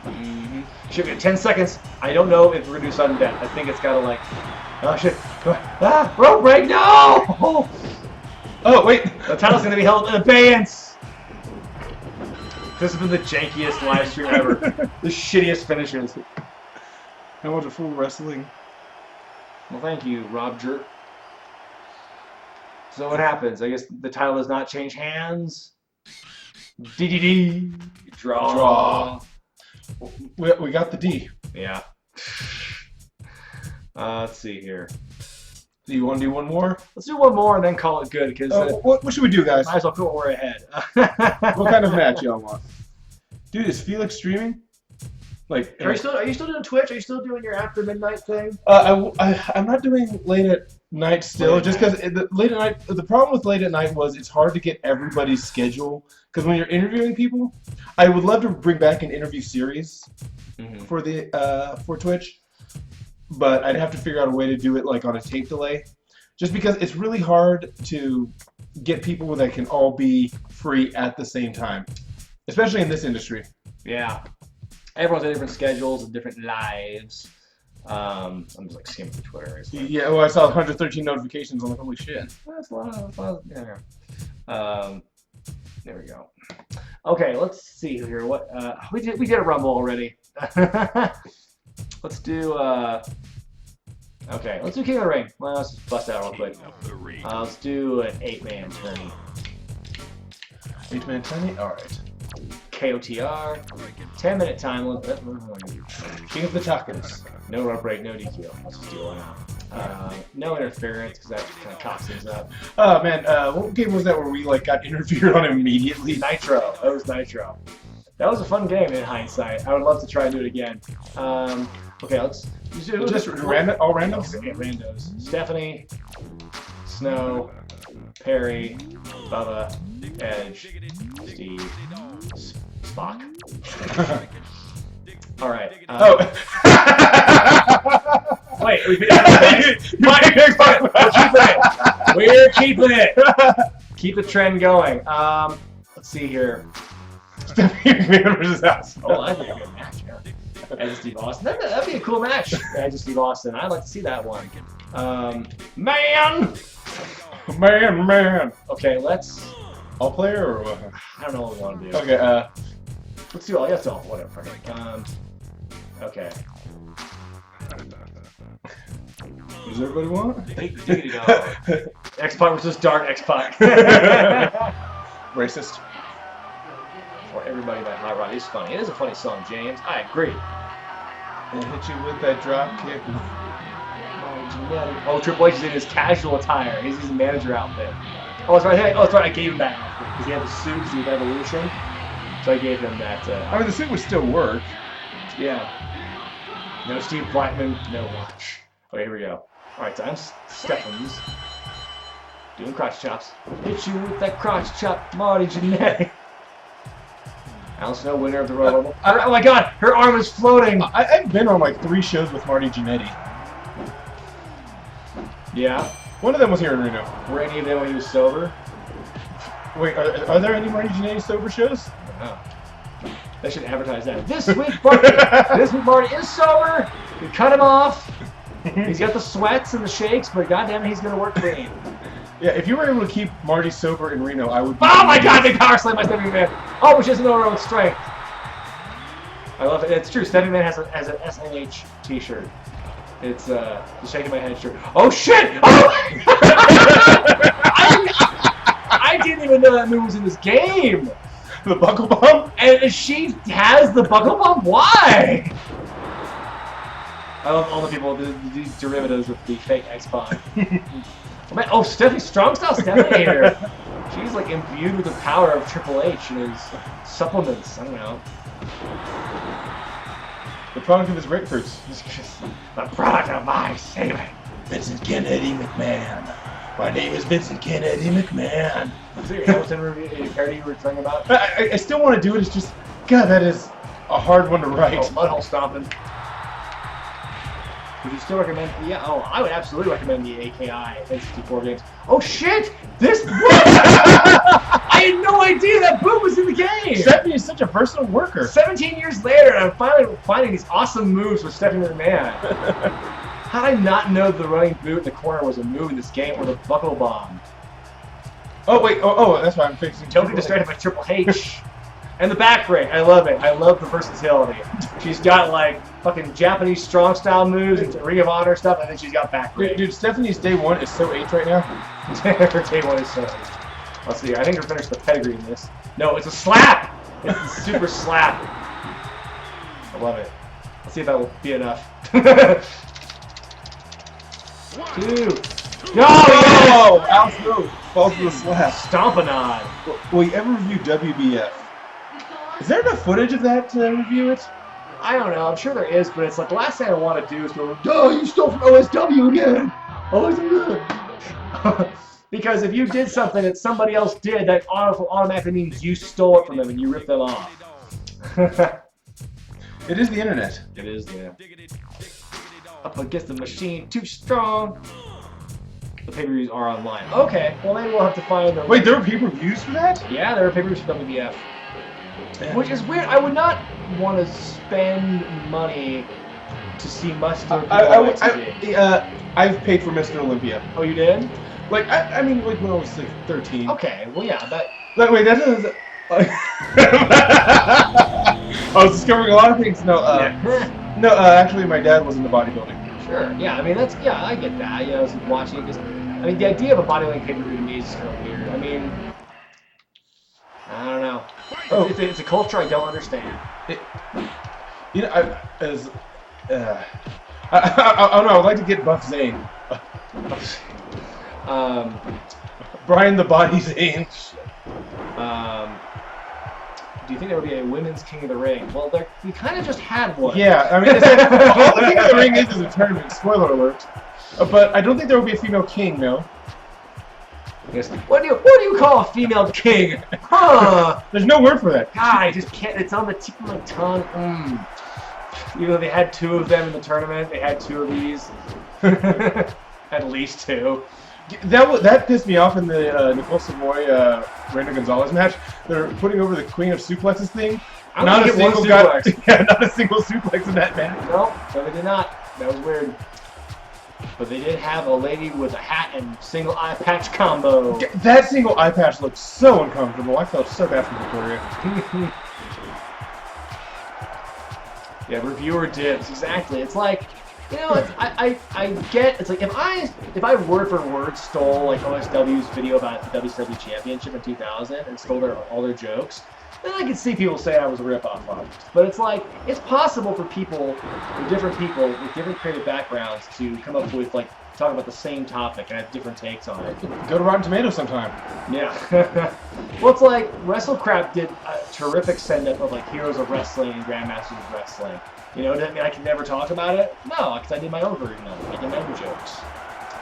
Mm-hmm. Should be 10 seconds. I don't know if we're gonna do sudden death. I think it's gotta like. Oh shit! Ah! Rope break! No! Oh wait! The title's gonna be held in abeyance. This has been the jankiest live stream ever. The shittiest finishes. I want a full wrestling. Well, thank you, Rob Jerk. So what happens? I guess the title does not change hands. DDD. Draw. We got the D. Yeah. Let's see here. Do you want to do one more? Let's do one more and then call it good. Because what should we do, guys? Might as well put we're ahead. What kind of match y'all want? Dude, is Felix streaming? Like, are you still doing Twitch? Are you still doing your after midnight thing? I'm not doing late at night still, just because late at night. The problem with late at night was it's hard to get everybody's schedule. Because when you're interviewing people, I would love to bring back an interview series for the for Twitch, but I'd have to figure out a way to do it like on a tape delay, just because it's really hard to get people that can all be free at the same time, especially in this industry. Yeah. Everyone's got different schedules and different lives. I'm just like skimming through Twitter. Yeah, well, I saw 113 notifications. I'm like, holy shit. That's a lot. Yeah. There we go. Okay, let's see here. What we did a Rumble already. Let's do. Okay, let's do King of the Ring. Well, let's just bust out real quick. Let's do an 8-man tourney. 8-man tourney. All right. KOTR, 10-minute time limit. King of the Tacos. No rope break, no DQ. Let's just do one. No interference because that kind of cocks things up. Oh man, what game was that where we like got interfered on immediately? Nitro. That was Nitro. That was a fun game in hindsight. I would love to try and do it again. Okay, let's do just random, all randoms. Okay, randos. Stephanie, Snow, Perry, Bubba, Edge, Steve, Fuck. All right. Wait, we're keeping it. Keep the trend going. Let's see here. Stephanie McMahon versus House. Oh, that'd be a good match. Yeah. Edge Steve Austin. That'd be a cool match. Edge Steve Austin. I'd like to see that one. Man. Okay, let's. All player or what? I don't know what we want to do. Okay. Let's do all. Yes, all. Whatever. Okay. What does everybody want? Diggity dog. X-Pac versus Dark X-Pac. Racist. For everybody by Hot Rod is funny. It is a funny song, James. I agree. And hit you with that drop kick. Oh, Triple H is in his casual attire. He's his manager outfit. Oh, that's right. Oh, that's right. I gave him that outfit because he had the suit because he had Evolution. So I gave him that. I mean, the suit would still work. Yeah. No Steve Blackman, no watch. Okay, here we go. All right, times. Stephens. Doing crotch chops. Hit you with that crotch chop, Marty Jannetty. Al Snow, winner of the Royal Rumble. Oh my God, her arm is floating. I've been on like 3 shows with Marty Jannetty. Yeah. One of them was here in Reno. Were any of them when he was sober? Wait, are there any Marty Jannetty sober shows? No. They should advertise that. This week, Marty is sober. We cut him off. He's got the sweats and the shakes, but goddamn it, he's gonna work clean. Yeah, if you were able to keep Marty sober in Reno, I would. Oh my God! They power slam my Stephanie McMahon. Oh, but she doesn't know her own strength. I love it. It's true. Stephanie McMahon has an SNH T-shirt. It's the shaking my head shirt. Oh shit! Oh! I didn't even know that move was in this game. The buckle bump? And she has the buckle bump? Why? I love all the people, these derivatives with the fake X-Pac. Oh, Stephanie, strong style Stephanie here. She's like imbued with the power of Triple H and his supplements. I don't know. The product of his grapefruits. The product of my saving. Vincent Kennedy McMahon. My name is Vincent Kennedy McMahon. Is it your Hamilton review parody you were talking about? I still want to do it. It's just, God, that is a hard one to write. Oh, mudhole stomping. Would you still recommend? Yeah. Oh, I would absolutely recommend the AKI N64 games. Oh shit! This. I had no idea that boot was in the game. Stephanie is such a versatile worker. 17 years later, and I'm finally finding these awesome moves with Stephanie McMahon. How did I not know the running boot in the corner was a move in this game, or the buckle bomb? Oh wait. Oh, that's why I'm fixing. Totally distracted by Triple H. And the back break, I love it. I love the versatility. She's got like fucking Japanese strong style moves and Ring of Honor stuff, and then she's got back break. Dude, Stephanie's day 1 is so H right now. Her day 1 is so H. Let's see. I think we're finished the pedigree in this. No, it's a slap. It's a super slap. I love it. Let's see if that will be enough. 2. Oh, Al Snow falls to the slap. Stomping on. Will you ever review WBF? Is there enough footage of that to review it? I don't know. I'm sure there is, but it's like the last thing I want to do is go, "Duh, you stole from OSW again." OSW. Because if you did something that somebody else did, that automatically means you stole it from them and you ripped them off. It is the internet. It is, yeah. Up against the machine, too strong. The pay-per-views are online. Okay, well maybe we'll have to find them. Wait, there are pay-per-views for that? Yeah, there are pay-per-views for WWF. Which is weird. I would not want to spend money to see muscular people. I've paid for Mr. Olympia. Oh, you did? Like, I mean, like when I was like 13. Okay, well, yeah, that. Like, wait, that doesn't. Like, I was discovering a lot of things. No, no. Actually, my dad was into bodybuilding. Sure. Yeah, I mean that's. Yeah, I get that. You know, I was watching because, I mean, the idea of a bodybuilding pay-per-view to me is kind of weird. I mean, I don't know. It's a culture I don't understand. You know, I don't know. I would like to get Buff Zane. Brian the Body Zane. Do you think there would be a women's King of the Ring? Well, we kind of just had one. Yeah, I mean, it's like, all the King of the Ring is a tournament. Spoiler alert. But I don't think there would be a female king, no. Yes. What do you call a female king? Huh? There's no word for that. God, I just can't. It's on the tip of my tongue. Even though they had 2 of them in the tournament, they had 2 of these. At least 2. That pissed me off in the Nicole Savoy Brenda Gonzalez match. They're putting over the Queen of Suplexes thing. Not a single not a single suplex in that match. No, they did not. That was weird. But they did have a lady with a hat and single eye patch combo. That single eye patch looked so uncomfortable. I felt so bad for Victoria. Yeah, reviewer dibs. Exactly. It's like, you know, I get. It's like if I word for word stole like OSW's video about the WCW Championship in 2000 and stole all their jokes, then I could see people say I was a ripoff on it. But it's like, it's possible for different people with different creative backgrounds to come up with, like, talk about the same topic and have different takes on it. Go to Rotten Tomatoes sometime. Yeah. Well, it's like, WrestleCrap did a terrific send-up of, like, Heroes of Wrestling and Grandmasters of Wrestling. You know, does that mean I can never talk about it? No, because I did my own version of it. I did my own jokes.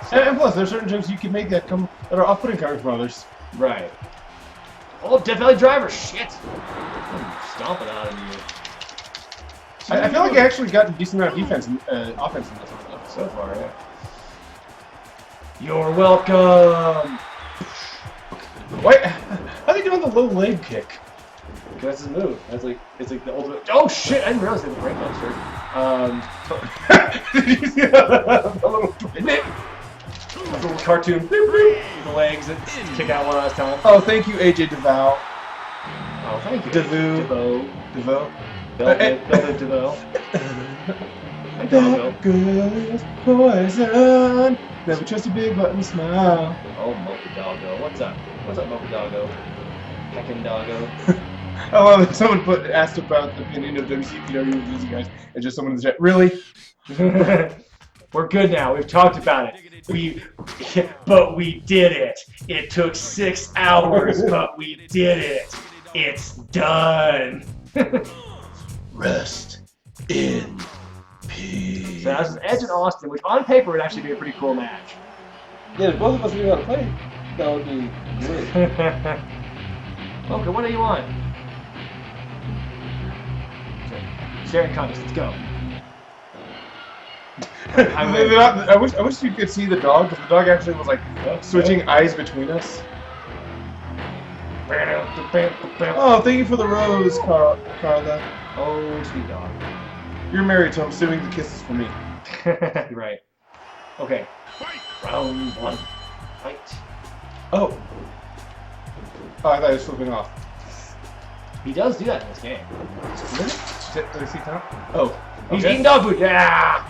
So. And plus, there's certain jokes you can make that are off-putting coming from others. Right. Oh, Death Valley Driver, shit! I'm stomping out of you. I feel like I actually got a decent amount of offense in this one. So far, yeah. You're welcome! Wait, how are they doing the low leg kick? That's his move. It's like the ultimate. Oh shit! I didn't realize they had the brainbuster. Did you see that? A little twin? A little cartoon. The legs that kick out one last time. Oh, thank you, AJ DeVoe. Oh, thank you. DeVoe. Velvet DeVoe. That girl's poison. Never trust a big button smile. Oh, Mocha Doggo. What's up? What's up, Mocha Doggo? Heckin' Doggo. I love that someone asked about the opinion of WCPW with these guys, and just someone in the chat, really? We're good now. We've talked about it. But we did it. It took 6 hours, but we did it. It's done. Rest in peace. So that's Edge and Austin, which on paper would actually be a pretty cool match. Yeah, if both of us knew how to play, that would be great. Okay, what do you want? Sharing contest, let's go. I wish you could see the dog, because the dog actually was like switching eyes between us. Oh, thank you for the rose, Carla. Oh, sweet dog. You're married, so I'm assuming the kiss is for me. Right. Okay. Round 1. Fight. Oh. Oh, I thought he was flipping off. He does do that in this game. Did I see top? Oh. He's eating dog food. Yeah.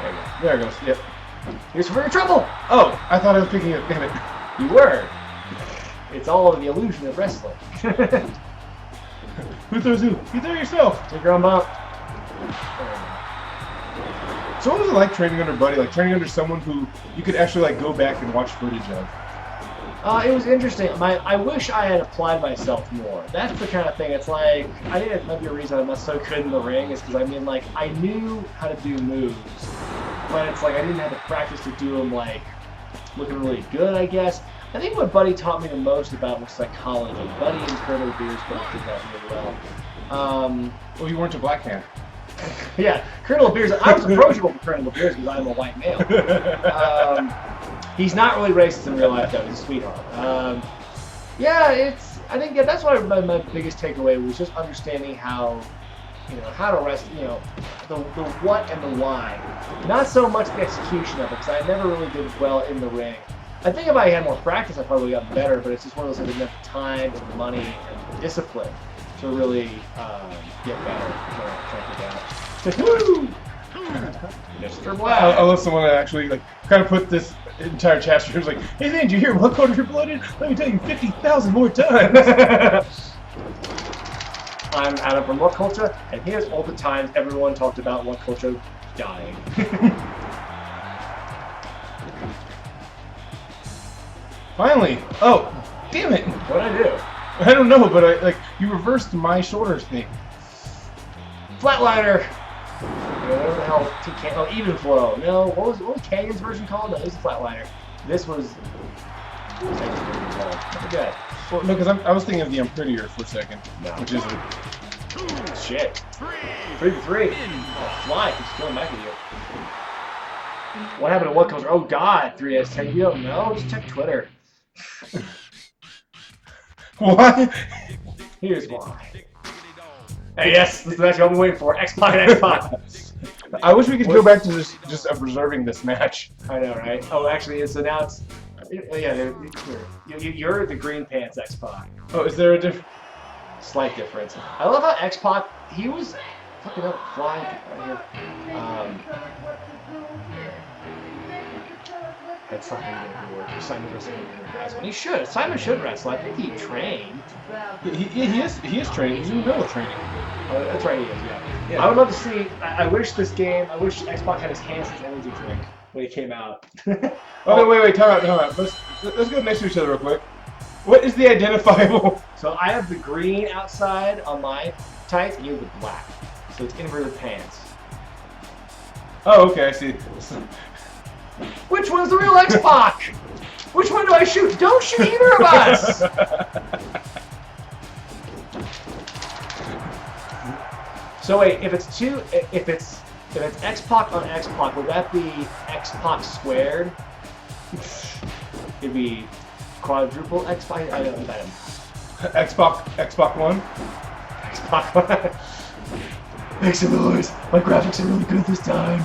There you go. There it goes. Yep. Here's for your trouble. Oh, I thought I was picking it. Damn it. You were. It's all the illusion of wrestling. Who throws who? You throw yourself. Take your own bump. So what was it like training under Buddy? Like training under someone who you could actually like go back and watch footage of? It was interesting. I wish I had applied myself more. That's the kind of thing. It's like, I think that might be a reason I'm not so good in the ring is because, I mean, like, I knew how to do moves, but it's like I didn't have the practice to do them, like, looking really good, I guess. I think what Buddy taught me the most about was psychology. Buddy and Colonel Beers both did that really well. Well, you weren't a black hand. Yeah, Colonel Beers. I was approachable for Colonel Beers because I'm a white male. He's not really racist in real life, though. He's a sweetheart. Yeah, I think that's why my biggest takeaway was just understanding how to wrestle, the what and the why. Not so much the execution of it, because I never really did well in the ring. I think if I had more practice, I probably got better, but it's just one of those things that didn't have the time and money and discipline to really get better. Woo! Mr. Black. I love someone that actually like kind of put this entire chat stream like, hey man, did you hear what quarter you're blooded? Let me tell you 50,000 more times. I'm Adam from What Culture, and here's all the times everyone talked about What Culture dying. Finally. Oh, damn it. What'd I do? I don't know, but you reversed my shoulder thing. Flatliner. Whatever the hell? Even flow. No, what was Canyon's version called? No, this is Flatliner. This was Good. Well, no, because I was thinking of the I'm Prettier for a second, No. which is a... Shit. 3-3. Oh, fly keeps going back at you. What happened to what comes? Oh God, 3S10. You don't know? Just check Twitter. What? Here's why. Hey, yes, this is actually what I'm waiting for. X-Pac and X-Pac. I wish we could go back to just observing this match. I know, right? Oh, actually, so now it's... Yeah, you're the green pants X-Pac. Oh, is there a difference? Slight difference. I love how X-Pac, he was... Fucking up, flying right here. That's not going to work. Simon wrestling. He should. Simon should wrestle. I think he trained. He is training. He's in the middle of training. Oh, that's right, he is, yeah. I would love to see... I wish this game... I wish X-Pac had his Hansen's energy drink when he came out. Oh, wait, time out. Let's go next to each other real quick. What is the identifiable? So I have the green outside on my tights, and you have the black. So it's inverted pants. Oh, okay, I see. Which one's the real X-Pac? Which one do I shoot? Don't shoot either of us! So wait, if it's X-Pac on X-Pac, would that be X-Pac squared? It'd be quadruple X-Pac. I don't know that. Xbox One. X-Pac 1. Make some noise. My graphics are really good this time.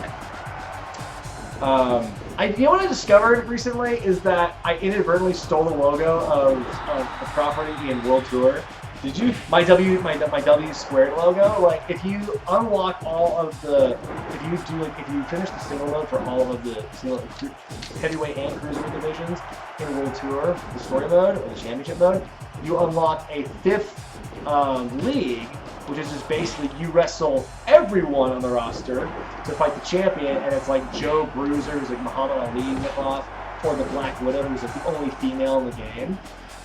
You know what I discovered recently is that I inadvertently stole the logo of the property in World Tour. Did you? My W squared logo. Like, if you unlock all of the, if you finish the single mode for all of the heavyweight and cruiserweight divisions in World Tour, the story mode or the championship mode, you unlock a 5th league, which is just basically you wrestle everyone on the roster to fight the champion, and it's like Joe Bruiser, who's like Muhammad Ali ripoff, or the Black Widow, who's like the only female in the game.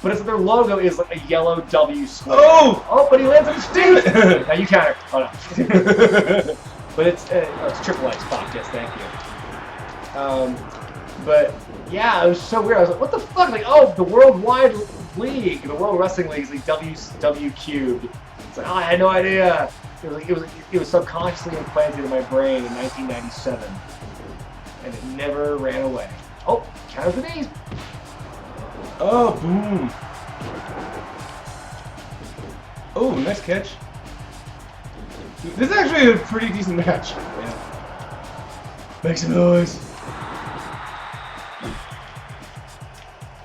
But it's, their logo is like a yellow W square. Oh, but he lands on his feet! Now you counter. Oh no. But it's triple X-Pac, yes, thank you. But yeah, it was so weird. I was like, what the fuck? Like, oh, the Worldwide League, the World Wrestling League is like W cubed. It's like, oh, I had no idea. It was subconsciously implanted in my brain in 1997, and it never ran away. Oh, counter the knees. Oh, boom. Oh, nice catch. This is actually a pretty decent match. Yeah. Make some noise.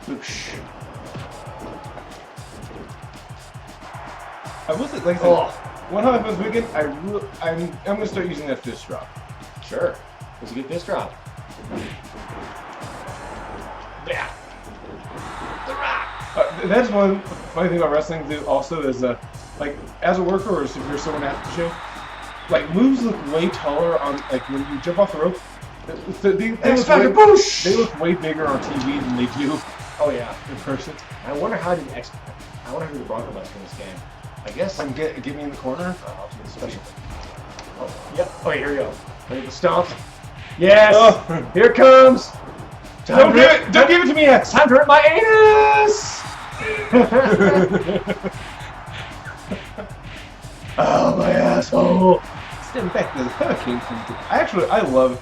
Oosh. I will say, like I said, one time this weekend, I'm gonna start using that fist drop. Sure. It was a good fist drop. Yeah. That's one funny thing about wrestling too. Also, is like as a worker or if you're someone at the show, like moves look way taller on like when you jump off the rope. They look way bigger on TV than they do. Oh yeah, in person. I wonder how did I wonder who the Bronco Buster in this game. I guess get me in the corner. I'll do the special. Oh yep. Oh here we go. Ready to stomp. Yes. Oh. Here it comes. Don't give it to me yet. Time to rip my anus. Oh my asshole! Stand back, the Hurricane. I love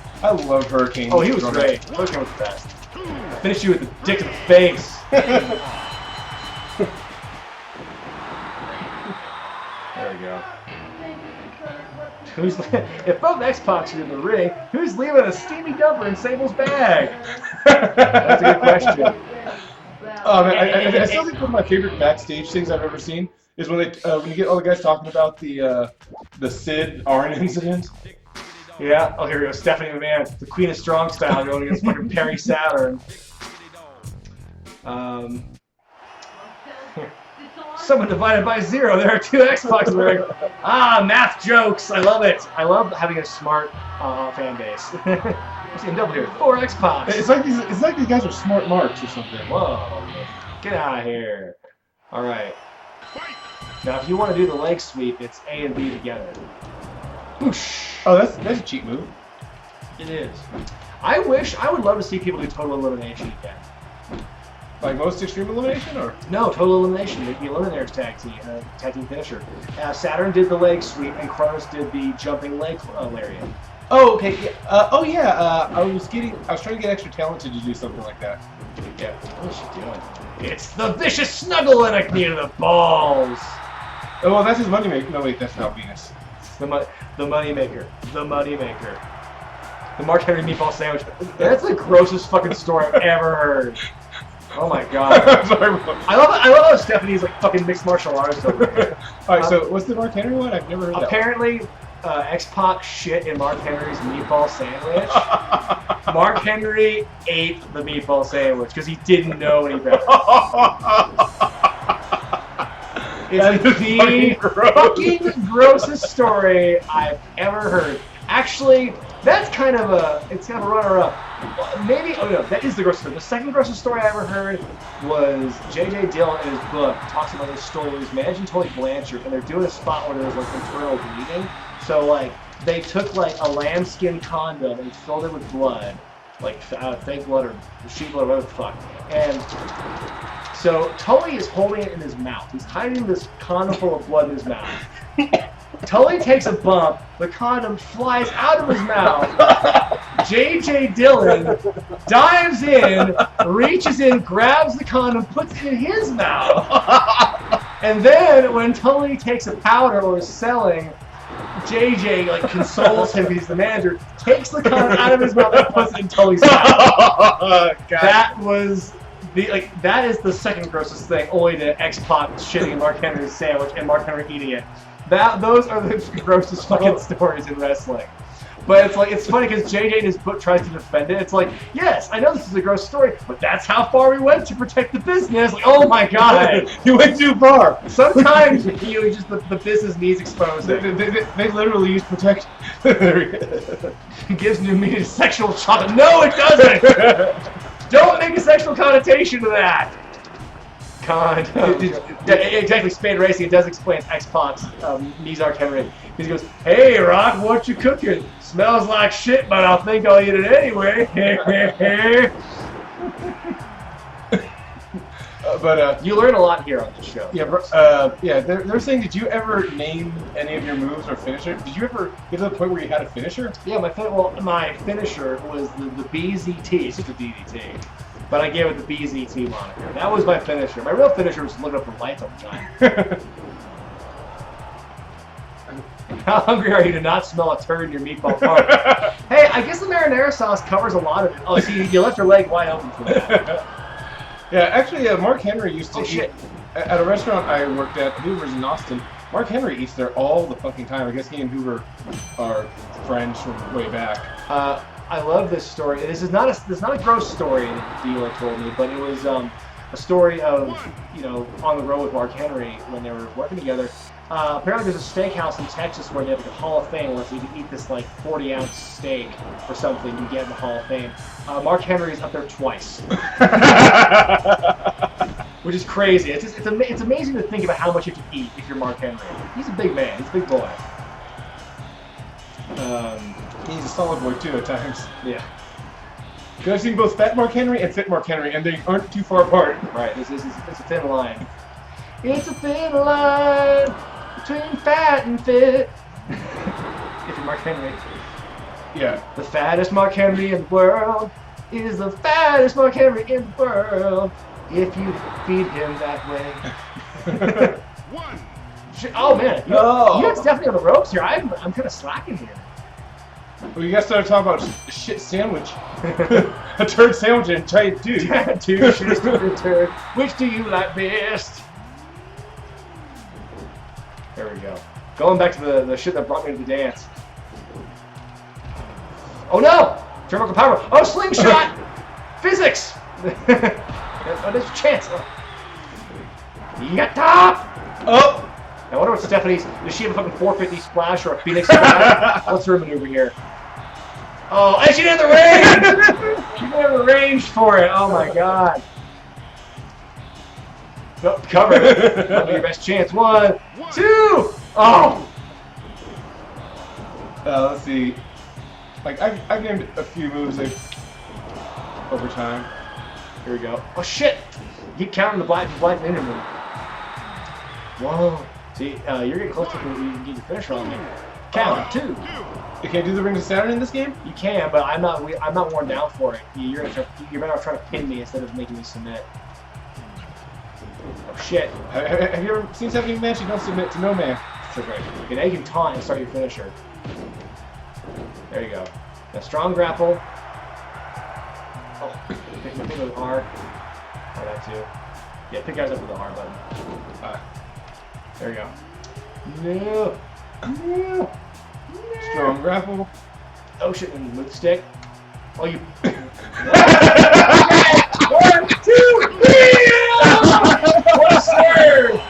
Hurricane. Oh, he was great. Hurricane was the best. I finished you with the dick in the face. There we go. If both X-Pacs are in the ring, who's leaving a steamy dumper in Sable's bag? That's a good question. Oh man, I still think one of my favorite backstage things I've ever seen is when you get all the guys talking about the Sid Arn incident. Yeah. Oh, here we go. Stephanie McMahon, the Queen of Strong Style, going against fucking Perry Saturn. Someone divided by 0. There are 2 Xbox wearing. Math jokes. I love it. I love having a smart fan base. What's in double here? 4 Xbox. It's like these guys are smart marks or something. Whoa. Get out of here. All right. Now, if you want to do the leg sweep, it's A and B together. Boosh. Oh, that's a cheap move. It is. I would love to see people do total elimination again. Like most Extreme Elimination, or? No, Total Elimination, the Eliminators tag team finisher. Saturn did the leg sweep, and Kronos did the jumping leg lariat. Oh, okay. Yeah. Oh, yeah. I was trying to get extra talented to do something like that. Yeah. What is she doing? It's the vicious snuggle and a knee to the balls. Oh, well, that's his money maker. No, wait, that's not Venus. The money maker. The money maker. The Mark Henry meatball sandwich. That's the grossest fucking story I've ever heard. Oh my god. Sorry, I love how Stephanie's like fucking mixed martial artist over here. Alright, so what's the Mark Henry one? I've never heard that. Apparently, X-Pac shit in Mark Henry's meatball sandwich. Mark Henry ate the meatball sandwich because he didn't know any better. It's the fucking grossest story I've ever heard. Actually, that's kind of a runner-up. Maybe, oh no, that is the grossest story. The second grossest story I ever heard was J.J. Dillon in his book talks about this story where he's managing Tully Blanchard, and they're doing a spot where there's like internal bleeding. So like they took like a lambskin condom and filled it with blood, like fake blood or sheep blood or whatever the fuck. And so Tully is holding it in his mouth. He's hiding this condom full of blood in his mouth. Tully takes a bump, the condom flies out of his mouth. J.J. Dillon dives in, reaches in, grabs the condom, puts it in his mouth. And then when Tully takes a powder or is selling, J.J. like consoles him because he's the manager, takes the condom out of his mouth and puts it in Tully's mouth. That was that is the second grossest thing, only to X-Pac shitting in Mark Henry's sandwich and Mark Henry eating it. Those are the grossest fucking stories in wrestling. But it's funny because JJ in his book tries to defend it. It's like, yes, I know this is a gross story, but that's how far we went to protect the business. Like, oh my god, you went too far. Sometimes just the business needs exposing. They literally use protect. It gives new meaning to sexual chocolate. No, it doesn't. Don't make a sexual connotation to that. Exactly, Spade Racing, it does explain X-Pac's Mizark Henry. He goes, hey, Rock, what you cooking? Smells like shit, but I think I'll eat it anyway. But you learn a lot here on this show. Yeah, they're saying, did you ever name any of your moves or finisher? Did you ever get to the point where you had a finisher? Yeah, my finisher was the BZT. It's just a DDT. But I gave it the BZT moniker. That was my finisher. My real finisher was looking up the lights all the time. How hungry are you to not smell a turd in your meatball party? Hey, I guess the marinara sauce covers a lot of it. Oh, see, you left your leg wide open for that. Yeah, actually, Mark Henry used to eat at a restaurant I worked at, Hoover's in Austin. Mark Henry eats there all the fucking time. I guess he and Hoover are friends from way back. I love this story. This is not a gross story that Dealer told me, but it was a story of, on the road with Mark Henry when they were working together. Apparently there's a steakhouse in Texas where they have the Hall of Fame where if you can eat this like 40-ounce steak or something, you get in the Hall of Fame. Mark Henry's up there twice. Which is crazy. It's amazing to think about how much you have to eat if you're Mark Henry. He's a big man. He's a big boy. He's a solid boy too at times. Yeah. Because I've seen both Fat Mark Henry and Fit Mark Henry, and they aren't too far apart. Right. It's a thin line. It's a thin line between fat and fit. If you're Mark Henry. Yeah. The fattest Mark Henry in the world is the fattest Mark Henry in the world. If you feed him that way. Oh man, you got Stephanie on the ropes here. I'm kind of slacking here. Well, you guys started talking about shit sandwich. A turd sandwich and giant dude. Two shits to the turd. Which do you like best? There we go. Going back to the shit that brought me to the dance. Oh no! Turnbuckle power. Oh, slingshot! Physics! Oh, there's a chance. Yatta! Oh! I wonder what Stephanie's. Does she have a fucking 450 splash or a Phoenix splash? What's her maneuver here? Oh, and she didn't have the range! She didn't have the range for it. Oh my god. Nope, cover. That'll be your best chance. 1, 2! Oh! Let's see. Like, I've named a few moves over time. Here we go. Oh shit! keep counting the black men in them. Whoa. See, you're getting close to you can get your finisher on me. Count 2. You can't do the Rings of Saturn in this game? You can, but I'm not worn down for it. You're better off trying to pin me instead of making me submit. Oh shit. Have you ever seen Stephanie McMahon? She don't submit to no man. So great. Okay, now you can taunt and start your finisher. There you go. Now strong grapple. Oh, pick with R. Oh, that too. Yeah, pick guys up with the R button. There you go. No. No. Strong grapple. Oh shit, and move stick. Oh, you. 1, 2, 3! What a swerve!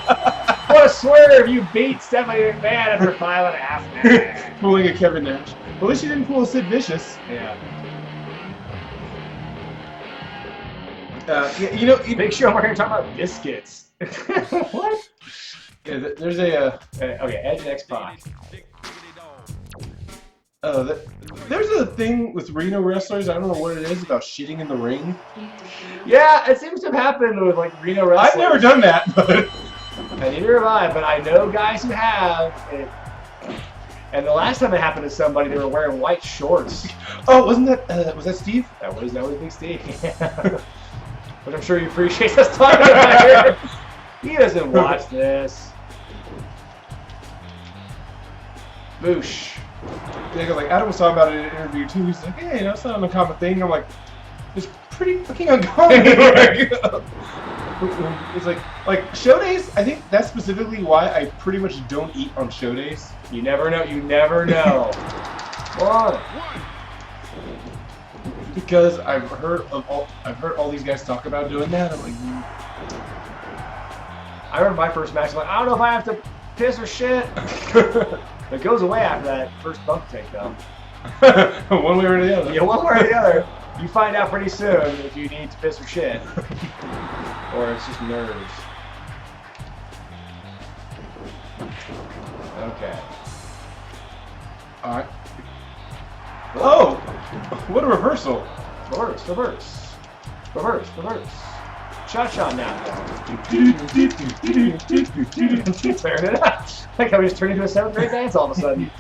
What a swerve! You beat Stephanie McMahon after 5.5 minutes. Pulling a Kevin Nash. At least you didn't pull a Sid Vicious. Yeah. Yeah, you know, Make sure we're going to talk about biscuits. What? Yeah, there's a. Okay, Edge and X-Pac. There's a thing with Reno wrestlers. I don't know what it is about shitting in the ring. Yeah, it seems to have happened with like Reno wrestlers. I've never done that, but and neither have I. But I know guys who have. And the last time it happened to somebody, they were wearing white shorts. Oh, wasn't that? Was that Steve? That was Big Steve. Yeah. But I'm sure he appreciates us talking about it. He doesn't watch this. Boosh. Yeah, like Adam was talking about it in an interview too. He's like, "Hey, that's not an uncommon thing." I'm like, "It's pretty fucking uncommon." It's like show days. I think that's specifically why I pretty much don't eat on show days. You never know. You never know. What? Because I've heard all these guys talk about doing that. I'm like, I remember my first match. I'm like, I don't know if I have to piss or shit. It goes away after that first bump take, though. One way or the other. Yeah, one way or the other. You find out pretty soon if you need to piss or shit. Or it's just nerves. Okay. Alright. Oh! What a reversal! Reverse, reverse. Reverse, reverse. Shot now. Turn it up. Like how we just turned into a 7th grade dance all of a sudden.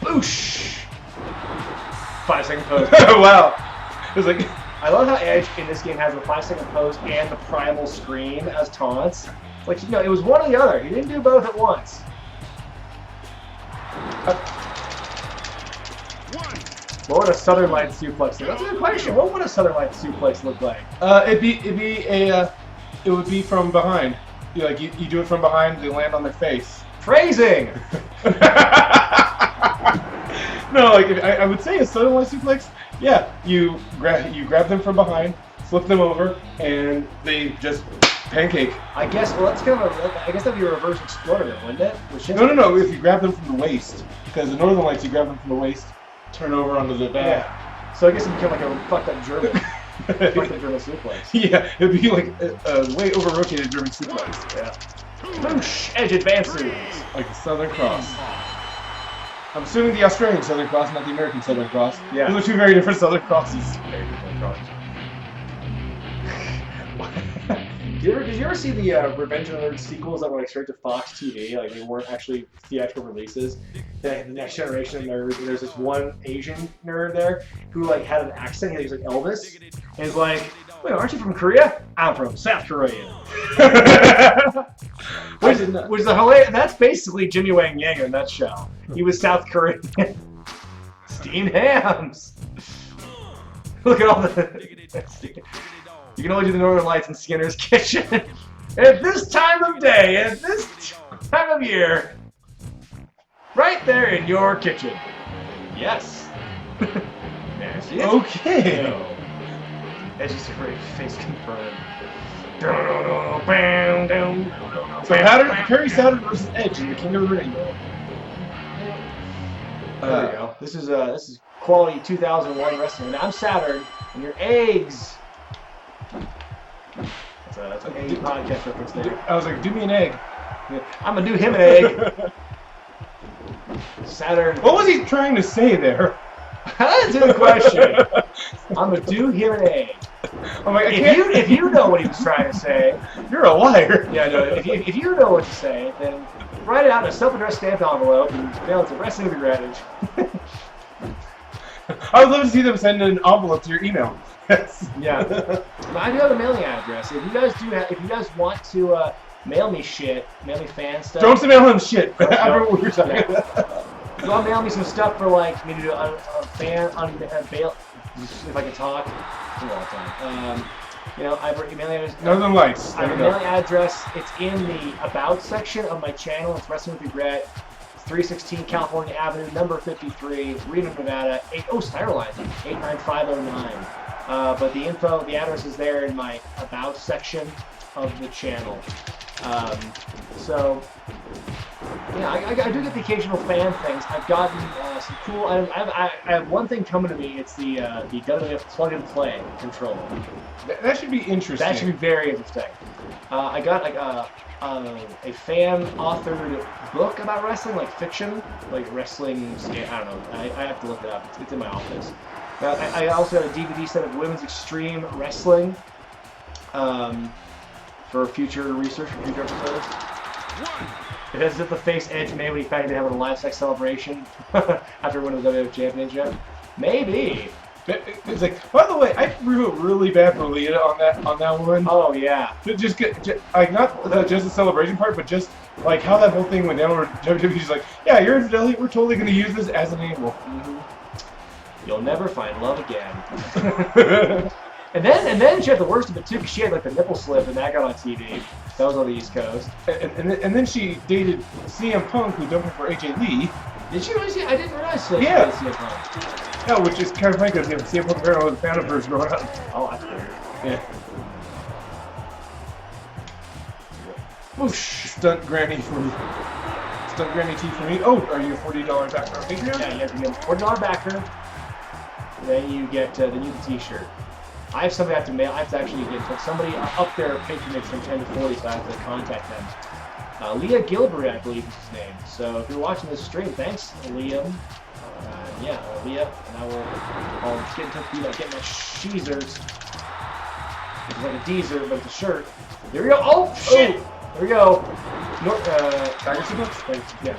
Boosh! 5-second pose. Wow. It was like, I love how Edge in this game has the 5-second pose and the primal scream as taunts. Like, you know, it was one or the other. He didn't do both at once. What would a Southern Light suplex look? That's a good question. What would a Southern Light suplex look like? it would be from behind. You do it from behind. They land on their face. Phrasing. No, like I would say a Southern Light suplex. Yeah, you grab them from behind, flip them over, and they just pancake. I guess. Well, that's kind of. I guess that'd be a reverse exploder, wouldn't it? No. If you grab them from the waist, because the Northern Lights, you grab them from the waist, turn over onto the back. Yeah. So I guess it became like a fucked up German. Fucked up German suplex. Yeah, it'd be like a way over rotated German suplex. Yeah. Boosh! Edge advances. Like the Southern Cross. I'm assuming the Australian Southern Cross, not the American Southern Cross. Yeah. Those are two very different Southern Crosses. Very different crosses. Did you ever see the Revenge of the Nerds sequels that were like straight to Fox TV? Like they weren't actually theatrical releases. The Next Generation of Nerds. And there's this one Asian nerd there who like had an accent. He was like Elvis, and he's like, "Wait, aren't you from Korea? I'm from South Korea." Which is a hilarious. That's basically Jimmy Wang Yang in a nutshell. He was South Korean. Steamed hams. Look at all the. You can only do the Northern Lights in Skinner's kitchen. At this time of day, at this time of year. Right there in your kitchen. Yes. There she is. Okay. No. That's just a great face confirmed. So Perry Saturn versus Edge in the King of the Ring. There we go. This is quality 2001 wrestling. Now I'm Saturn, and your eggs. That's an egg podcast reference there. I was like, do me an egg. Yeah, I'm gonna do him an egg. Saturn. What was he trying to say there? That's a good question. I'm gonna do him an A. I'm like, If you know what he was trying to say, you're a liar. yeah, no. If you know what to say, then write it out in a self-addressed stamped envelope and mail it to Wrestling with Wregret. I would love to see them send an envelope to your email. Yes. Yeah. But I do have a mailing address. If you guys want to mail me shit, mail me fan stuff. Don't mail him shit. I don't know what you're talking about. If you want to mail me some stuff for like me to do a fan on bail, if I can talk, it's a long time. You know, I've already mailing address. Northern Lights. I have a mailing address. It's in the About section of my channel. It's Wrestling with Wregret. 316 California Avenue, number 53, Reno, Nevada. Styler line, 89509. But the address is there in my About section of the channel. So, yeah, I do get the occasional fan things. I've gotten some cool items. I have one thing coming to me. It's the WWF Plug and Play controller. That should be interesting. That should be very interesting. I got like a fan-authored book about wrestling, like fiction, like wrestling. I don't know. I have to look it up. It's in my office. I also got a DVD set of Women's Extreme Wrestling for future research, for future episodes. It has the face Edge made when he found having a live sex celebration after winning the WWF Championship. Maybe. It's like, by the way, I feel really bad for Leah on that one. Oh yeah. Just like not just the celebration part, but just like how that whole thing went down. Where WWE's like, yeah, you're infidelity. We're totally going to use this as an angle. Mm-hmm. You'll never find love again. and then she had the worst of it too, because she had like the nipple slip, and that got on TV. That was on the East Coast. And then she dated CM Punk, who dumped her for AJ Lee. Did she really see? I didn't realize she dated CM Punk. No, which is kind of funny because CM Punk apparently was a fan of hers growing up. Oh, I figured. Yeah. Whoosh. Stunt Granny T for me. Oh, are you a $40 backer on Patreon? Yeah, you have to get a $40 backer. Then you get the T-shirt. I have somebody I have to mail. I have to actually get somebody up their patronage from 10 to 40, so I have to contact them. Leah Gilbert, I believe is his name. So if you're watching this stream, thanks, Liam. Leah, and I'll get in touch with you about getting my sheezers. It's like a deezer, but it's a shirt. There we go. Oh shit! Oh. There we go. Tiger Signals? Yeah.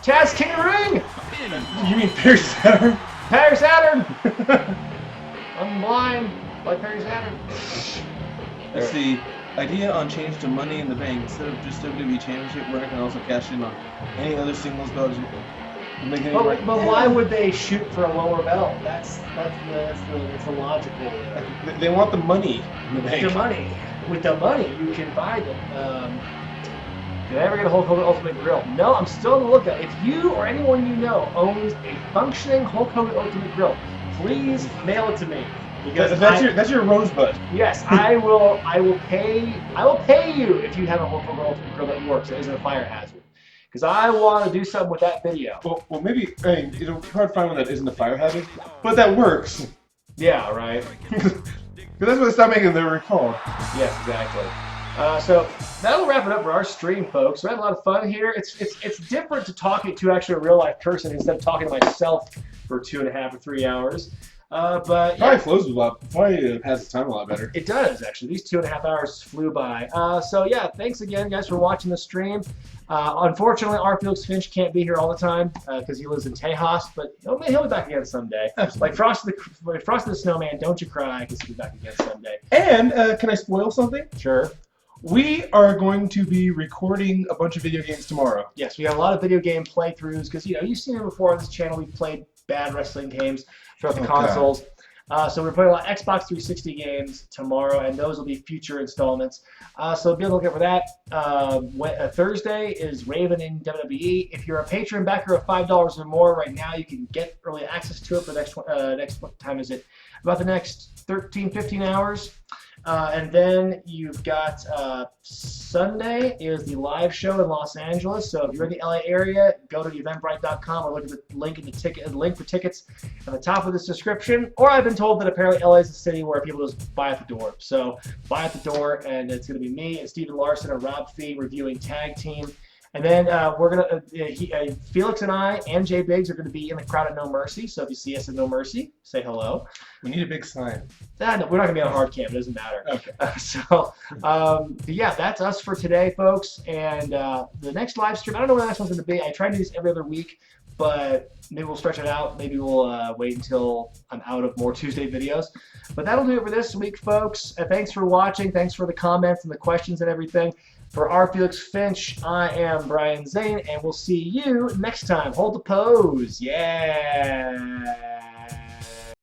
Taz King of the Ring! You mean Perry Saturn? Perry Saturn! I'm blind like Perry Saturn. That's the idea on change to Money in the Bank. Instead of just WWE Championship, where I can also cash in on any other singles belts. But why would they shoot for a lower belt? That's the logical. They want the money in the bank. The money. With the money, you can buy them. Did I ever get a Hulk Hogan Ultimate Grill? No, I'm still on the lookout. If you or anyone you know owns a functioning Hulk Hogan Ultimate Grill, please mail it to me. Because that's your rosebud. Yes, I will pay you if you have a Hulk Hogan Ultimate Grill that works. That isn't a fire hazard. Because I want to do something with that video. Well, maybe it'll be hard to find one that isn't a fire hazard, but that works. Yeah, right. Because that's what they stopped making the recall. Yes, exactly. So that'll wrap it up for our stream, folks. We had a lot of fun here. It's different to talking to actually a real life person instead of talking to myself for 2.5 or 3 hours. But yeah, probably flows a lot. Probably has its time a lot better. It does actually. These 2.5 hours flew by. So yeah, thanks again, guys, for watching the stream. Unfortunately, our Felix Finch can't be here all the time because he lives in Tejas, but he'll be back again someday. Absolutely. Like Frosty the Snowman, don't you cry because he'll be back again someday. And can I spoil something? Sure. We are going to be recording a bunch of video games tomorrow. Yes, we have a lot of video game playthroughs because you've seen it before on this channel. We've played bad wrestling games throughout the consoles. So we're playing a lot of Xbox 360 games tomorrow, and those will be future installments. So be on the lookout for that. Thursday is Raven in WWE. If you're a Patreon backer of $5 or more right now, you can get early access to it for the next what time is it? About the next 13, 15 hours. And then you've got Sunday is the live show in Los Angeles. So if you're in the LA area, go to eventbrite.com or look at the link in the link for tickets at the top of this description. Or I've been told that apparently LA is a city where people just buy at the door. So buy at the door, and it's going to be me and Steven Larson and Rob Fee reviewing Tag Team And then we're gonna Felix and I and Jay Biggs are gonna be in the crowd at No Mercy. So if you see us at No Mercy, say hello. We need a big sign. No, we're not gonna be on hard cam. It doesn't matter. Okay. But yeah, that's us for today, folks. And the next live stream, I don't know when the next one's gonna be. I try to do this every other week, but maybe we'll stretch it out. Maybe we'll wait until I'm out of more Tuesday videos. But that'll do it for this week, folks. Thanks for watching. Thanks for the comments and the questions and everything. For our Felix Finch, I am Brian Zane, and we'll see you next time. Hold the pose. Yeah.